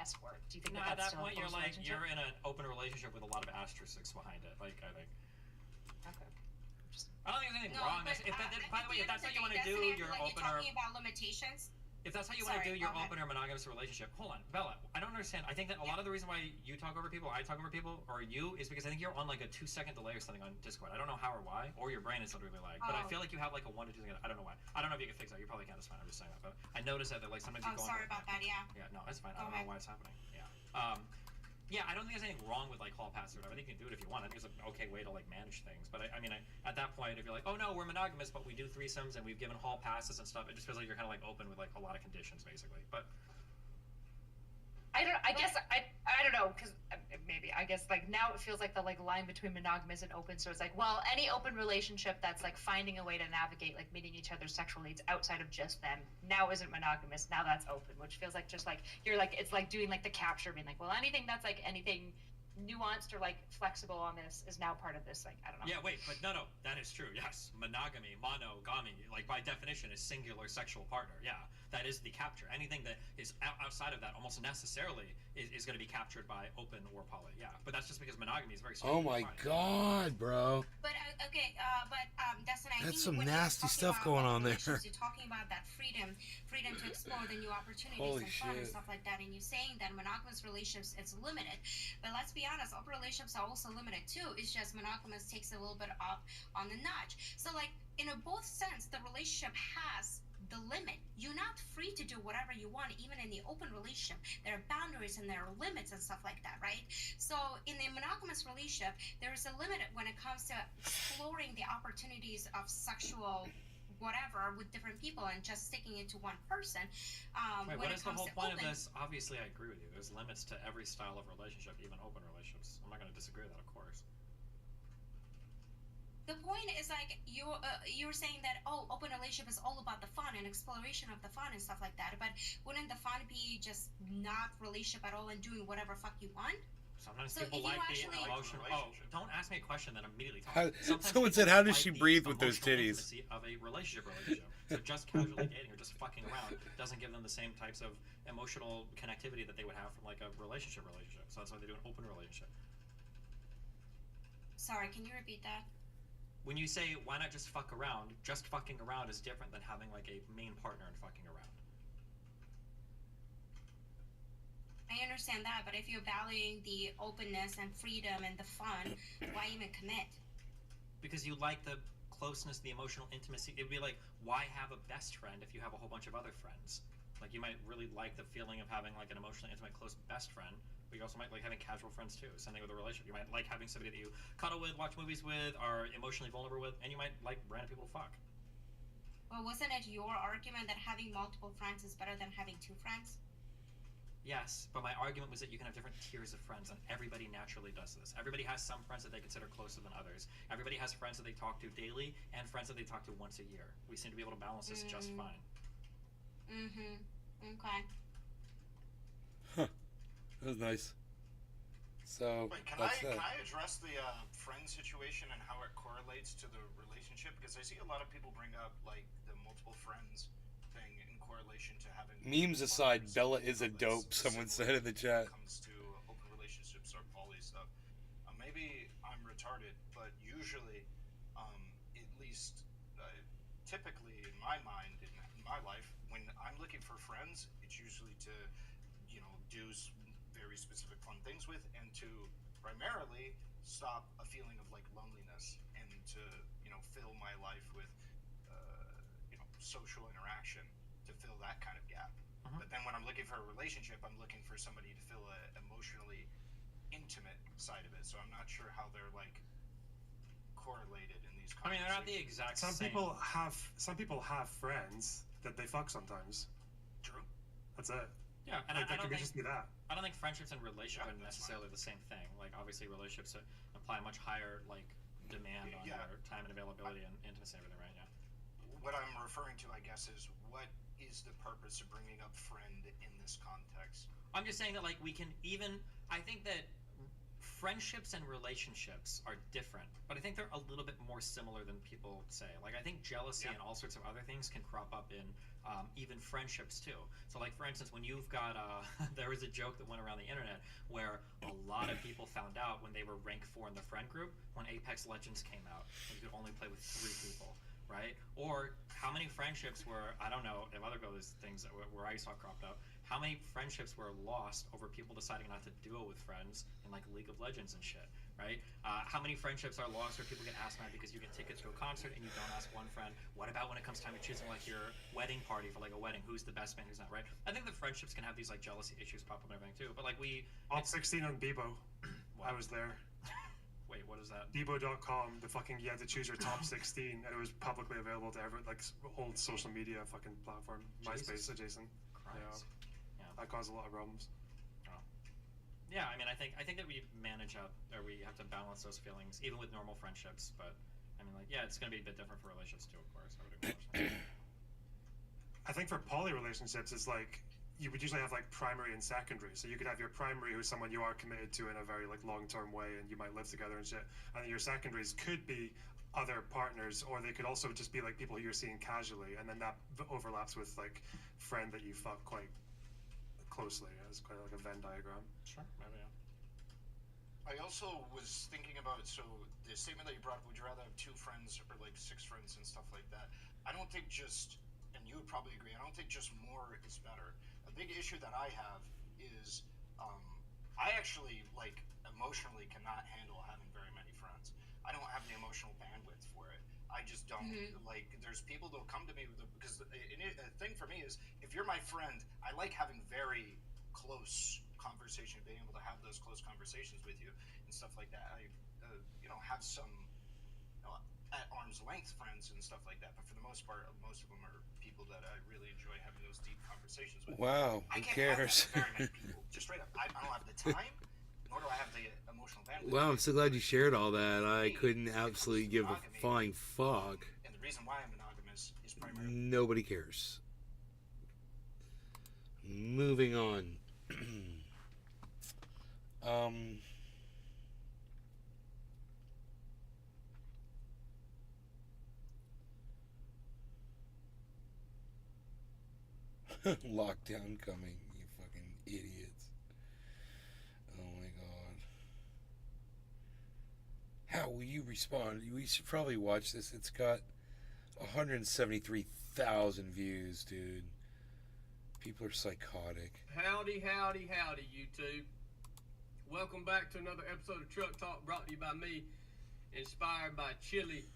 escort. Do you think No, that at that's that still point, a you're close like, relationship? you're in an open relationship with a lot of asterisks behind it. Like, I think. Okay. I don't think there's anything wrong. By the way, if that's how you want to do your opener, Talking about limitations. if that's how you want to do Sorry, your go ahead. opener monogamous relationship, hold on, Bella. I don't understand. I think that a lot of the reason why you talk over people, I talk over people, or you, is because I think you're on like a 2-second delay or something on Discord. I don't know how or why, or your brain is literally like. But I feel like you have like a 1 to 2 second. I don't know why. I don't know if you can fix that. You probably can't. That's fine. I'm just saying that. But I noticed that like sometimes you go. Sorry about that. Yeah. Yeah, no, it's fine. I don't know why it's happening. Yeah. Yeah, I don't think there's anything wrong with like hall pass or whatever. I think you can do it if you want. I think it's an okay way to like manage things. But I mean, at that point, if you're like, oh no, we're monogamous, but we do threesomes and we've given hall passes and stuff, it just feels like you're kind of like open with like a lot of conditions, basically. But I don't know, because maybe I guess like now it feels like the like line between monogamous and open, so it's like, well, any open relationship that's like finding a way to navigate like meeting each other's sexual needs outside of just them now isn't monogamous, now that's open, which feels like just like you're like, it's like doing like the capture, being like, well, anything that's like anything nuanced or like flexible on this is now part of this, like, I don't know. yeah, wait, but no, that is true. Yes, monogamy, monogamy, like by definition, is singular sexual partner. Yeah, that is the capture. Anything that is outside of that almost necessarily is going to be captured by open or poly. Yeah, but that's just because monogamy is very. Oh my god, bro. But Dustin, I That's think some when you're nasty talking stuff about going on there. relationships, you're talking about that freedom to explore the new opportunities Holy and fun and shit. stuff like that. And you're saying that monogamous relationships it's limited, but let's be honest, open relationships are also limited too. It's just monogamous takes a little bit up on the notch. So like in a both sense, the relationship has the limit. You're not free to do whatever you want, even in the open relationship. There are boundaries and there are limits and stuff like that, right? So in a monogamous relationship, there is a limit when it comes to exploring the opportunities of sexual whatever with different people and just sticking it to one person. Wait, when what it is the comes whole to point open, of this? Obviously, I agree with you. There's limits to every style of relationship, even open relationships. I'm not going to disagree with that, of course. the point is like you're saying that open relationship is all about the fun and exploration of the fun and stuff like that, but wouldn't the fun be just not relationship at all and doing whatever fuck you want? Sometimes So people if you like actually- the emotional. Oh, don't ask me a question that immediately How- talks. Sometimes someone people said, how does like she the breathe with those emotional titties? intimacy of a relationship. So just casually dating or just fucking around doesn't give them the same types of emotional connectivity that they would have from like a relationship. So that's why they do an open relationship. Sorry, can you repeat that? When you say why not just fuck around, just fucking around is different than having like a main partner and fucking around. I understand that, but if you're valuing the openness and freedom and the fun, why even commit? Because you like the closeness, the emotional intimacy. It'd be like, why have a best friend if you have a whole bunch of other friends? Like, you might really like the feeling of having like an emotionally intimate, close best friend, but you also might like having casual friends too. Same thing with a relationship. You might like having somebody that you cuddle with, watch movies with, are emotionally vulnerable with, and you might like random people to fuck. Well, wasn't it your argument that having multiple friends is better than having two friends? Yes, but my argument was that you can have different tiers of friends, and everybody naturally does this. Everybody has some friends that they consider closer than others. Everybody has friends that they talk to daily, and friends that they talk to once a year. We seem to be able to balance this just fine. Mm-hmm. Okay. That was nice. So Wait, can that's that. I address the friend situation and how it correlates to the relationship? Because I see a lot of people bring up like the multiple friends thing in correlation to having Memes aside, Bella is a dope. Someone said in the chat. when it comes to open relationships or poly stuff. Maybe I'm retarded, but usually, at least typically, in my mind, in my life, when I'm looking for friends, it's usually to, do very specific fun things with, and to primarily stop a feeling of like loneliness, and to, fill my life with, social interaction, to fill that kind of gap. But then when I'm looking for a relationship, I'm looking for somebody to fill a emotionally intimate side of it. So I'm not sure how they're like correlated in these conversations. I mean, they're not the exact Some same. people have friends that they fuck sometimes. True. That's it. Yeah, and like, that could just be that. I don't think friendships and relationships are necessarily the same thing. Like, obviously, relationships imply a much higher like demand on your time and availability and intimacy and everything, right? Yeah. What I'm referring to, I guess, is what is the purpose of bringing up friend in this context? I'm just saying that, like, we can even. I think that friendships and relationships are different, but I think they're a little bit more similar than people say. Like, I think jealousy and all sorts of other things can crop up in even friendships too. So, like, for instance, when you've got there was a joke that went around the internet where a lot of people found out when they were rank 4 in the friend group when Apex Legends came out, and you could only play with 3 people, right? Or how many friendships were, I don't know if other those things where I saw cropped up, how many friendships were lost over people deciding not to duo with friends in like League of Legends and shit, right? How many friendships are lost where people get asked out because you get tickets to a concert and you don't ask one friend? What about when it comes time to choosing like your wedding party for like a wedding? Who's the best man, who's not, right? I think the friendships can have these like jealousy issues pop up and everything too, but like Top 16 on Bebo. I was there. Wait, what is that? Bebo.com, you had to choose your top 16, and it was publicly available to every, like, old social media fucking platform. MySpace adjacent. Christ. Yeah. That caused a lot of problems. Oh. Yeah, I mean, I think that we manage up, or we have to balance those feelings, even with normal friendships, but, I mean, like, yeah, it's going to be a bit different for relationships too, of course. I think for poly relationships, it's like, you would usually have like primary and secondary. So you could have your primary who's someone you are committed to in a very like long-term way and you might live together and shit. And then your secondaries could be other partners, or they could also just be like people who you're seeing casually, and then that overlaps with like friend that you fuck quite closely. It's quite like a Venn diagram. Sure, maybe, yeah. I also was thinking about, so the statement that you brought up, would you rather have 2 friends or like 6 friends and stuff like that? I don't think just, and you would probably agree, I don't think just more is better. A big issue that I have is I actually like emotionally cannot handle having very many friends. I don't have the emotional bandwidth for it. I just don't like. There's people that'll come to me because a thing for me is if you're my friend, I like having very close conversation, being able to have those close conversations with you and stuff like that. I have some at arm's length friends and stuff like that, but for the most part, most of them are people that I really enjoy having those deep conversations with. Wow, who cares? Very many people, just straight up. I don't have the time, nor do I have the emotional bandwidth. Wow, I'm so glad you shared all that. I couldn't absolutely give a flying fuck. And the reason why I'm monogamous is primarily nobody cares. Moving on. Lockdown coming, you fucking idiots. Oh my god. How will you respond? We should probably watch this. It's got 173,000 views, dude. People are psychotic. Howdy, howdy, howdy, YouTube. Welcome back to another episode of Truck Talk, brought to you by me, inspired by Chili.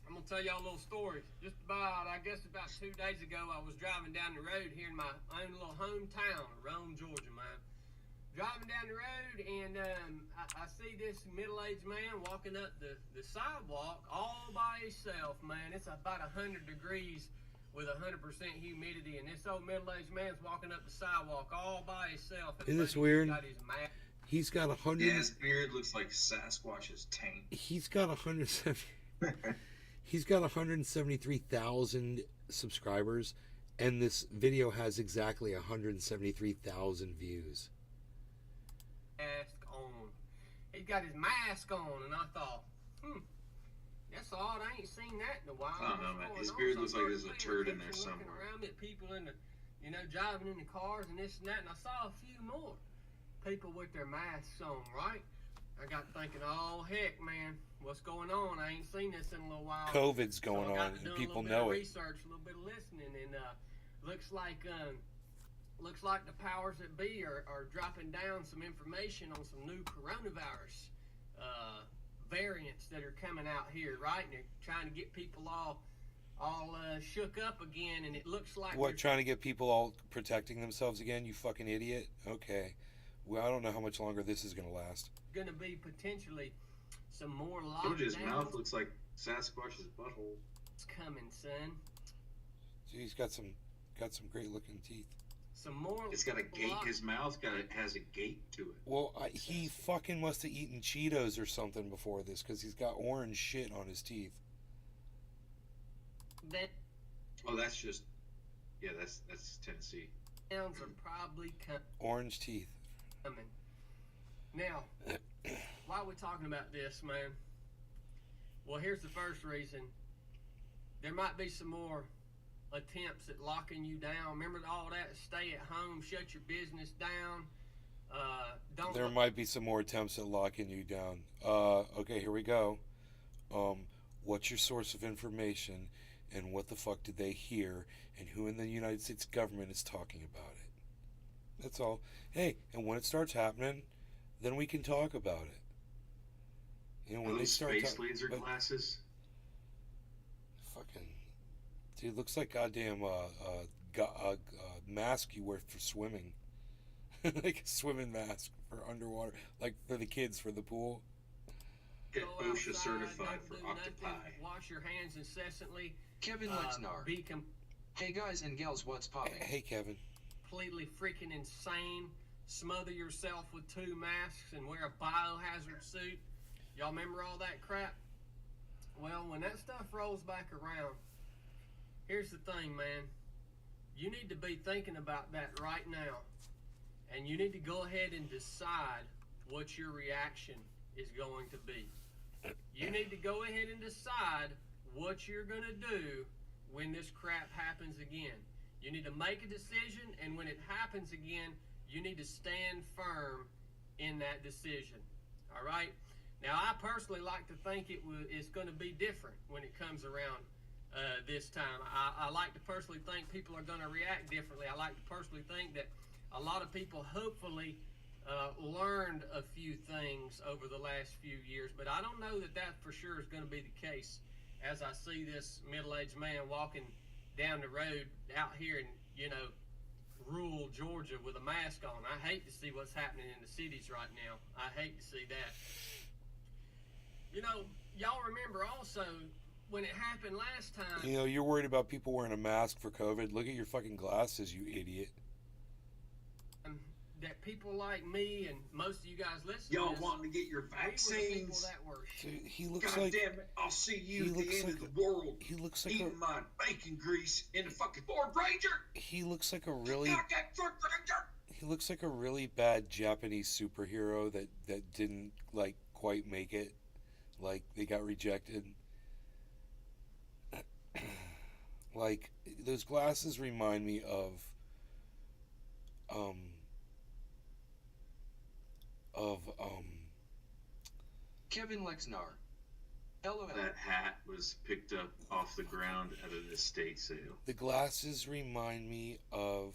I'm going to tell y'all a little story. Just about 2 days ago, I was driving down the road here in my own little hometown of Rome, Georgia, man. Driving down the road, and I see this middle-aged man walking up the sidewalk all by himself, man. It's about 100 degrees with 100% humidity, and this old middle-aged man's walking up the sidewalk all by himself. Isn't this weird? He's got 100. Yeah, his beard looks like Sasquatch's taint. He's got 170. He's got 173,000 subscribers, and this video has exactly 173,000 views. Mask on. He's got his mask on, and I thought, that's odd. I ain't seen that in a while. I don't know, man. His beard looks like there's a turd in there somewhere. Around at people in the, driving in the cars and this and that, and I saw a few more people with their masks on, right? I got thinking, oh heck, man, what's going on? I ain't seen this in a little while. COVID's going so I got on, to and do people a little know bit of it. research, a little bit of listening, and looks like the powers that be are dropping down some information on some new coronavirus variants that are coming out here, right? And they're trying to get people all shook up again, and it looks like What, trying to get people all protecting themselves again, you fucking idiot? Okay. Well, I don't know how much longer this is going to last. Going to be potentially some more lockdowns. Told you his mouth looks like Sasquatch's butthole. It's coming, son. Dude, he's got some great looking teeth. Some more. It's got a gate. His mouth has a gate to it. Well, he fucking must have eaten Cheetos or something before this, because he's got orange shit on his teeth. Oh, that's just, yeah, that's Tennessee. Sounds are probably Orange teeth. coming. Now, why are we talking about this, man? Well, here's the first reason. There might be some more attempts at locking you down. Remember all that? Stay at home, shut your business down. There might be some more attempts at locking you down. Okay, here we go. What's your source of information, and what the fuck did they hear, and who in the United States government is talking about it? That's all. Hey, and when it starts happening, then we can talk about it. You know, when they start space laser glasses. Fucking dude, looks like goddamn mask you wear for swimming. Like a swimming mask for underwater, like for the kids for the pool. Get OSHA certified for octopi. Wash your hands incessantly. Kevin Lexnar. Hey guys and gals, what's popping? Hey Kevin. Completely freaking insane. Smother yourself with 2 masks and wear a biohazard suit. Y'all remember all that crap? Well, when that stuff rolls back around, here's the thing, man. You need to be thinking about that right now. And you need to go ahead and decide what your reaction is going to be. You need to go ahead and decide what you're going to do when this crap happens again. You need to make a decision, and when it happens again, you need to stand firm in that decision. All right? Now, I personally like to think it's going to be different when it comes around this time. I like to personally think people are going to react differently. I like to personally think that a lot of people hopefully learned a few things over the last few years, but I don't know that for sure is going to be the case as I see this middle-aged man walking down the road out here in, rural Georgia with a mask on. I hate to see what's happening in the cities right now. I hate to see that. Y'all remember also when it happened last time. You're worried about people wearing a mask for COVID. Look at your fucking glasses, you idiot. That people like me and most of you guys listening, y'all wanting to get your vaccines. Dude, he looks God like. Damn it! I'll see you at the end of the world. He looks like eating my bacon grease in the fucking Ford Ranger. He looks like a really. Goddamn Ford Ranger. He looks like a really bad Japanese superhero that didn't quite make it. Like they got rejected. Like those glasses remind me of. Kevin Lexnar. LOL. That hat was picked up off the ground at an estate sale. The glasses remind me of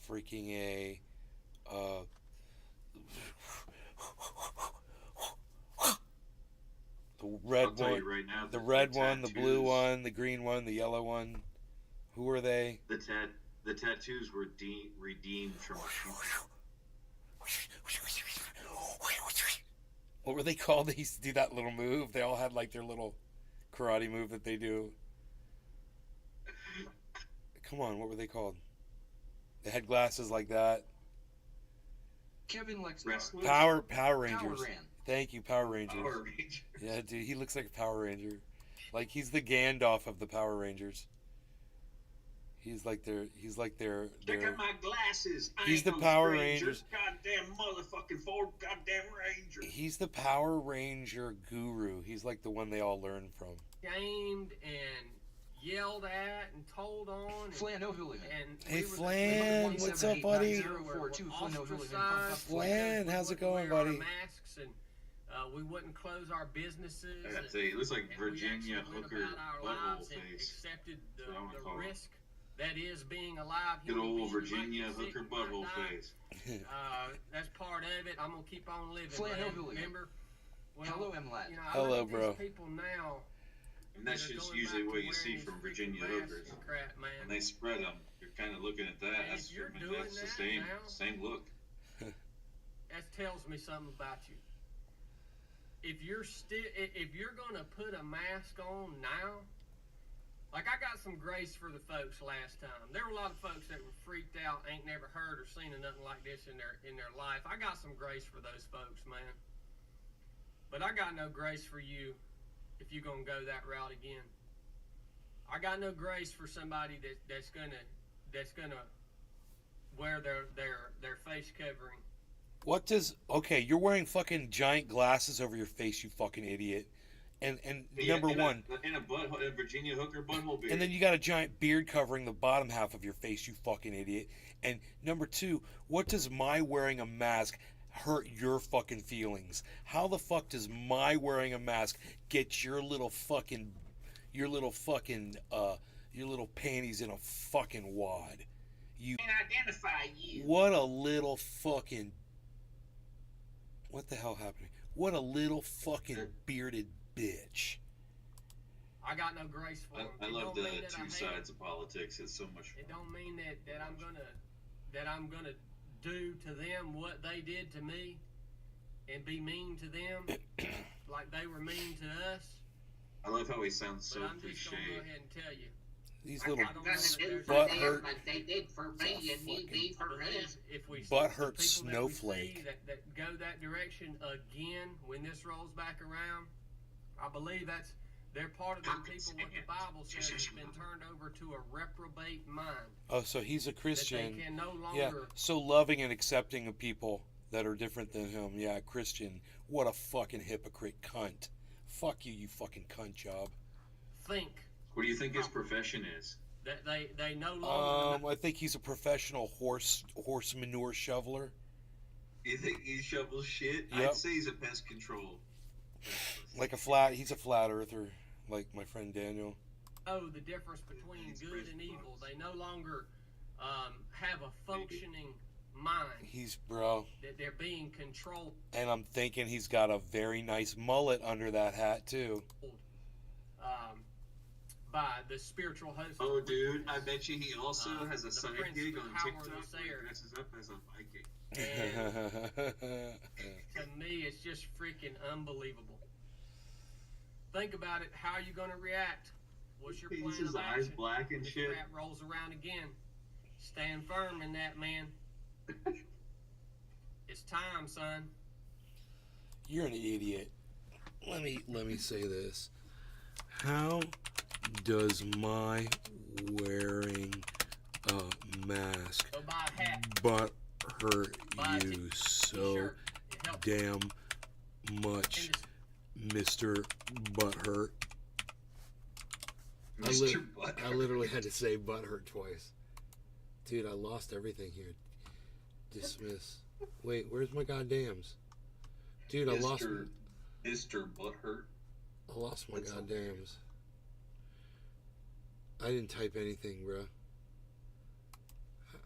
freaking the red one, right now, the red one, the blue one, the green one, the yellow one. Who are they? The tattoos were redeemed from. What were they called? They used to do that little move. They all had their little karate move that they do. Come on, what were they called? They had glasses like that. Kevin Lexnar. Power Rangers. Thank you, Power Rangers. Power Rangers. Yeah, dude, he looks like a Power Ranger. Like he's the Gandalf of the Power Rangers. He's like their. Check out my glasses. He's the Power Rangers. Goddamn motherfucking Ford. Goddamn Ranger. He's the Power Ranger guru. He's like the one they all learn from. Shamed and yelled at and told on. Flan O'Hooligan. Hey Flan, what's up, buddy? Flan, how's it going, buddy? Masks and We wouldn't close our businesses. I gotta say, it looks like and we Virginia actually went hooker about our butthole lives and face. accepted That's what I wanna the call it. risk that is being alive. Good human old being. You might Virginia get sick, hooker you might butthole die. face. That's part of it. I'm gonna keep on living. Flan man. Hillbilly. Remember? Well, Hello, M-Lad. You know, I Hello, look at bro. these people now. And that's that are just going usually back what to you see wearing from these Virginia freaking masks hookers. and crap, man. When they spread them, you're kind of looking at that. And That's, if you're I mean, doing that's the that same, now- same look. That tells me something about you. If you're gonna put a mask on now, like I got some grace for the folks last time. There were a lot of folks that were freaked out, ain't never heard or seen nothing like this in their life. I got some grace for those folks, man. But I got no grace for you if you're gonna go that route again. I got no grace for somebody that's gonna wear their face covering. What does... Okay, you're wearing fucking giant glasses over your face, you fucking idiot. And number one... In a Virginia hooker butthole beard. And then you got a giant beard covering the bottom half of your face, you fucking idiot. And number two, what does my wearing a mask hurt your fucking feelings? How the fuck does my wearing a mask get your little panties in a fucking wad? You... And identify you. What a little fucking... What the hell happened? What a little fucking bearded bitch. I got no grace for them. I love the two sides of politics. It's so much fun. It don't mean that I'm gonna do to them what they did to me and be mean to them like they were mean to us. I love how he sounds so But I'm just cliche. gonna go ahead and tell you. These I little got nothing to do for them like they did for me, and you be for us. If we butthurt the people that we see snowflake. that go that direction again when this rolls back around, I believe they're part of the people what the Bible says has been turned over to a reprobate mind. Oh, so he's a Christian. That they can no Yeah, longer so loving and accepting of people that are different than him. Yeah, Christian. What a fucking hypocrite cunt. Fuck you, you fucking cunt job. think What do you think his profession is? that they no longer. I think he's a professional horse manure shoveler. You think he shovels shit? Yep. I'd say he's a pest control. He's a flat earther, like my friend Daniel. know the difference between good and evil. They no longer have a functioning mind. Bro. That they're being controlled. And I'm thinking he's got a very nice mullet under that hat too. By the spiritual host. Oh, dude, I bet you he also has a side gig on power TikTok that's where he there. dresses up as a Viking. To me, it's just freaking unbelievable. Think about it. How are you going to react? What's your He plan his of eyes action? black and This shit. crap rolls around again. Stand firm in that, man. It's time, son. You're an idiot. Let me say this. How does my wearing a mask Go buy a hat. but hurt Buy a you so t-shirt. It helps. damn much, Mr. Butthurt? Mr. Butthurt. I literally had to say butthurt twice. Dude, I lost everything here. Dismiss. Wait, where's my goddams? Dude, I lost Mr. Butthurt. I lost my goddams. I didn't type anything, bro.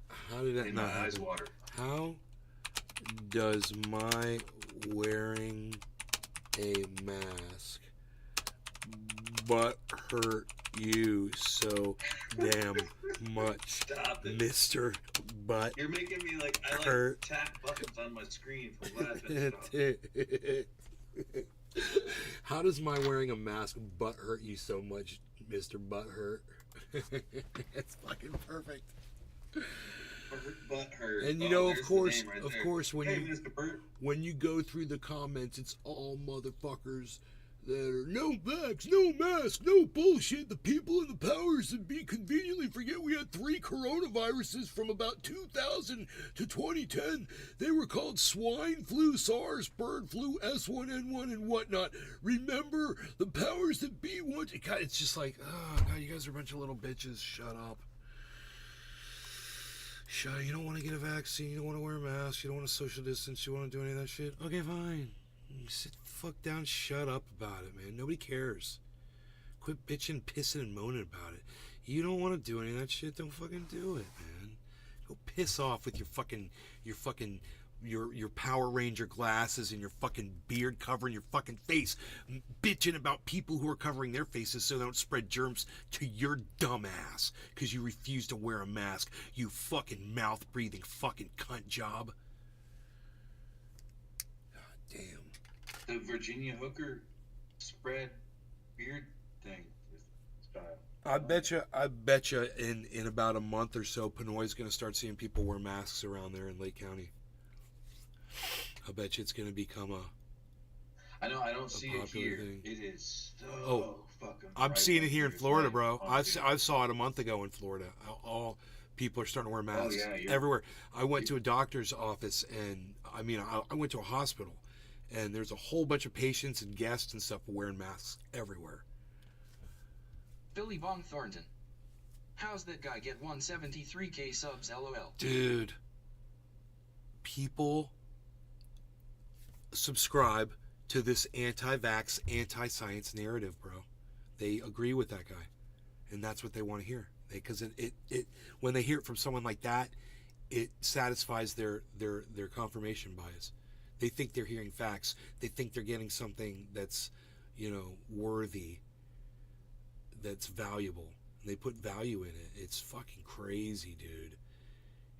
How did that And not my eyes happen? water. How does my wearing a mask but hurt you so damn much, Stop it. Mr. Butt? You're making me like I like Hurt. tap buttons on my screen for laughing. Stop. How does my wearing a mask butt hurt you so much, Mr. Butthurt? It's fucking perfect. Butthurt. And you Oh, know, there's of the course, name right of there. course, when Hey, you Mr. Burt. when you go through the comments, it's all motherfuckers that are no vax, no mask, no bullshit. The people in the powers that be conveniently forget we had 3 coronaviruses from about 2000 to 2010. They were called swine flu, SARS, bird flu, S1N1, and whatnot. Remember, the powers that be wanted. God, it's just like, oh God, you guys are a bunch of little bitches. Shut up. You don't want to get a vaccine, you don't want to wear a mask, you don't want to social distance, you want to do any of that shit? Okay, fine. You sit the fuck down, shut up about it, man. Nobody cares. Quit bitching, pissing, and moaning about it. You don't want to do any of that shit, don't fucking do it, man. Go piss off with your Power Ranger glasses and your fucking beard covering your fucking face, bitching about people who are covering their faces so they don't spread germs to your dumb ass because you refuse to wear a mask, you fucking mouth-breathing fucking cunt job. God damn. The Virginia hooker spread beard thing style. I betcha in about a month or so, Pinoy's going to start seeing people wear masks around there in Lake County. I bet you it's going to become I know, I don't see it here. thing. It is so fucking I'm seeing it here in Florida, bro. I dude. saw it a month ago in Florida. All people are starting to wear masks yeah, everywhere. I went to a doctor's office, and I went to a hospital, and there's a whole bunch of patients and guests and stuff wearing masks everywhere. Billy Bong Thornton. How's that guy get 173k subs, LOL? Dude, people subscribe to this anti-vax, anti-science narrative, bro. They agree with that guy, and that's what they want to hear. Because it when they hear it from someone like that, it satisfies their confirmation bias. They think they're hearing facts. They think they're getting something that's, worthy, that's valuable. And they put value in it. It's fucking crazy, dude.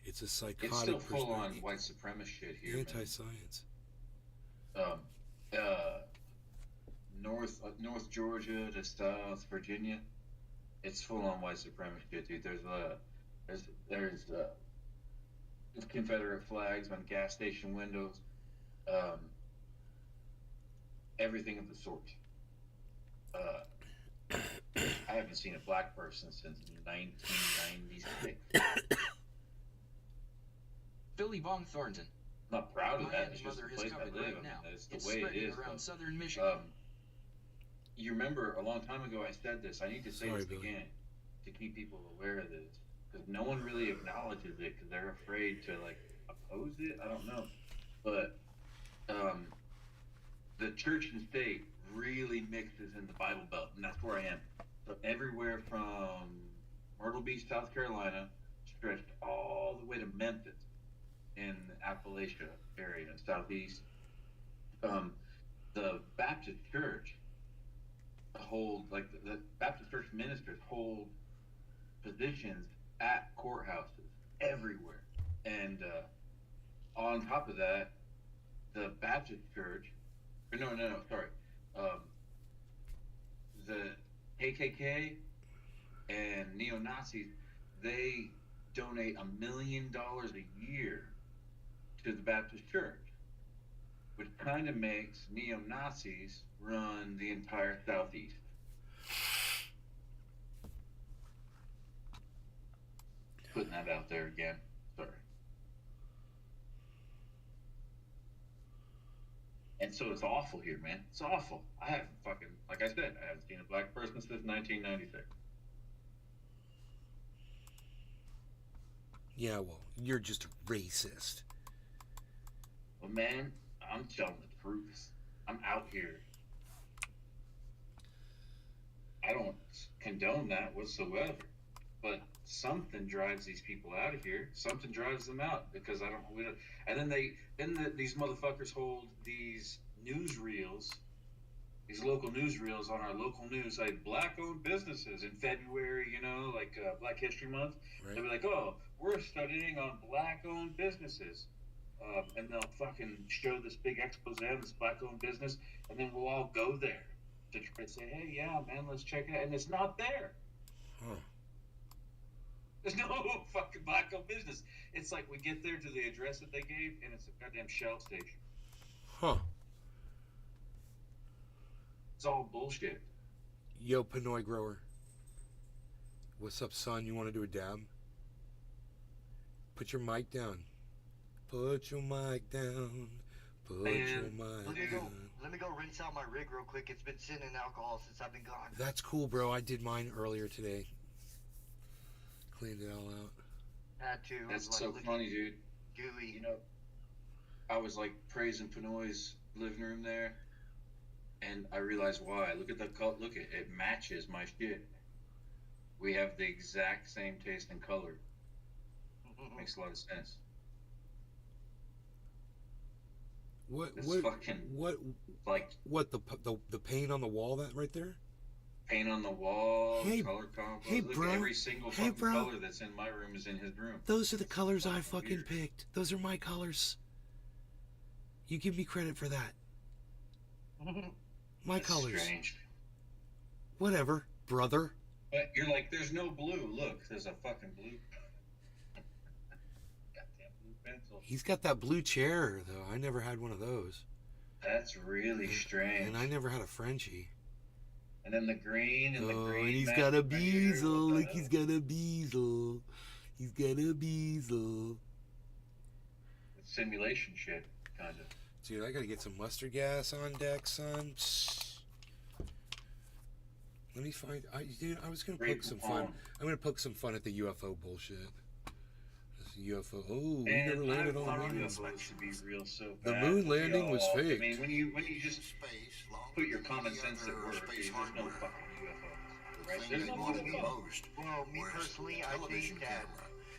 It's a psychotic It's still full on white supremacist shit here. Anti-science. North Georgia to South Virginia, it's full on white supremacist shit, dude. There's Confederate flags on gas station windows, everything of the sort. I haven't seen a black person since 1996. Billy Bong Thornton. I'm not proud of that. My It's just the mother place is I covered live. right now. It's the It's way it spreading is. around southern Michigan. You remember a long time ago I said this. I need to say this Billy. again to keep people aware of this, because no one really acknowledges it because they're afraid to oppose it. I don't know, but the church and state really mixes in the Bible Belt, and that's where I am. So everywhere from Myrtle Beach, South Carolina, stretched all the way to Memphis in the Appalachia area, southeast. The Baptist Church the Baptist Church ministers hold positions at courthouses everywhere, and on top of that, the Baptist Church, the KKK and neo-Nazis, they donate $1 million a year to the Baptist Church, which kind of makes neo-Nazis run the entire Southeast. Putting that out there again. Sorry. And so it's awful here, man. It's awful. I haven't like I said, I haven't seen a black person since 1996. Yeah, well, you're just a racist. Well, man, I'm telling the truth. I'm out here. I don't condone that whatsoever, but something drives these people out of here. Something drives them out because and then these motherfuckers hold these newsreels, these local newsreels on our local news, like black-owned businesses in February, Black History Month. Right. They'll be like, oh, we're studying on black-owned businesses. And they'll fucking show this big expose on this black-owned business, and then we'll all go there to try to say, hey, yeah, man, let's check it out. And it's not there. Huh. There's no fucking black-owned business. It's like we get there to the address that they gave, and it's a goddamn Shell station. Huh. It's all bullshit. Yo, Pinoy grower. What's up, son? You want to do a dab? Put your mic down. Put your mic down. Put your mic down. Let me go rinse out my rig real quick. It's been sitting in alcohol since I've been gone. That's cool, bro. I did mine earlier today. Cleaned it all out. Had to. That's so funny, dude. Gooey. I was like praising Pinoy's living room there, and I realized why. Look at the color. Look at it matches my shit. We have the exact same taste in color. Makes a lot of sense. What the paint on the wall that right there? Paint on the wall, Hey, color combos. hey, Look, bro. every single Hey, fucking bro. color that's in my room is in his room. Those are the colors I fucking picked. Those are my colors. You give me credit for that. My That's colors. strange. Whatever, brother. But you're like, there's no blue. Look, there's a fucking blue. Goddamn blue pencil. He's got that blue chair, though. I never had one of those. That's really strange. And I never had a Frenchie. And then the green and the green. And he's got a bezel. Look, he's got a bezel. He's got a bezel. Simulation shit, kind of. Dude, I gotta get some mustard gas on deck, son. Let me find. Dude, I was gonna poke some fun. I'm gonna poke some fun at the UFO bullshit. This UFO. Oh, we never landed on the moon. To be real so The bad. moon landing was fake. I mean, when you just put your common sense at work, there's no fucking UFOs, right? There's no UFOs. Well, me personally, I think that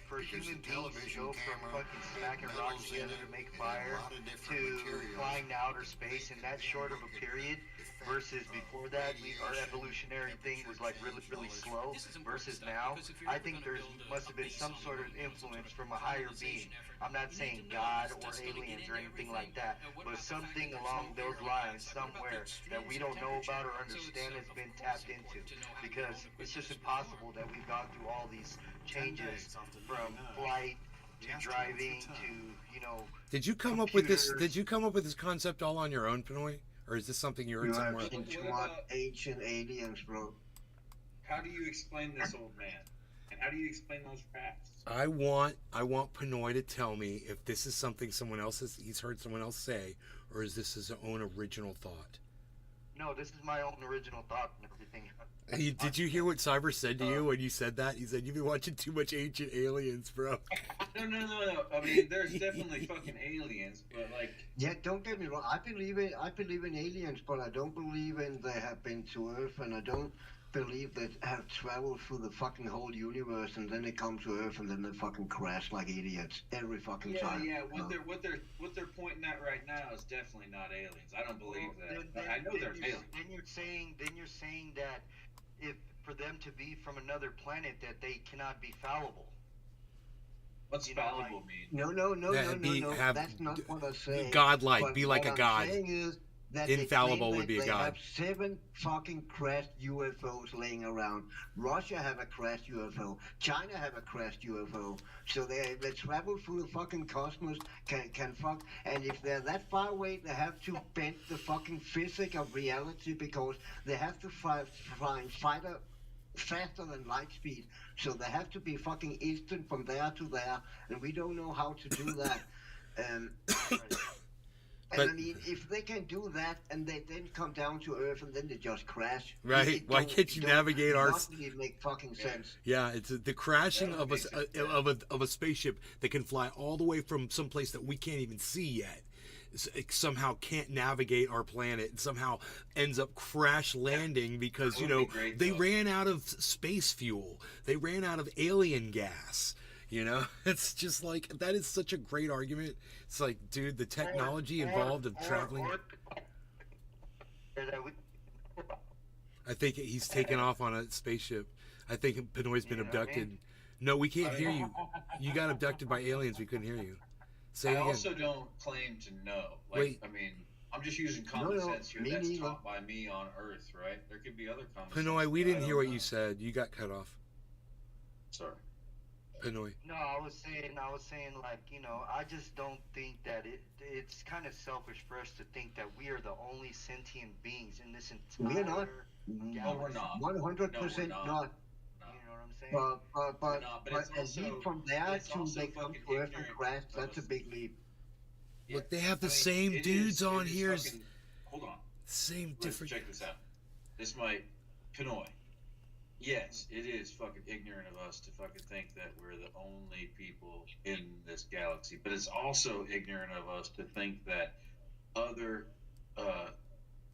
for human beings to go from fucking smacking rocks together to make fire to flying to outer space in that short of a period versus before that, our evolutionary thing was like really, really slow versus now, I think there must have been some sort of influence from a higher being. I'm not saying God or aliens or anything like that, but something along those lines somewhere that we don't know about or understand has been tapped into, because it's just impossible that we've gone through all these changes from flight to driving to, you know. Did you come up with this? Did you come up with this concept all on your own, Pinoy? Or is this something you heard somewhere? Ancient aliens, bro. How do you explain this old man? And how do you explain those facts? I want Pinoy to tell me if this is something he's heard someone else say, or is this his own original thought? No, this is my own original thought and everything. Did you hear what Cyber said to you when you said that? He said, you've been watching too much Ancient Aliens, bro. No. I mean, there's definitely fucking aliens, but like... Yeah, don't get me wrong. I believe in aliens, but I don't believe in they have been to Earth, and I don't believe they have traveled through the fucking whole universe, and then they come to Earth, and then they fucking crash like idiots every fucking time. Yeah. What they're pointing at right now is definitely not aliens. I don't believe that. I know they're aliens. Then you're saying that if for them to be from another planet, that they cannot be fallible. What's fallible mean? No. That's not what I say. Godlike, but be like a god. What I'm saying is that infallible would be a they god. have 7 fucking crashed UFOs laying around. Russia have a crashed UFO. China have a crashed UFO. So they travel through the fucking cosmos, can fuck. And if they're that far away, they have to bend the fucking physics of reality, because they have to find fighter faster than light speed. So they have to be fucking instant from there to there, and we don't know how to do that. And I mean, if they can do that, and they then come down to Earth, and then they just crash. Right? Why can't you navigate our? It make fucking sense. Yeah, it's the crashing of a spaceship that can fly all the way from some place that we can't even see yet. It somehow can't navigate our planet, and somehow ends up crash landing because they ran out of space fuel. They ran out of alien gas. It's just like, that is such a great argument. It's like, dude, the technology involved of traveling. I think he's taken off on a spaceship. I think Pinoy's been abducted. No, we can't hear you. You got abducted by aliens. We couldn't hear you. Say it again. I also don't claim to know. Wait. I mean, I'm just using common sense here. That's taught by me on Earth, right? There could be other common sense. Pinoy, we didn't hear what you said. You got cut off. Sorry. Pinoy. No, I was saying, like, I just don't think that it's kind of selfish for us to think that we are the only sentient beings in this entire We're not. No, we're not. 100% not. You know what I'm saying? But a leap from there to they come to Earth and crash, that's a big leap. Look, they have the same dudes on here. Hold on. Same different. Check this out. This might Pinoy. Yes, it is fucking ignorant of us to fucking think that we're the only people in this galaxy, but it's also ignorant of us to think that other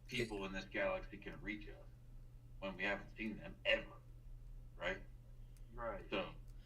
people in this galaxy can reach us when we haven't seen them ever, right? Right. So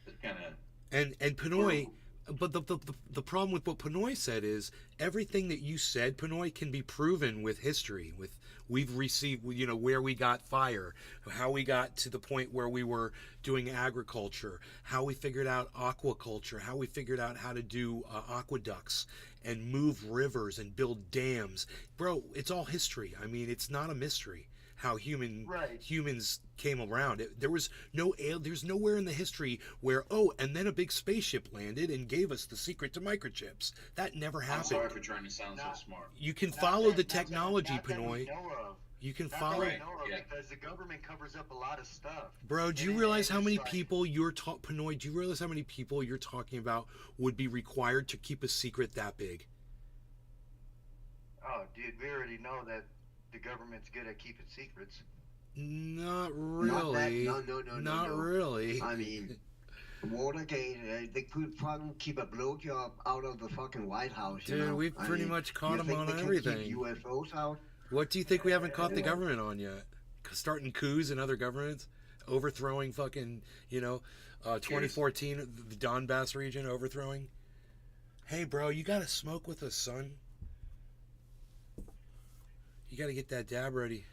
it's kind of And Pinoy, but the problem with what Pinoy said is everything that you said, Pinoy, can be proven with history. With we've received, where we got fire, how we got to the point where we were doing agriculture, how we figured out aquaculture, how we figured out how to do aqueducts and move rivers and build dams. Bro, it's all history. I mean, it's not a mystery how humans came around. There's nowhere in the history where and then a big spaceship landed and gave us the secret to microchips. That never happened. I'm sorry for trying to sound so smart. You can follow the technology, Pinoy. You can follow. Because the government covers up a lot of stuff. Bro, do you realize how many people Pinoy? Do you realize how many people you're talking about would be required to keep a secret that big? Oh, dude, we already know that the government's good at keeping secrets. Not really. No. Really. I mean, Watergate, they could fucking keep a blowjob out of the fucking White House. Dude, we've pretty much caught them on they everything. Keep UFOs out? What do you think we haven't caught the government on yet? Starting coups in other governments, overthrowing fucking 2014 the Donbass region overthrowing. Hey, bro, you gotta smoke with us, son. You gotta get that dab ready.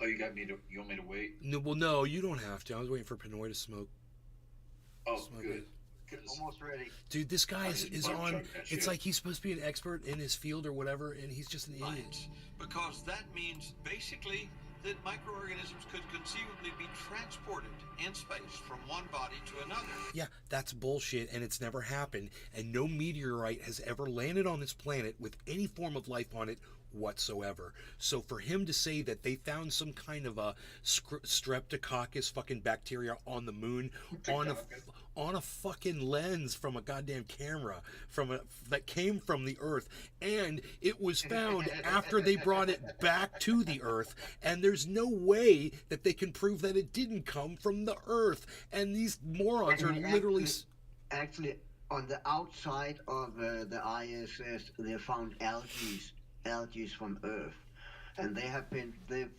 Oh, you want me to wait? No, well, no, you don't have to. I was waiting for Pinoy to smoke. Oh, smoke good. Almost ready. Dude, this guy is on. It's like he's supposed to be an expert in his field or whatever, and he's just an idiot. Because that means basically that microorganisms could conceivably be transported in space from one body to another. Yeah, that's bullshit, and it's never happened, and no meteorite has ever landed on this planet with any form of life on it whatsoever. So for him to say that they found some kind of a streptococcus fucking bacteria on the moon on a fucking lens from a goddamn camera that came from the Earth, and it was found after they brought it back to the Earth, and there's no way that they can prove that it didn't come from the Earth, and these morons are literally actually on the outside of the ISS they found algae from Earth, and they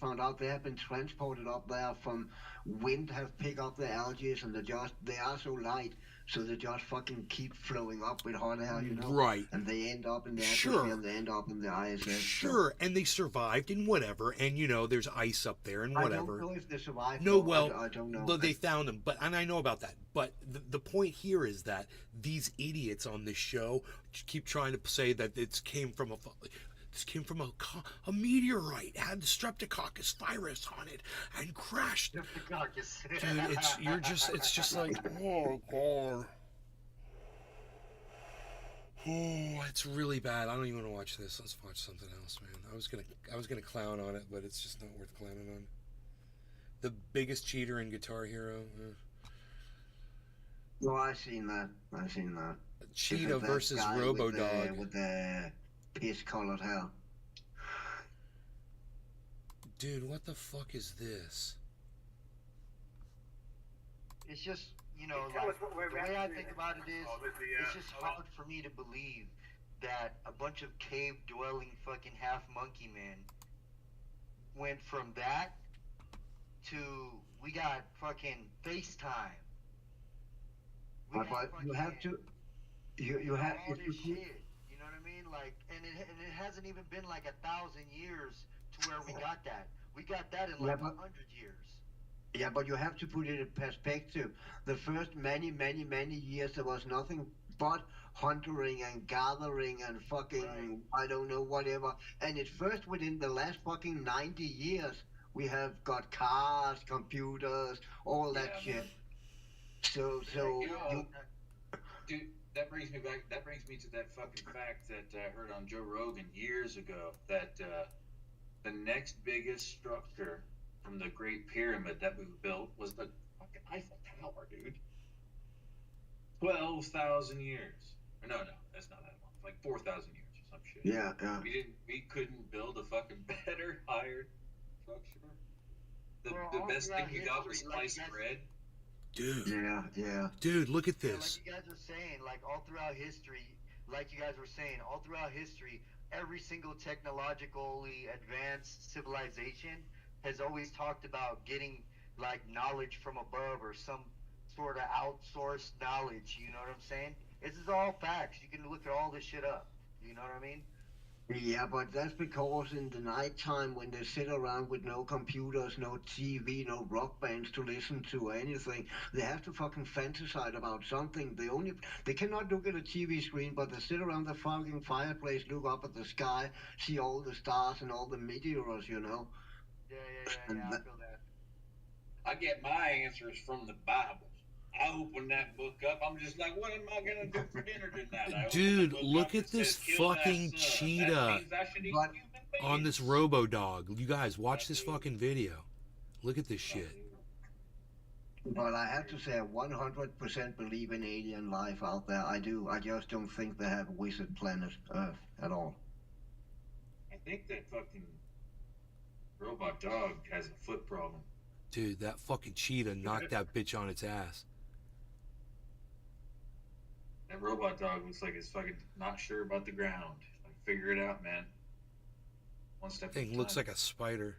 found out they have been transported up there from wind, have picked up the algae, and they are so light, so they just fucking keep flowing up with hot air, Right. And they end up in the atmosphere, and they end up in the ISS. Sure, and they survived and whatever, and there's ice up there and whatever. I don't know if they survived. No, well, I don't know. They found them, and I know about that. But the point here is that these idiots on this show keep trying to say that it came from a meteorite. It had the streptococcus virus on it and crashed. Streptococcus. Dude, it's just like, oh god. Oh, it's really bad. I don't even want to watch this. Let's watch something else, man. I was gonna clown on it, but it's just not worth clowning on. The biggest cheater in Guitar Hero. Well, I've seen that. Cheetah versus Robodog. With the peach-colored hair. Dude, what the fuck is this? It's just, the way I think about it is, it's just hard for me to believe that a bunch of cave-dwelling fucking half-monkey men went from that to, we got fucking FaceTime. But you have to, you have all this shit. You know what I mean? Like, and it hasn't even been like 1,000 years to where we got that. We got that in like 100 years. Yeah, but you have to put it in perspective. The first many years there was nothing but hunting and gathering and fucking I don't know whatever. And it's first within the last fucking 90 years we have got cars, computers, all that shit. So dude, that brings me back. That brings me to that fucking fact that I heard on Joe Rogan years ago that the next biggest structure from the Great Pyramid that we built was the fucking Eiffel Tower, dude. 12,000 years. Or no, that's not that long. Like 4,000 years or some shit. Yeah. We couldn't build a fucking better, higher structure The best thing we got was sliced bread. Dude. Yeah. Dude, look at Yeah, this. like you guys were saying, like all throughout history, every single technologically advanced civilization has always talked about getting like knowledge from above or some sort of outsourced knowledge. You know what I'm saying? This is all facts. You can look at all this shit up. You know what I mean? Yeah, but that's because in the nighttime when they sit around with no computers, no TV, no rock bands to listen to anything, they have to fucking fantasize about something. They cannot look at a TV screen, but they sit around the fucking fireplace, look up at the sky, see all the stars and all the meteors, you know. Yeah, I feel that. I get my answers from the Bible. I open that book up. I'm just like, what am I gonna do for dinner tonight? Dude, look at this fucking cheetah on this robo-dog. You guys, watch this fucking video. Look at this shit. But I have to say, I 100% believe in alien life out there. I do. I just don't think they have wizard planet Earth at all. I think that fucking robot dog has a foot problem. Dude, that fucking cheetah knocked that bitch on its ass. That robot dog looks like it's fucking not sure about the ground. Like, figure it out, man. One step at a Thing time. looks like a spider.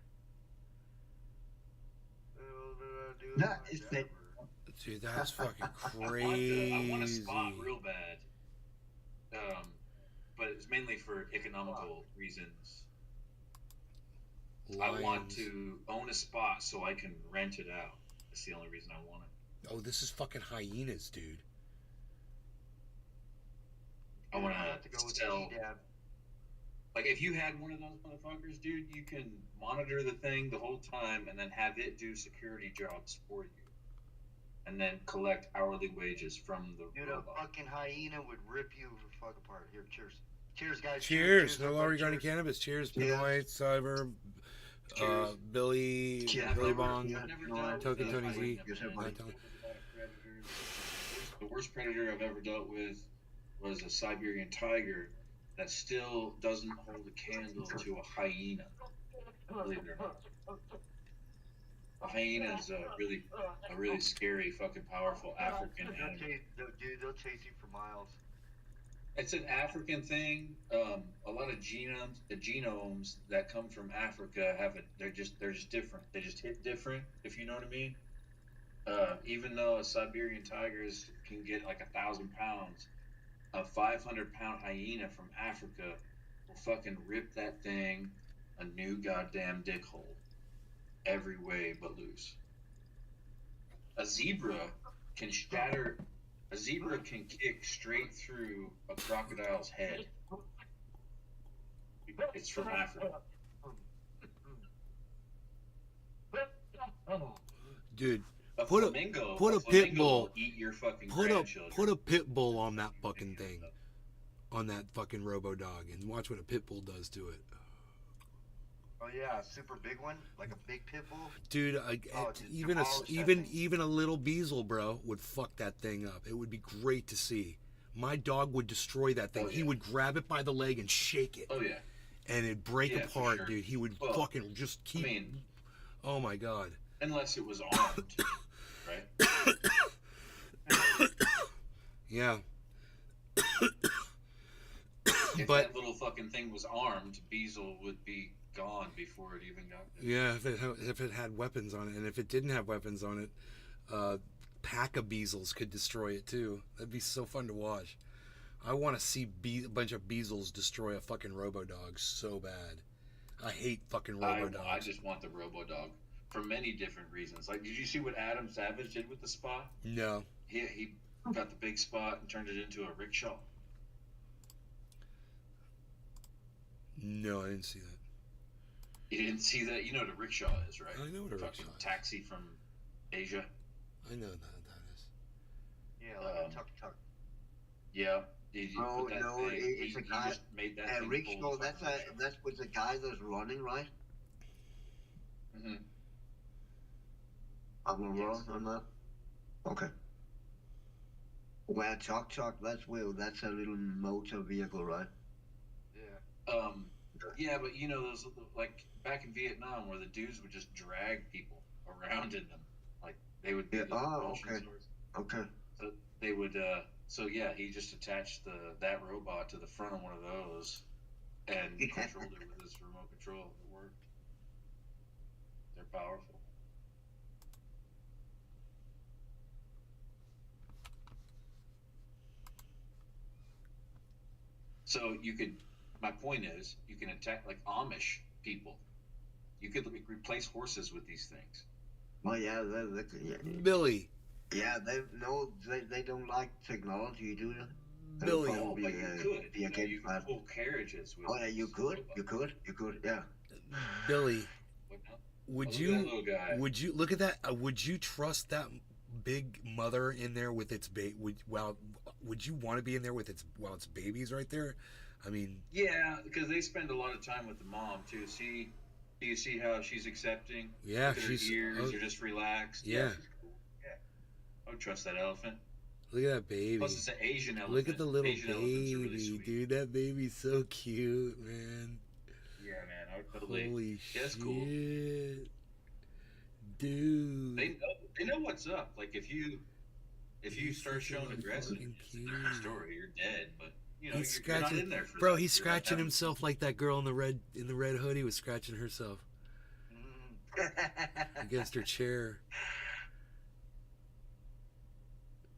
Dude, that's fucking crazy. I want a spot real bad. But it's mainly for economical reasons. I want to own a spot so I can rent it out. That's the only reason I want it. Oh, this is fucking hyenas, dude. I want to sell. Like, if you had one of those motherfuckers, dude, you can monitor the thing the whole time and then have it do security jobs for you. And then collect hourly wages from the robot. A fucking hyena would rip you the fuck apart. Here, cheers. Cheers, guys. Cheers. No longer regarding cannabis. Cheers, Pinoy, Cyber, Billy, Billy Bong, Token Tony Z. The worst predator I've ever dealt with was a Siberian tiger that still doesn't hold a candle to a hyena. Believe it or not. A hyena is a really scary, fucking powerful African animal. Dude, they'll chase you for miles. It's an African thing. A lot of genomes that come from Africa they're just different. They just hit different, if you know what I mean. Even though a Siberian tiger can get like 1,000 pounds, a 500-pound hyena from Africa will fucking rip that thing a new goddamn dick hole every way but loose. A zebra can kick straight through a crocodile's head. It's from Africa. Dude, put a pit bull. Eat your fucking put a pit bull on that fucking thing, on that fucking robo dog, and watch what a pit bull does to it. Oh yeah, a super big one, like a big pit bull. Dude, even a little beazle, bro, would fuck that thing up. It would be great to see. My dog would destroy that thing. He would grab it by the leg and shake it. Oh yeah. And it'd break apart, sure. dude. He would fucking just keep. Oh my god. Unless it was armed, right? Yeah. If that little fucking thing was armed, Beazle would be gone before it even got there. Yeah, if it had weapons on it, and if it didn't have weapons on it, pack of Beazles could destroy it too. That'd be so fun to watch. I want to see a bunch of Beazles destroy a fucking Robo-Dog so bad. I hate fucking Robo-Dogs. I just want the Robo-Dog for many different reasons. Like, did you see what Adam Savage did with the spot? No. He got the big spot and turned it into a rickshaw. No, I didn't see that. You didn't see that? You know what a rickshaw is, right? I know what a rickshaw is. Taxi from Asia. I know that is. Yeah, like a tuk-tuk. Yeah. It's a guy. Just made that thing rickshaw. That's with the guy that's running, right? Mm-hmm. I'm wrong on that. Okay. Well, tuk-tuk. That's a little motor vehicle, right? Yeah. Yeah, but you know those, like back in Vietnam where the dudes would just drag people around in them. Like they would be Yeah. the Oh, propulsion okay. source. Okay. So they would. So yeah, he just attached that robot to the front of one of those and controlled it with his remote control. It worked. They're powerful. So you could. My point is, you can attack like Amish people. You could replace horses with these things. Well, yeah, yeah. Billy. Yeah, they don't like technology, do they? Billy. Oh, but you could. Be You against could that. pull carriages with. Oh yeah, you could, yeah. Billy. Would you look at that? Would you trust that big mother in there with its would you want to be in there with its babies right there? I mean, yeah, because they spend a lot of time with the mom too. Do you see how she's accepting? Yeah, Look at her she's ears are just relaxed. Yeah. She's cool. Yeah, I would trust that elephant. Look at that baby. Plus, it's an Asian elephant. Look at the little Asian elephants are really baby, sweet. dude. That baby's so cute, man. Yeah, man, I would totally. Holy that's shit, cool. dude. They know what's up. Like if you start showing aggression, it's a different story. You're dead, but you know you're not in there for bro. that. He's You're not scratching having- himself like that girl in the red hoodie was scratching herself against her chair.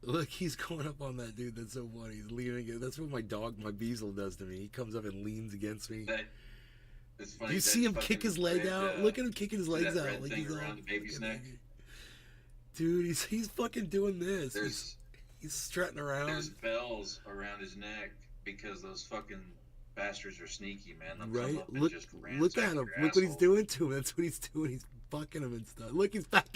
Look, he's going up on that dude. That's so funny. He's leaning against. That's what my Beazle does to me. He comes up and leans against me. It's Do you see him kick his leg out? Look at him kicking his legs out. Red Like thing he's around the baby's neck. Dude, he's fucking doing this. He's strutting around. There's bells around his neck because those fucking bastards are sneaky, man. They'll come Right? up and Look, just look ransack at him. your Look what he's asshole. doing to him. That's what he's doing. He's fucking him and stuff. Look, he's back.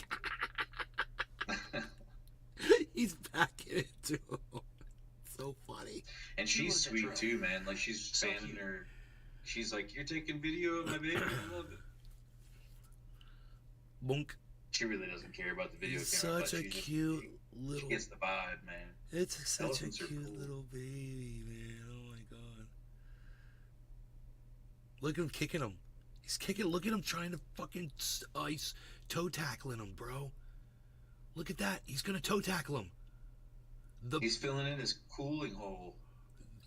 He's backing into him. So funny. And she's sweet too, man. Like she's fanning her. She's like, "You're taking video of my baby. I love it." Bonk. She really doesn't care about the video He's camera. such but a she just- cute she little. gets the vibe, man. It's such a Elephants are cute cool. little baby, man. Oh my god. Look at him kicking him. He's kicking. Look at him trying to fucking ice toe tackling him, bro. Look at that. He's gonna toe tackle him. He's filling in his cooling hole.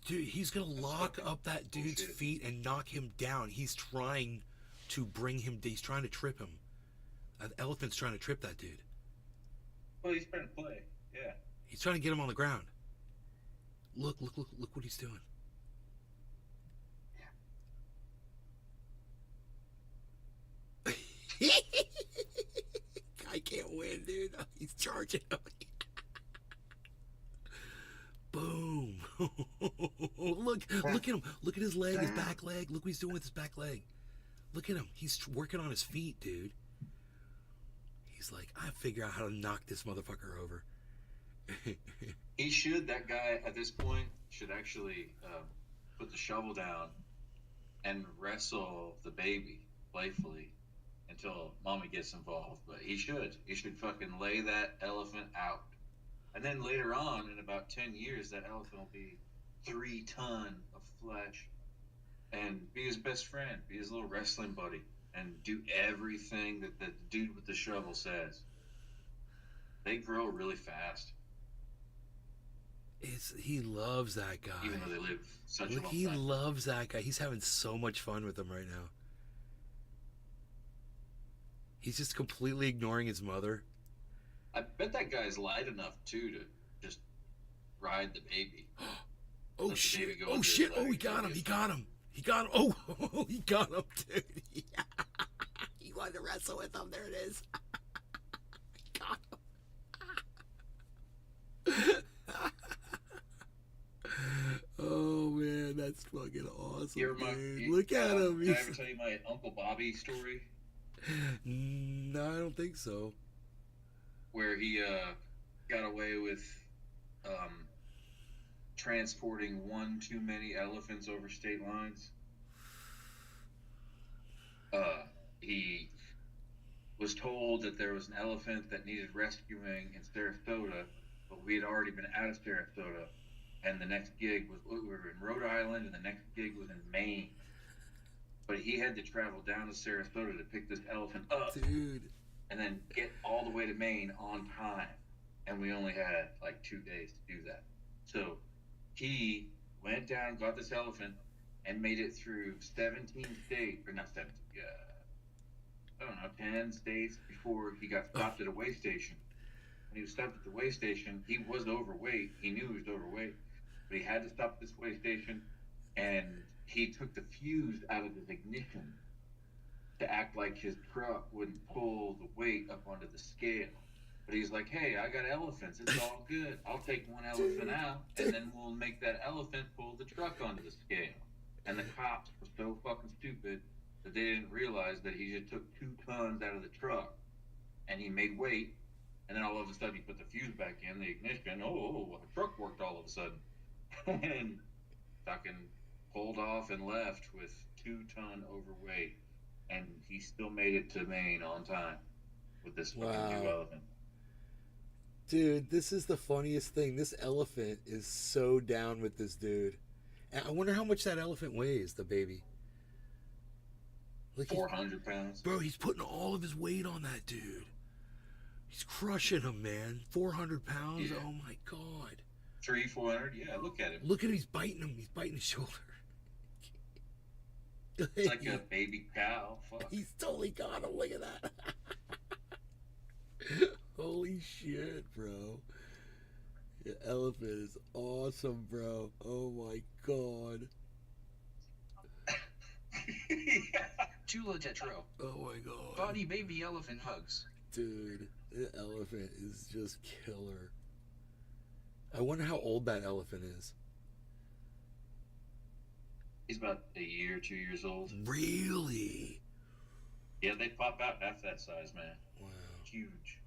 Dude, he's gonna lock up that dude's feet and knock him down. He's trying to bring him. He's trying to trip him. An elephant's trying to trip that dude. Well, he's trying to play. Yeah. He's trying to get him on the ground. Look what he's doing. I can't win, dude. He's charging him. Boom. Look at him. Look at his leg, his back leg. Look what he's doing with his back leg. Look at him. He's working on his feet, dude. He's like, I figure out how to knock this motherfucker over. He should. That guy at this point should actually put the shovel down and wrestle the baby playfully until mommy gets involved. But he should. He should fucking lay that elephant out. And then later on, in about 10 years, that elephant will be 3 tons of flesh and be his best friend, be his little wrestling buddy, and do everything that the dude with the shovel says. They grow really fast. He loves that guy. Even though they live such a Look, long he time. loves that guy. He's having so much fun with him right now. He's just completely ignoring his mother. I bet that guy's light enough, too, to just ride the baby. Oh, Let the shit. baby go Oh, under shit. his Oh, he leg. got him. He got him. He got him. Oh, he got him, dude. He wanted to wrestle with him. There it is. He got him. Oh, man. That's fucking awesome, dude. Look at him. Did I ever tell you my Uncle Bobby story? No, I don't think so. Where he got away with transporting one too many elephants over state lines. He was told that there was an elephant that needed rescuing in Sarasota, but we had already been out of Sarasota, and the next gig was, we were in Rhode Island, and the next gig was in Maine. But he had to travel down to Sarasota to pick this elephant up. Dude. and then get all the way to Maine on time. And we only had like 2 days to do that. So he went down, got this elephant, and made it through 17 states, or not 17, I don't know, 10 states before he got stopped at a weigh station. When he was stopped at the weigh station, he was overweight. He knew he was overweight, but he had to stop at this weigh station, and he took the fuse out of his ignition to act like his truck wouldn't pull the weight up onto the scale. But he's like, hey, I got elephants. It's all good. I'll take one elephant out, and then we'll make that elephant pull the truck onto the scale. And the cops were so fucking stupid that they didn't realize that he just took 2 tons out of the truck, and he made weight, and then all of a sudden he put the fuse back in, the ignition. The truck worked all of a sudden. And fucking pulled off and left with 2-ton overweight. And he still made it to Maine on time with this fucking new elephant. Dude, this is the funniest thing. This elephant is so down with this dude. And I wonder how much that elephant weighs, the baby. Like 400 pounds. Bro, he's putting all of his weight on that dude. He's crushing him, man. 400 pounds? Yeah. Oh, my God. 300-400? Yeah, look at him. Look at him. He's biting him. He's biting his shoulder. It's like a baby cow. Fuck. He's totally got him. Look at that. Holy shit, bro. The elephant is awesome, bro. Oh, my God. Chula Tetro. Oh, my God. Body baby elephant hugs. Dude, the elephant is just killer. I wonder how old that elephant is. He's about a year, 2 years old. Really? Yeah, they pop out half that size, man. Wow. Huge.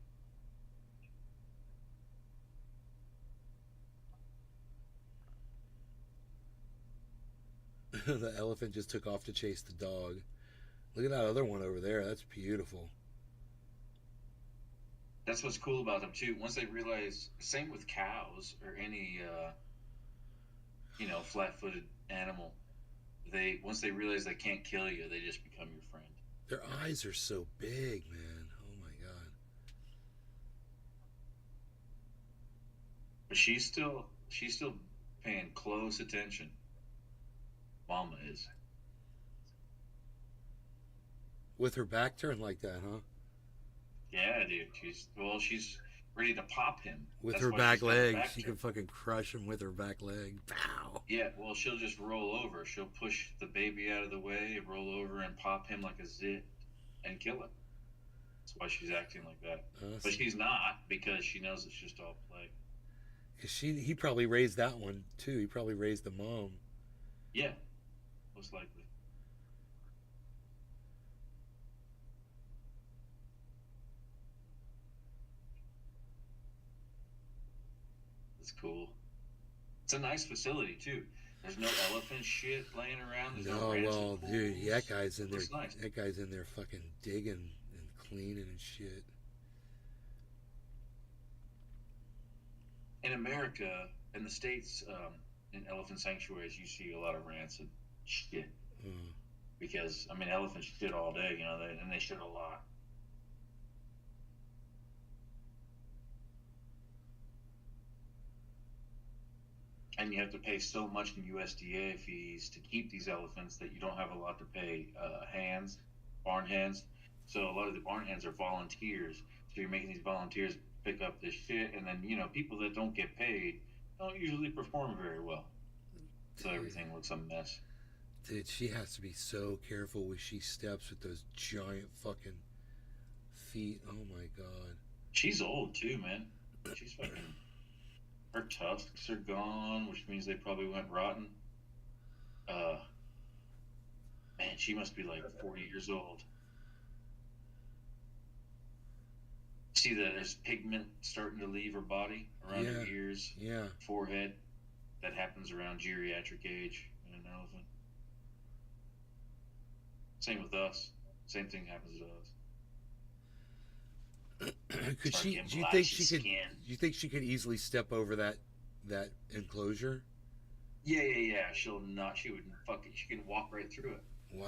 The elephant just took off to chase the dog. Look at that other one over there. That's beautiful. That's what's cool about them, too. Once they realize, same with cows or any, flat-footed animal, once they realize they can't kill you, they just become your friend. Their eyes are so big, man. Oh, my God. But she's still paying close attention. Mama is. With her back turned like that, huh? Yeah, dude. She's ready to pop him. With her back leg, she can fucking crush him with her back leg. Pow! Yeah, well, she'll just roll over. She'll push the baby out of the way, roll over, and pop him like a zit and kill him. That's why she's acting like that. But she's not, because she knows it's just all play. He probably raised that one, too. He probably raised the mom. Yeah, most likely. It's cool. It's a nice facility too. There's no elephant shit laying around. There's no well, pools. dude, that guy's in there. Nice. That guy's in there fucking digging and cleaning and shit. In America, in the States, in elephant sanctuaries, you see a lot of rancid shit. Because, elephants shit all day, and they shit a lot. And you have to pay so much in USDA fees to keep these elephants that you don't have a lot to pay barn hands. So a lot of the barn hands are volunteers. So you're making these volunteers pick up this shit, and then, people that don't get paid don't usually perform very well. So everything looks a mess. Dude, she has to be so careful when she steps with those giant fucking feet. Oh my God. She's old too, man. She's fucking... Her tusks are gone, which means they probably went rotten. Man, she must be like 40 years old. See that there's pigment starting to leave her body around her ears, forehead. That happens around geriatric age in an elephant. Same with us. Same thing happens to us. Could she? Do you think she could? Do you think she could easily step over that enclosure? Yeah. She'll not. She wouldn't. Fuck it. She can walk right through it. Wow.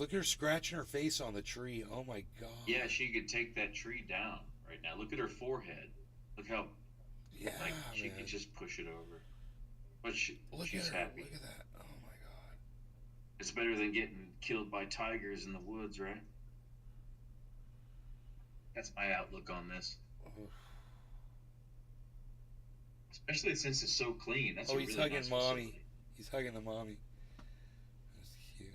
Look at her scratching her face on the tree. Oh my god. Yeah, she could take that tree down right now. Look at her forehead. Look how, like, she could just push it over. But she's happy. Look at that. Oh my god. It's better than getting killed by tigers in the woods, right? That's my outlook on this. Especially since it's so clean. That's he's really hugging nice mommy. facility. He's hugging the mommy. That's cute.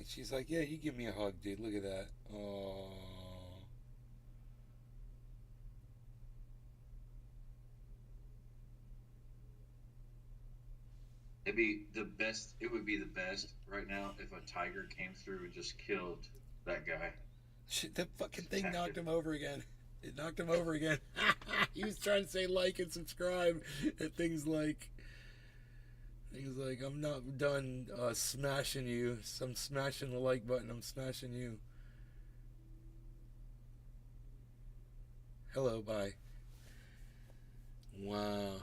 She's like, yeah, you give me a hug, dude. Look at that. Oh. It'd be the best. It would be the best right now if a tiger came through and just killed that guy. Shit, that fucking thing knocked him over again. It knocked him over again. He was trying to say like and subscribe, and things like, I'm not done smashing you. So I'm smashing the like button. I'm smashing you. Hello, bye. Wow.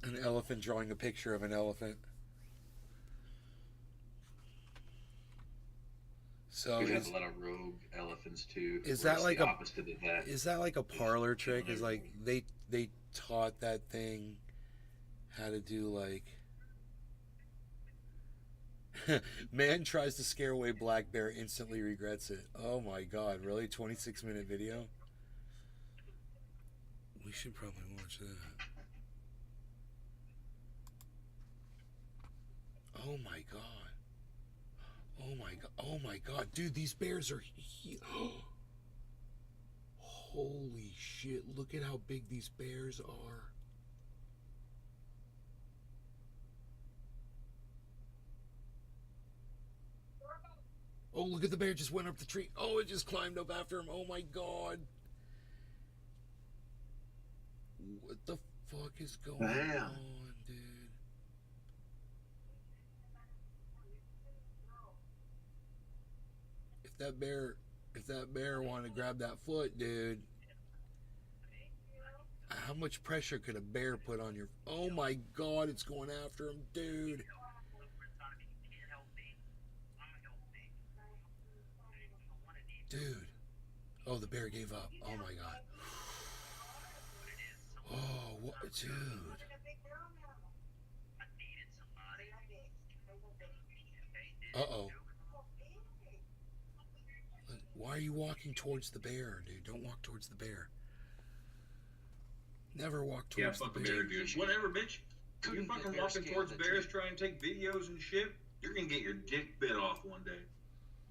An elephant drawing a picture of an elephant. So we have a lot of rogue elephants too. Is that like the opposite of that? Is that like a parlor trick? Is like they taught that thing how to do like man tries to scare away black bear, instantly regrets it. Oh my god, really? 26-minute video? We should probably watch that. Oh my god. Oh my god. Oh my god. Dude, these bears are huge. Holy shit. Look at how big these bears are. Oh, look at the bear just went up the tree. Oh, it just climbed up after him. Oh my god. What the fuck is going on, dude? If that bear wanted to grab that foot, dude, how much pressure could a bear put on your... Oh my god, it's going after him, dude. Dude. Oh, the bear gave up. Oh my god. Oh, what, dude. Uh-oh. Why are you walking towards the bear, dude? Don't walk towards the bear. Never walk towards the bear. Bear, dude. Whatever, bitch. You fucking walking towards bears trying to take videos and shit, you're gonna get your dick bit off one day.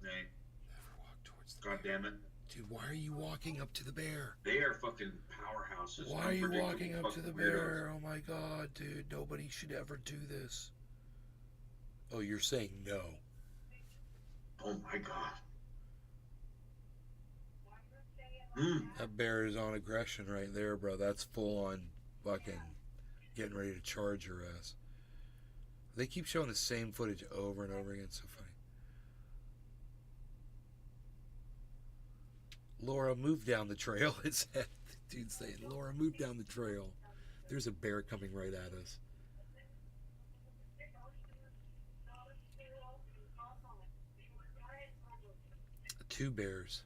Hey. Never walk towards the God damn it. Dude, why are you walking up to the bear? They are fucking powerhouses. Why are you walking up to the bear? Oh my god, dude. Nobody should ever do this. Oh, you're saying no. Oh my god. That bear is on aggression right there, bro. That's full on fucking getting ready to charge your ass. They keep showing the same footage over and over again. It's so funny. Laura, move down the trail. It's that dude saying, Laura, move down the trail. There's a bear coming right at us. Two bears.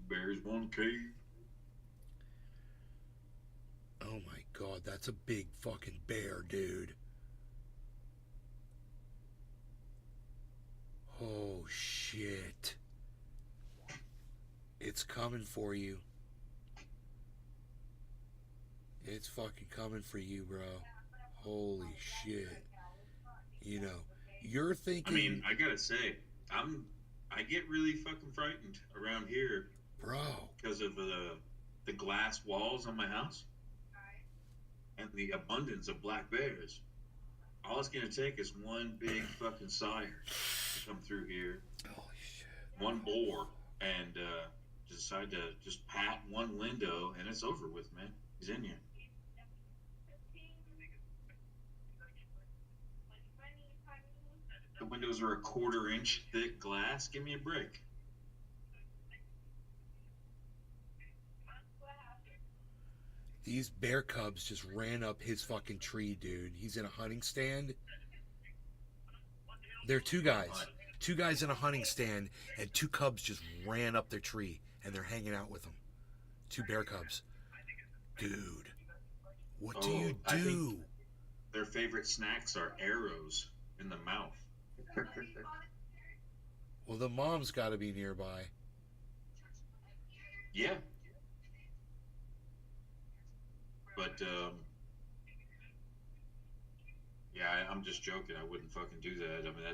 Bears, one cave. Oh my god, that's a big fucking bear, dude. Oh shit. It's coming for you. It's fucking coming for you, bro. Holy shit. You know, you're thinking... I mean, I gotta say, I get really fucking frightened around here. Bro. Because of the glass walls on my house. And the abundance of black bears. All it's gonna take is one big fucking sire to come through here. Holy shit. One boar. And decide to just pat one window and it's over with, man. He's in here. The windows are a 1/4 inch thick glass. Give me a break. These bear cubs just ran up his fucking tree, dude. He's in a hunting stand. There are two guys. Two guys in a hunting stand, and two cubs just ran up their tree, and they're hanging out with them. Two bear cubs. Dude, what do you I think do? their favorite snacks are arrows in the mouth. Well, the mom's got to be nearby. Yeah. But, yeah, I'm just joking. I wouldn't fucking do that. I mean,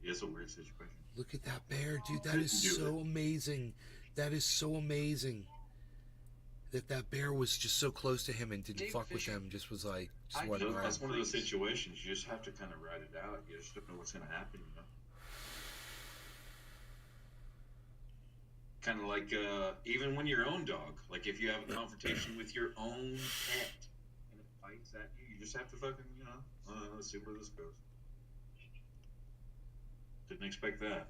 it's a weird situation. Look at that bear, dude. That is so amazing. That is so amazing. That bear was just so close to him and didn't fuck with him. Just was like, just wasn't around. That's one of those situations. You just have to kind of ride it out. You just don't know what's going to happen, you know? Kind of like even when your own dog, like if you have a confrontation with your own pet and it fights at you, you just have to fucking, you know, let's see where this goes. Didn't expect that.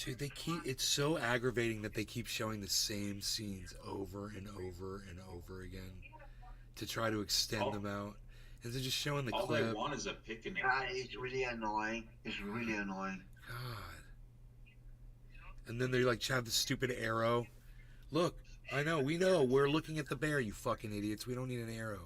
Dude, it's so aggravating that they keep showing the same scenes over and over and over again to try to extend them out. And they're just showing the all clip. All they want is a picnic. It's really annoying. It's really annoying. God. And then they like have the stupid arrow. Look, I know, we know. We're looking at the bear, you fucking idiots. We don't need an arrow.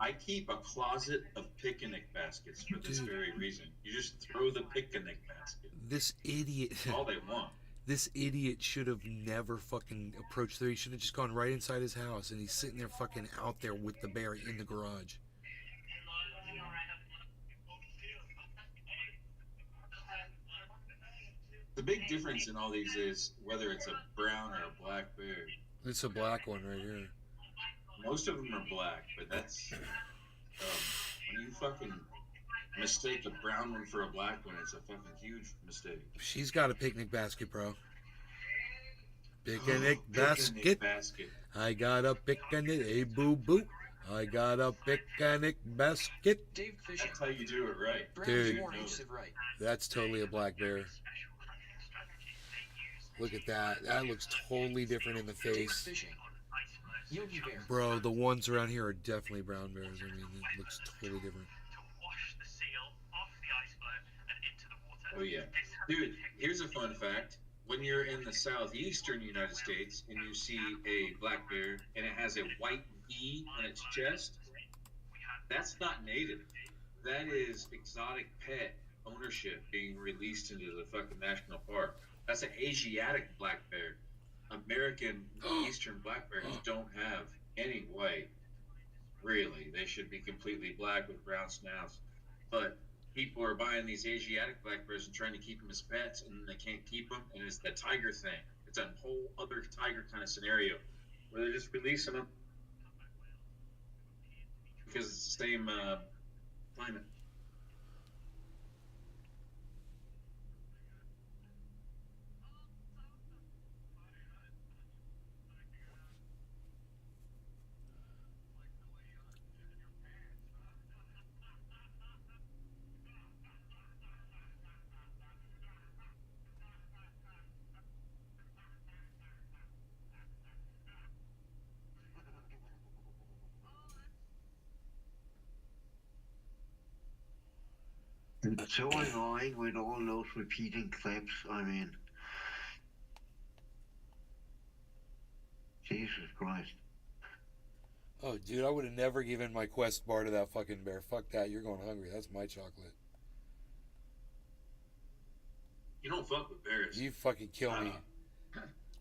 I keep a closet of picnic baskets for this very reason. You just throw the picnic basket. This idiot. That's all they want. This idiot should have never fucking approached there. He should have just gone right inside his house, and he's sitting there fucking out there with the bear in the garage. The big difference in all these is whether it's a brown or a black bear. It's a black one right here. Most of them are black, but that's when you fucking mistake a brown one for a black one, it's a fucking huge mistake. She's got a picnic basket, bro. Picnic basket. I got a picnic, a boo boo. I got a picnic basket. Dave Fishing. That's how you do it right. Dude, that's totally a black bear. Look at that. That looks totally different in the face. Bro, the ones around here are definitely brown bears. I mean, it looks totally different. Oh, yeah. Dude, here's a fun fact. When you're in the southeastern United States and you see a black bear and it has a white V on its chest, that's not native. That is exotic pet ownership being released into the fucking national park. That's an Asiatic black bear. American eastern black bears don't have any white. Really, they should be completely black with brown snouts. But people are buying these Asiatic black bears and trying to keep them as pets, and they can't keep them. And it's the tiger thing. It's a whole other tiger kind of scenario where they're just releasing them because it's the same climate. It's so annoying with all those repeating clips. I mean, Jesus Christ. Oh, dude, I would have never given my Quest bar to that fucking bear. Fuck that. You're going hungry. That's my chocolate. You don't fuck with bears. You fucking kill me.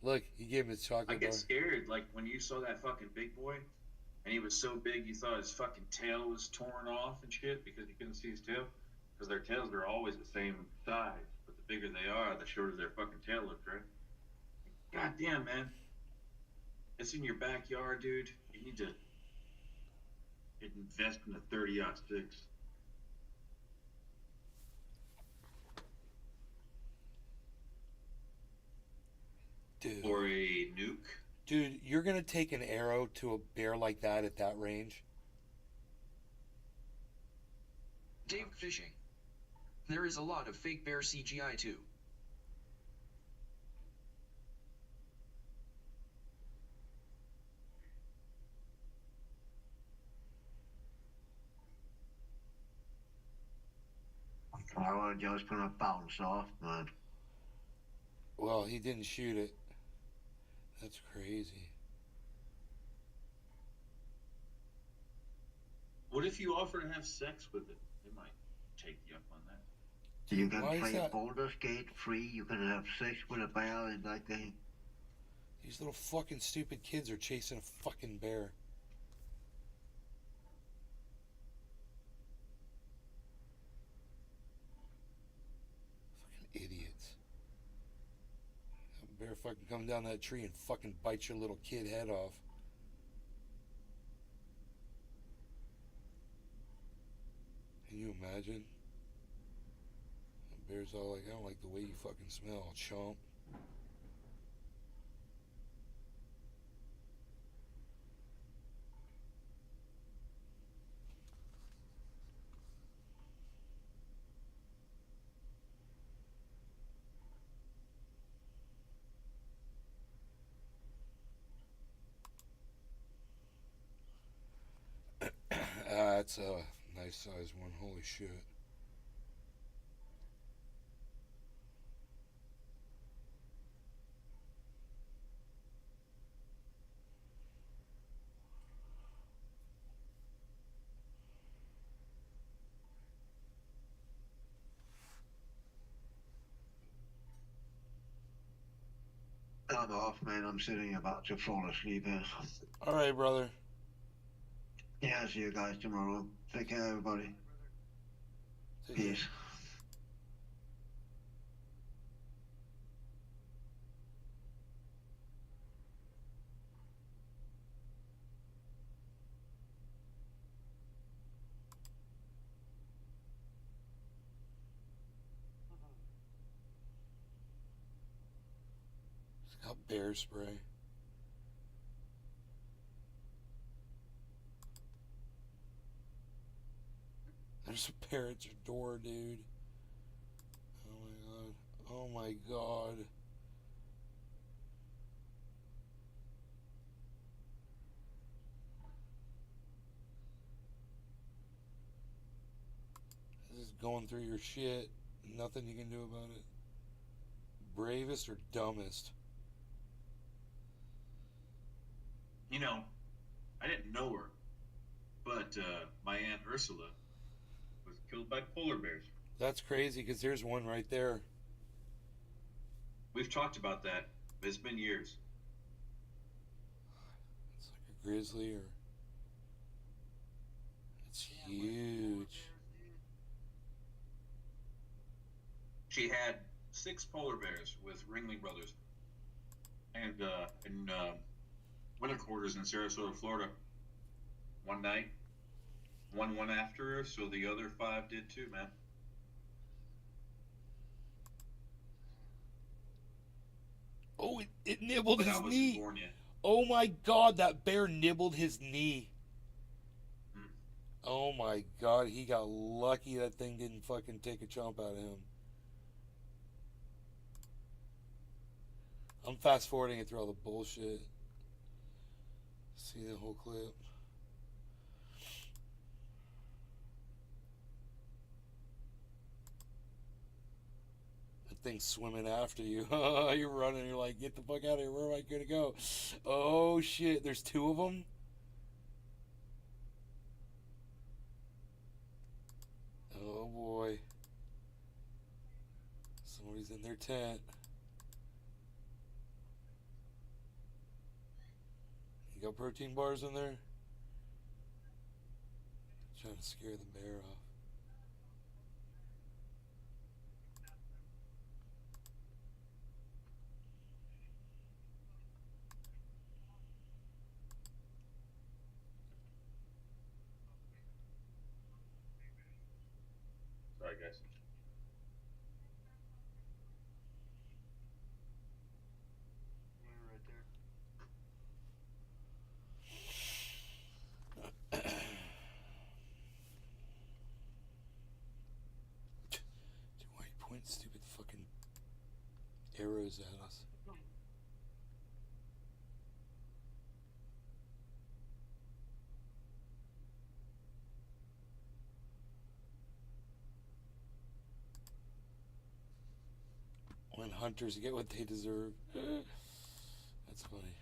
Look, he gave him his chocolate bar. I get scared, like when you saw that fucking big boy, and he was so big you thought his fucking tail was torn off and shit because you couldn't see his tail. Because their tails are always the same size, but the bigger they are, the shorter their fucking tail looks, right? God damn, man. It's in your backyard, dude. You need to invest in a 30-06. Dude. Or a nuke. Dude, you're going to take an arrow to a bear like that at that range? Dave Fishing. There is a lot of fake bear CGI too. Or just gonna bounce off, man. Well, he didn't shoot it. That's crazy. What if you offer to have sex with it? They might take you up on that. You can why is play that- Baldur's Gate free. You can have sex with a bear in that game. These little fucking stupid kids are chasing a fucking bear. Fucking idiots. That bear fucking come down that tree and fucking bite your little kid head off. Can you imagine? The bear's all like, I don't like the way you fucking smell, chump. That's a nice size one. Holy shit. I'm off, man. I'm sitting about to fall asleep here. All right, brother. Yeah, see you guys tomorrow. Take care, everybody. Take care. Peace. It's got bear spray. There's a bear at your door, dude. Oh my god. Oh my god. This is going through your shit. Nothing you can do about it. Bravest or dumbest? You know, I didn't know her, but my Aunt Ursula was killed by polar bears. That's crazy because there's one right there. We've talked about that. It's been years. It's like a grizzly or... It's huge. She had 6 polar bears with Ringling Brothers, and in winter quarters in Sarasota, Florida. One night, one went after her, so the other 5 did too, man. Oh, it nibbled But I his wasn't knee. born yet. Oh my god, that bear nibbled his knee. Oh my god, he got lucky that thing didn't fucking take a chomp out of him. I'm fast forwarding it through all the bullshit. See the whole clip. That thing's swimming after you. You're running, you're like, get the fuck out of here, where am I gonna go? Oh shit, there's 2 of them? Oh boy. Somebody's in their tent. You got protein bars in there? Trying to scare the bear off. Sorry, guys. Dude, why are you pointing stupid fucking arrows at us? When hunters get what they deserve. That's funny.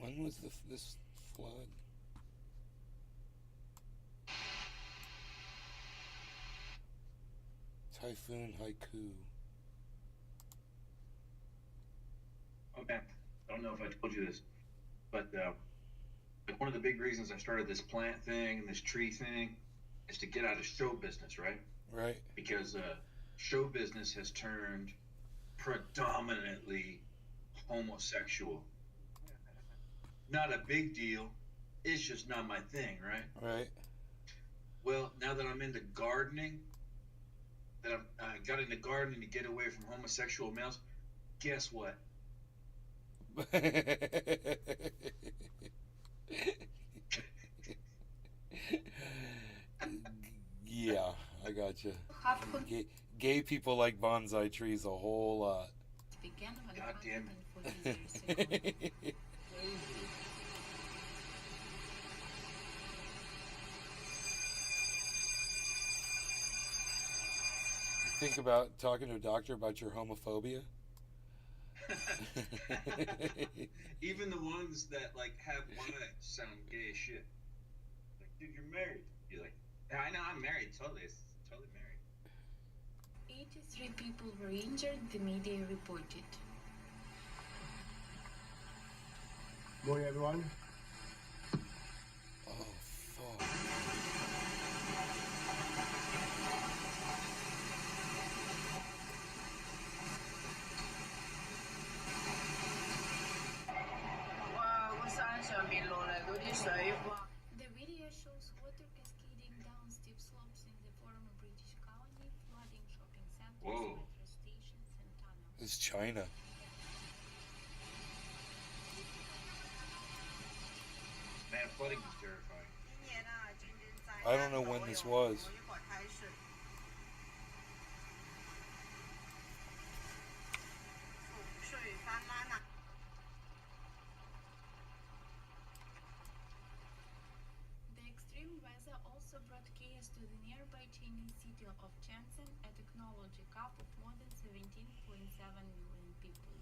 When was this flood? Typhoon haiku. Oh man, I don't know if I told you this, but like one of the big reasons I started this plant thing and this tree thing is to get out of show business, right? Right. Because show business has turned predominantly homosexual. Not a big deal. It's just not my thing, right? Right. Well, now that I'm into gardening, that I got into gardening to get away from homosexual males, guess what? Yeah, I got you. Gay people like bonsai trees a whole lot. God damn it. Think about talking to a doctor about your homophobia. Even the ones that like have wives sound gay as shit. Like, dude, you're married. You're like, yeah, I know, I'm married. Totally married. 83 people were injured, the media reported. Morning, everyone. Oh, fuck. The video shows water cascading down steep slopes in the former British colony, flooding shopping centers, metro stations, and tunnels. It's China. Man, flooding is terrifying. I don't know when this was. The extreme weather also brought chaos to the nearby Chinese city of Shenzhen, a technology hub of more than 17.7 million people.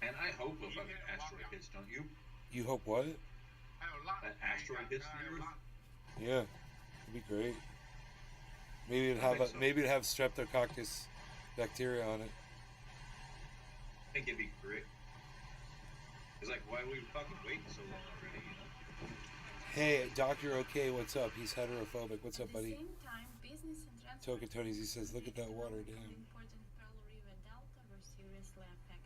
And I hope a fucking asteroid hits, don't you? You hope what? An asteroid hits the Earth. Yeah, it'd be great. Maybe it'd have streptococcus bacteria on it. I think it'd be great. It's like, why are we fucking waiting so long already, you know? Hey, Dr. OK, what's up? He's heterophobic. What's up, buddy? At the same time, business and transport Tokatonis, he says, look at that water, from damn. the important Pearl River Delta were seriously affected.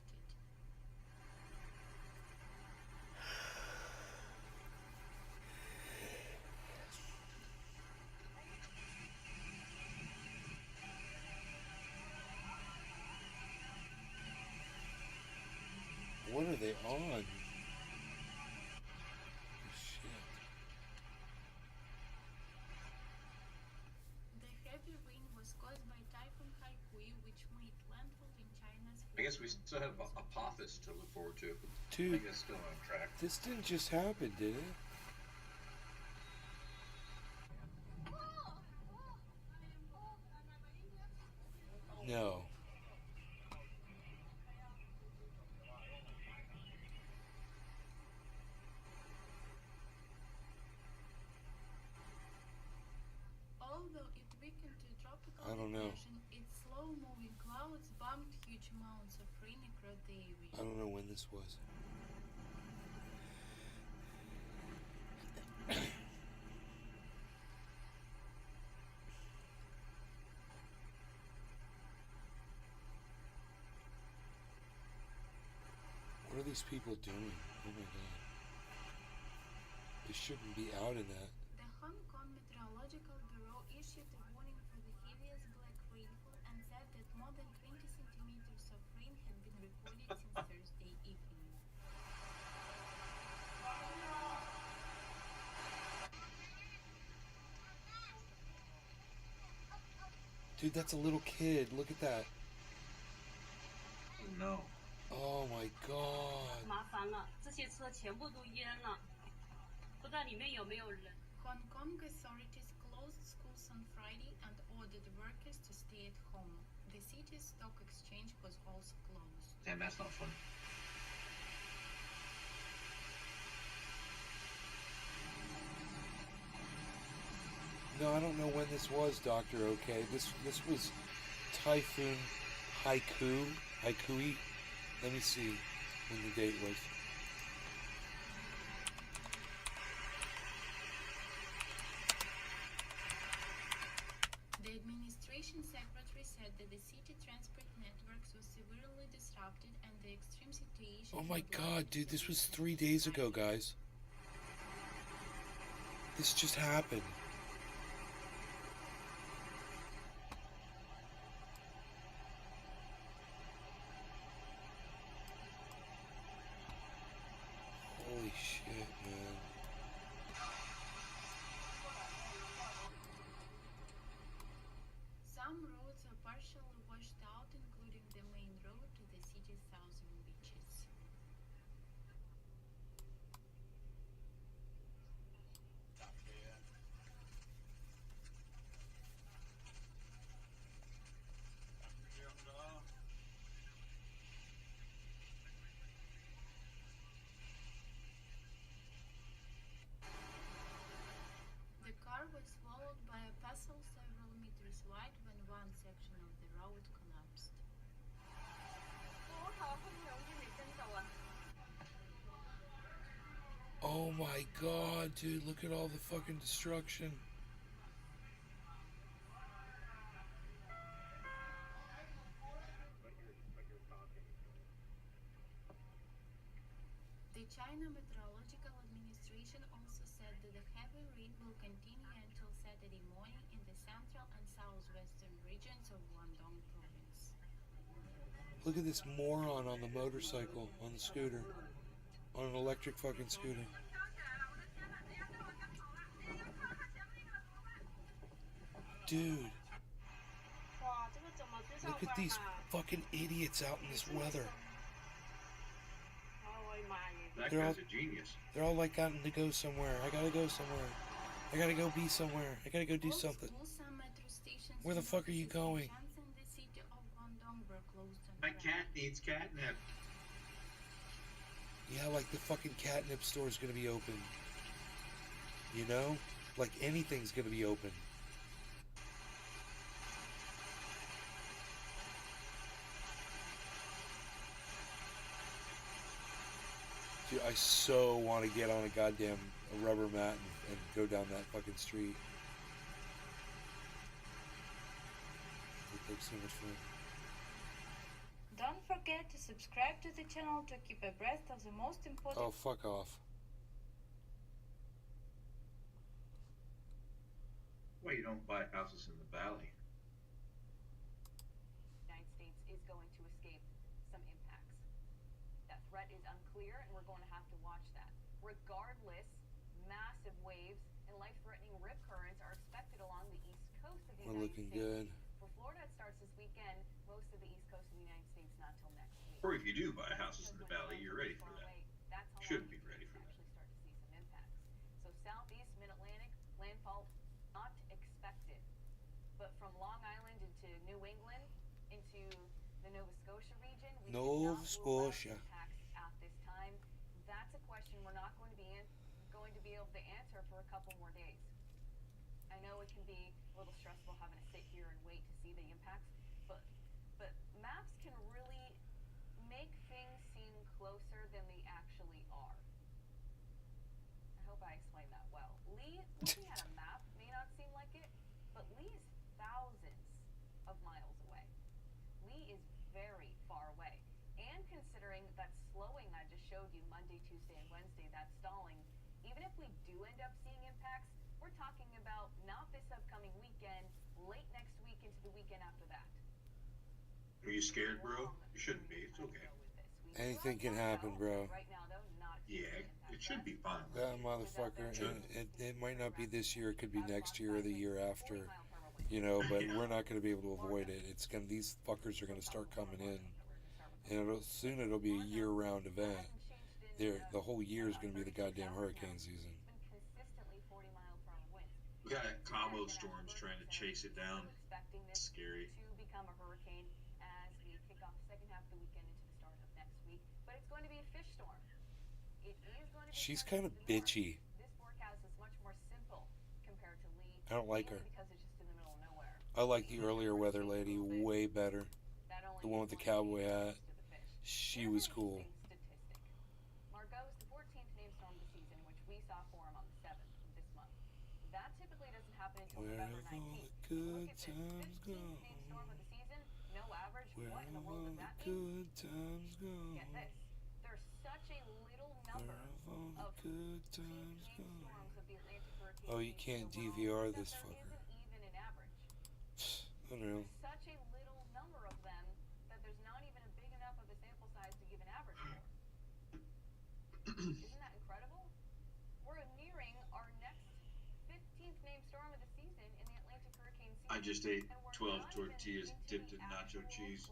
What are they on? Shit. The heavy rain was caused by Typhoon Haikui, which made landfall in China's. I guess we still have Apophis to look forward to. Dude, I think that's still on track. This didn't just happen, did it? No. Although it weakened to tropical I don't know. depression, its slow-moving clouds bumped huge amounts of rain across the area. I don't know when this was. these people doing? Oh my god. They shouldn't be out in that. The Hong Kong Meteorological Bureau issued a warning for the heaviest black rainfall and said that more than 20 centimeters of rain had been recorded since Thursday evening. Dude, that's a little kid. Look at that. No. Oh my god. 麻烦了，这些车全部都淹了，不知道里面有没有人。Hong Kong authorities closed schools on Friday and ordered workers to stay at home. The city's stock exchange was also closed. Damn, that's not fun. No, I don't know when this was, Dr. OK. This was Typhoon Haikui. Let me see when the date was. The administration secretary said that the city transport networks were severely disrupted and the extreme situation... Oh my god, dude, this was 3 days ago, guys. This just happened. Holy shit, man. Some roads are partially washed out, including the main road to the city's southern beaches. The car was swallowed by a vessel several meters wide when one section of the road collapsed. Oh my god, dude, look at all the fucking destruction. The China Meteorological Administration also said that the heavy rain will continue until Saturday morning in the central and southwestern regions of Guangdong province. Look at this moron on the motorcycle, on the scooter. On an electric fucking scooter. Dude. Look at these fucking idiots out in this weather. That They're guy's all- a genius. They're all like gotten to go somewhere. I gotta go somewhere. I gotta go be somewhere. I gotta go do something. Some metro stations Where the and fuck are you offices in going? Shenzhen, the city of Guangdong, were closed on My Friday. cat needs catnip. Yeah, like the fucking catnip store's gonna be open. You know? Like anything's gonna be open. Dude, I so want to get on a goddamn rubber mat and go down that fucking street. It looks so much fun. Don't forget to subscribe to the channel to keep abreast of the most important... Oh, fuck off. Why you don't buy houses in the valley? United States is going to escape some impacts. That threat is unclear, and we're going to have to watch that. Regardless, massive waves and life-threatening rip currents are expected along the east coast of the We're United looking States. good. For Florida, it starts this weekend. Most of the east coast of the United States not till next week. Or if you do buy houses in the valley, you're ready for that. That's how Should long be ready for that. actually start to see some impacts. So southeast mid-Atlantic landfall not expected, but from Long Island into New England into the Nova Scotia region, we Nova cannot rule out Scotia. impacts at this time. That's a question we're not going to be able to answer for a couple more days. I know it can be a little stressful having to sit here and wait to see the impacts, but maps can really make things seem closer than they actually are. I hope I explained that well. Lee, looking at a map may not seem like it, but Lee is thousands of miles away. Lee is very far away. And considering that slowing I just showed you Monday, Tuesday, and Wednesday, that stalling, even if we do end up seeing impacts, we're talking about not this upcoming weekend, late next week into the weekend after that. Are you scared, bro? You shouldn't be. It's okay. Anything can happen, bro. Right now, though, not Yeah, it should be fine. That motherfucker. And it might not be this year. It could be next year or the year after. You know, but we're not going to be able to avoid it. It's gonna. These fuckers are going to start coming in, and soon it'll be a year-round event. The whole year is going to be the goddamn hurricane season. We got combo storms trying to chase it down. It's scary. To become a hurricane as we kick off the second half of the weekend into the start of next week, but it's going to be a fish storm. It is going to be. She's kind of bitchy. This forecast is much more simple compared to Lee. I don't like her. Because it's just in the middle of nowhere. I like the earlier weather lady way better. The one with the cowboy hat. She was cool. Margot is the 14th named storm of the season, which we saw form on the 7th of this month. That typically doesn't happen until Where November have all 19th. the good Look at this, times 15th gone? named storm of the season, no average. Where What in the have world all does the that mean? good times gone? Get this. There's such a little Where number have all the of good times gone? storms of the Atlantic hurricane Oh, you can't DVR this that there fucker. isn't even an average. Unreal. There's such a little number of them that there's not even a big enough of a sample size to give an average for. Isn't that incredible? We're nearing our next 15th named storm of the season in the Atlantic hurricane season. I just ate 12 tortillas dipped in nacho cheese.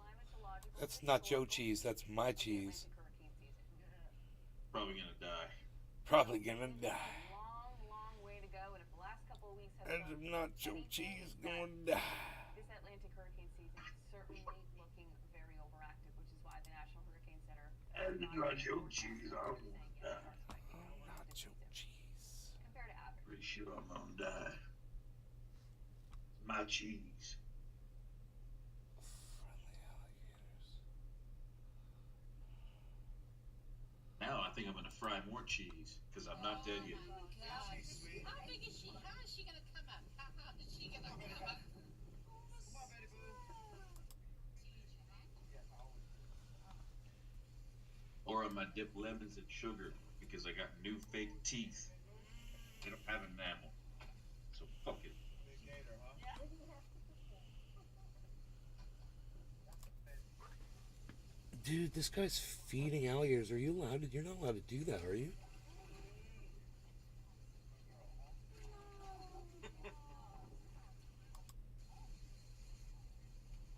That's nacho cheese. That's my cheese. Probably gonna die. Probably gonna die. Long way to go, and if the last couple of weeks have And shown nacho anything, cheese that gonna die. this Atlantic hurricane season is certainly looking very overactive, which is why the National Hurricane Center And nacho cheese, I won't die. Nacho cheese. compared to average. Pretty sure I'm gonna die. My cheese. Now I think I'm gonna fry more cheese because I'm not dead yet. How big is she? How is she gonna come up? How is she gonna come up? Or I'm gonna dip lemons in sugar because I got new fake teeth. They don't have enamel. So fuck it. Dude, this guy's feeding alligators. Are you allowed to? You're not allowed to do that, are you?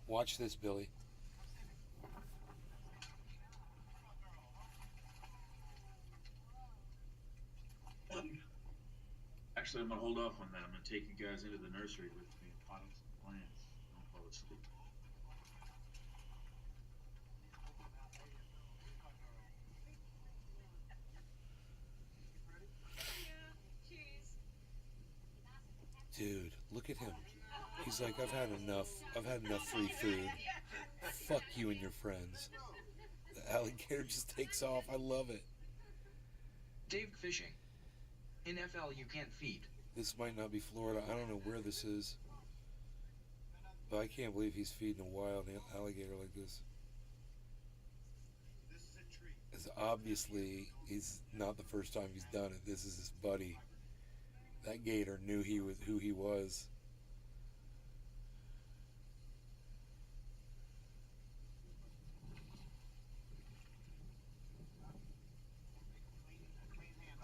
Watch this, Billy. Actually, I'm gonna hold off on that. I'm gonna take you guys into the nursery with me and pot some plants. Don't fall asleep. Dude, look at him. He's like, I've had enough. I've had enough free food. Fuck you and your friends. The alligator just takes off. I love it. Dave fishing. In FL, you can't feed. This might not be Florida. I don't know where this is. But I can't believe he's feeding a wild alligator like this. Because obviously, he's not the first time he's done it. This is his buddy. That gator knew he was who he was.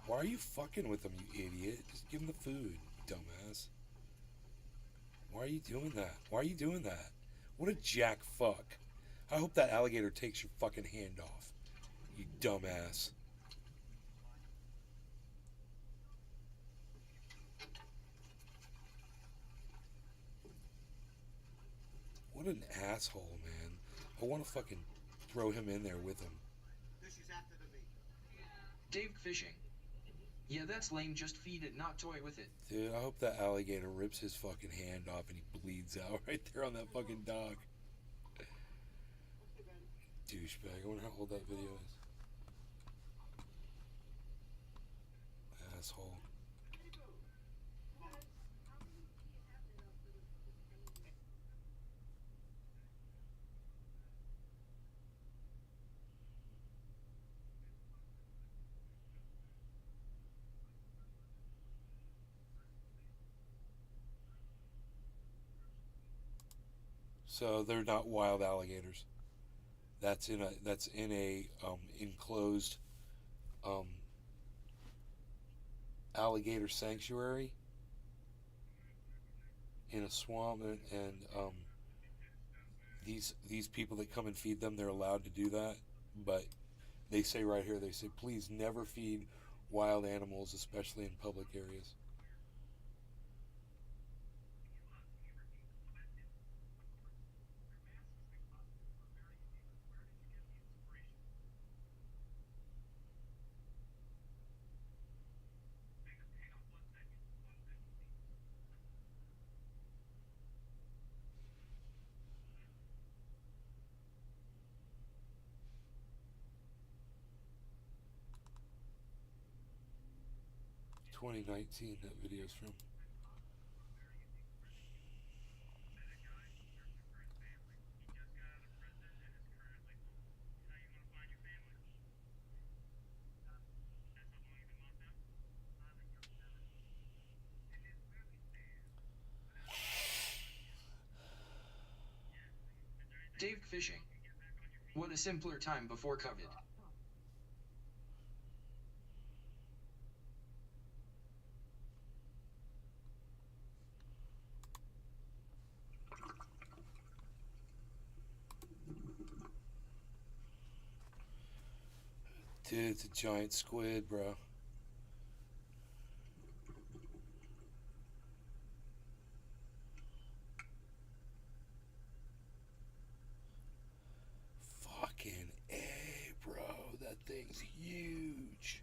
Why are you fucking with him, you idiot? Just give him the food, dumbass. Why are you doing that? Why are you doing that? What a jack fuck. I hope that alligator takes your fucking hand off, you dumbass. What an asshole, man. I want to fucking throw him in there with him. Dave fishing. Yeah, that's lame. Just feed it, not toy with it. Dude, I hope that alligator rips his fucking hand off and he bleeds out right there on that fucking dog. Douchebag. I wonder how old that video is. Asshole. So they're not wild alligators. That's in a enclosed alligator sanctuary in a swamp, and these people that come and feed them, they're allowed to do that, but they say right here, they say, please never feed wild animals, especially in public areas. (2019) that video's from. Dave fishing. What a simpler time before COVID. Dude, it's a giant squid, bro. Fucking A, bro. That thing's huge.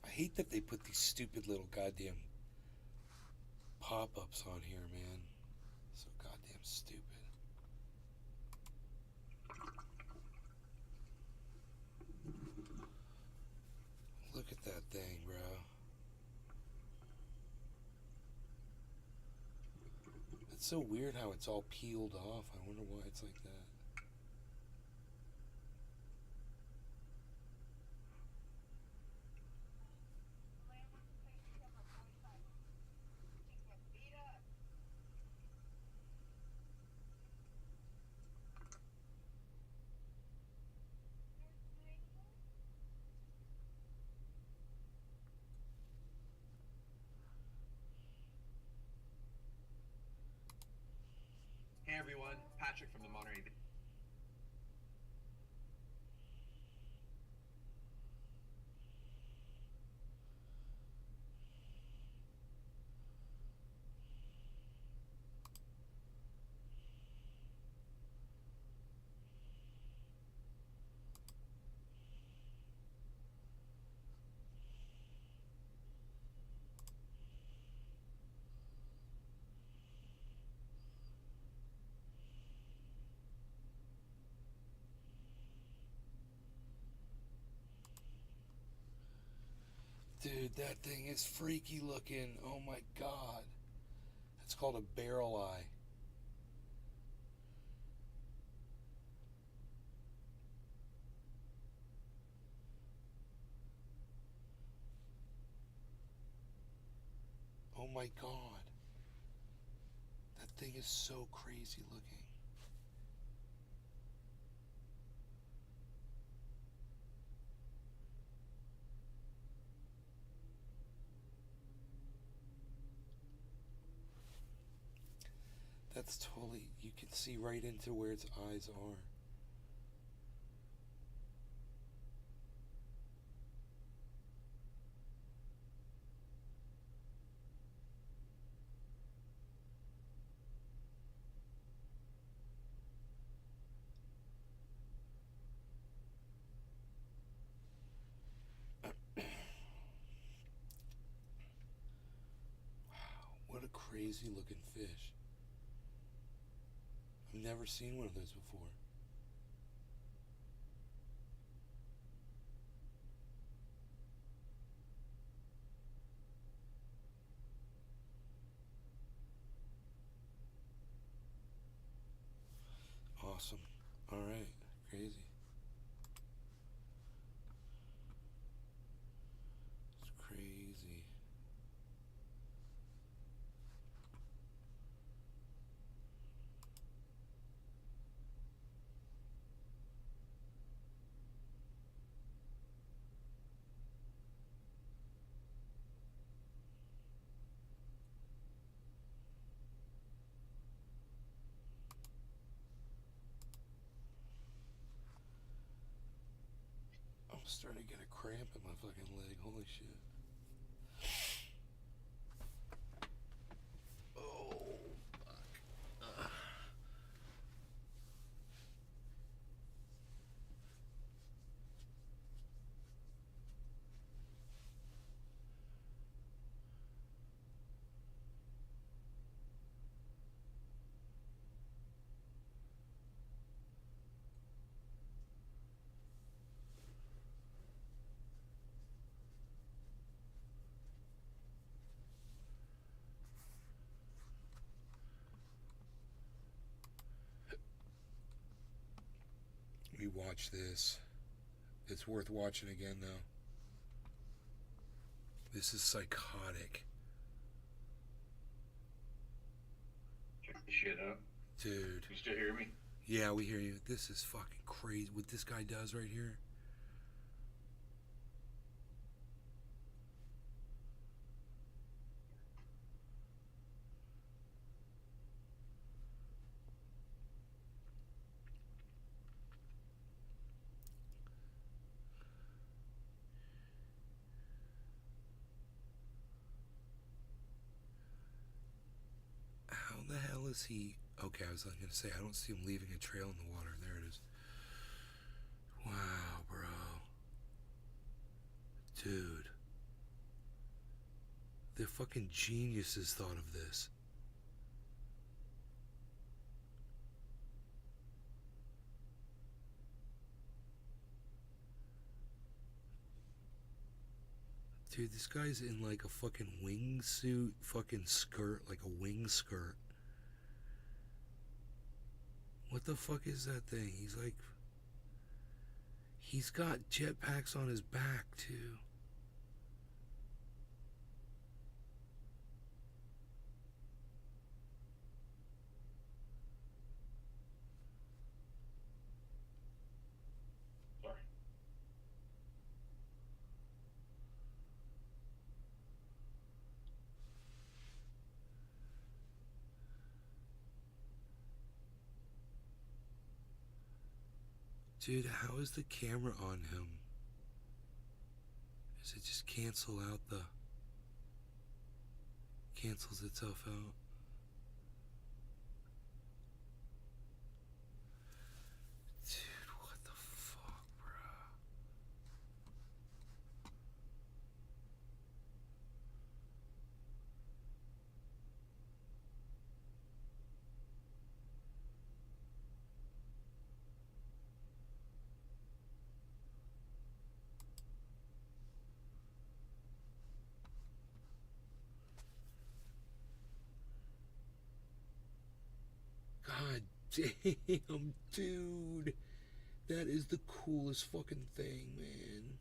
I hate that they put these stupid little goddamn pop-ups on here, man. So goddamn stupid. Look at that thing, bro. It's so weird how it's all peeled off. I wonder why it's like that. Hey everyone, Patrick from the Monterey. Dude, that thing is freaky looking. Oh my god. It's called a barrel eye. Oh my god. That thing is so crazy looking. That's totally, you can see right into where its eyes are. What a crazy looking fish. I've never seen one of those before. Awesome. Alright, crazy. It's crazy. starting to get a cramp in my fucking leg. Holy shit. Oh, fuck. We watch this. It's worth watching again, though. This is psychotic. Check the shit out. Dude. You still hear me? Yeah, we hear you. This is fucking crazy. What this guy does right here. How the hell is he? Okay, I was going to say, I don't see him leaving a trail in the water. There it is. Wow, bro. Dude. The fucking geniuses thought of this. Dude, this guy's in like a fucking wingsuit, fucking skirt, like a wing skirt. What the fuck is that thing? He's like... He's got jetpacks on his back, too. Sorry. Dude, how is the camera on him? Does it just cancel out the... Cancels itself out? Dude, what the fuck, bro? God damn, dude. That is the coolest fucking thing, man.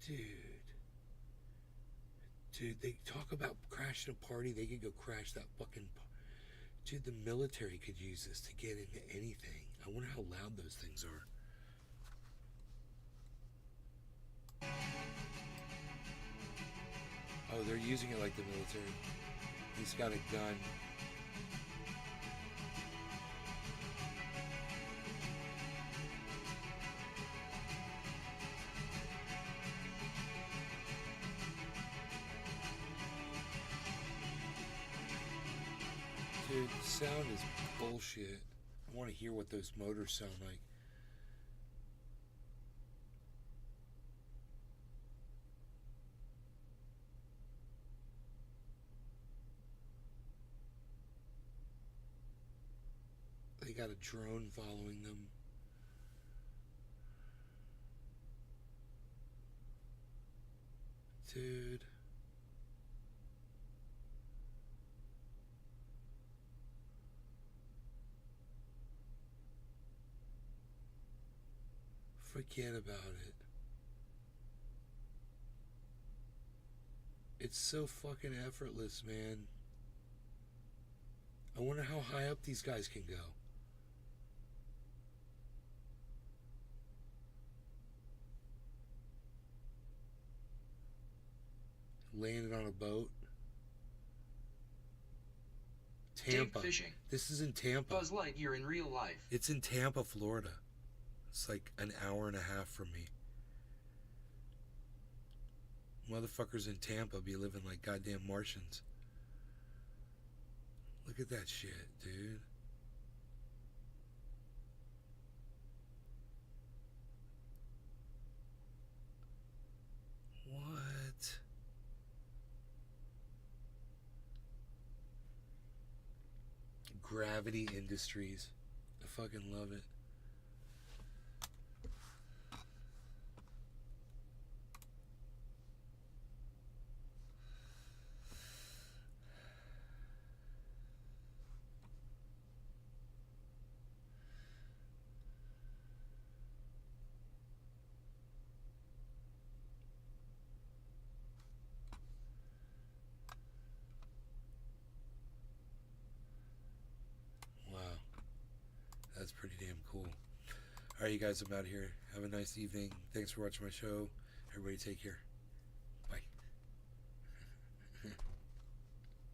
Dude. Dude, they talk about crashing a party. They could go crash that fucking... Dude, the military could use this to get into anything. I wonder how loud those things are. Oh, they're using it like the military. He's got a gun. Dude, the sound is bullshit. I want to hear what those motors sound like. They got a drone following them. Dude. Forget about it. It's so fucking effortless, man. I wonder how high up these guys can go. Landed on a boat. Tampa. fishing. This is in Tampa. Buzz Lightyear in real life. It's in Tampa, Florida. It's like an hour and a half from me. Motherfuckers in Tampa be living like goddamn Martians. Look at that shit, dude. What? Gravity Industries. I fucking love it. Wow. That's pretty damn cool. Alright, you guys, I'm out of here. Have a nice evening. Thanks for watching my show. Everybody take care.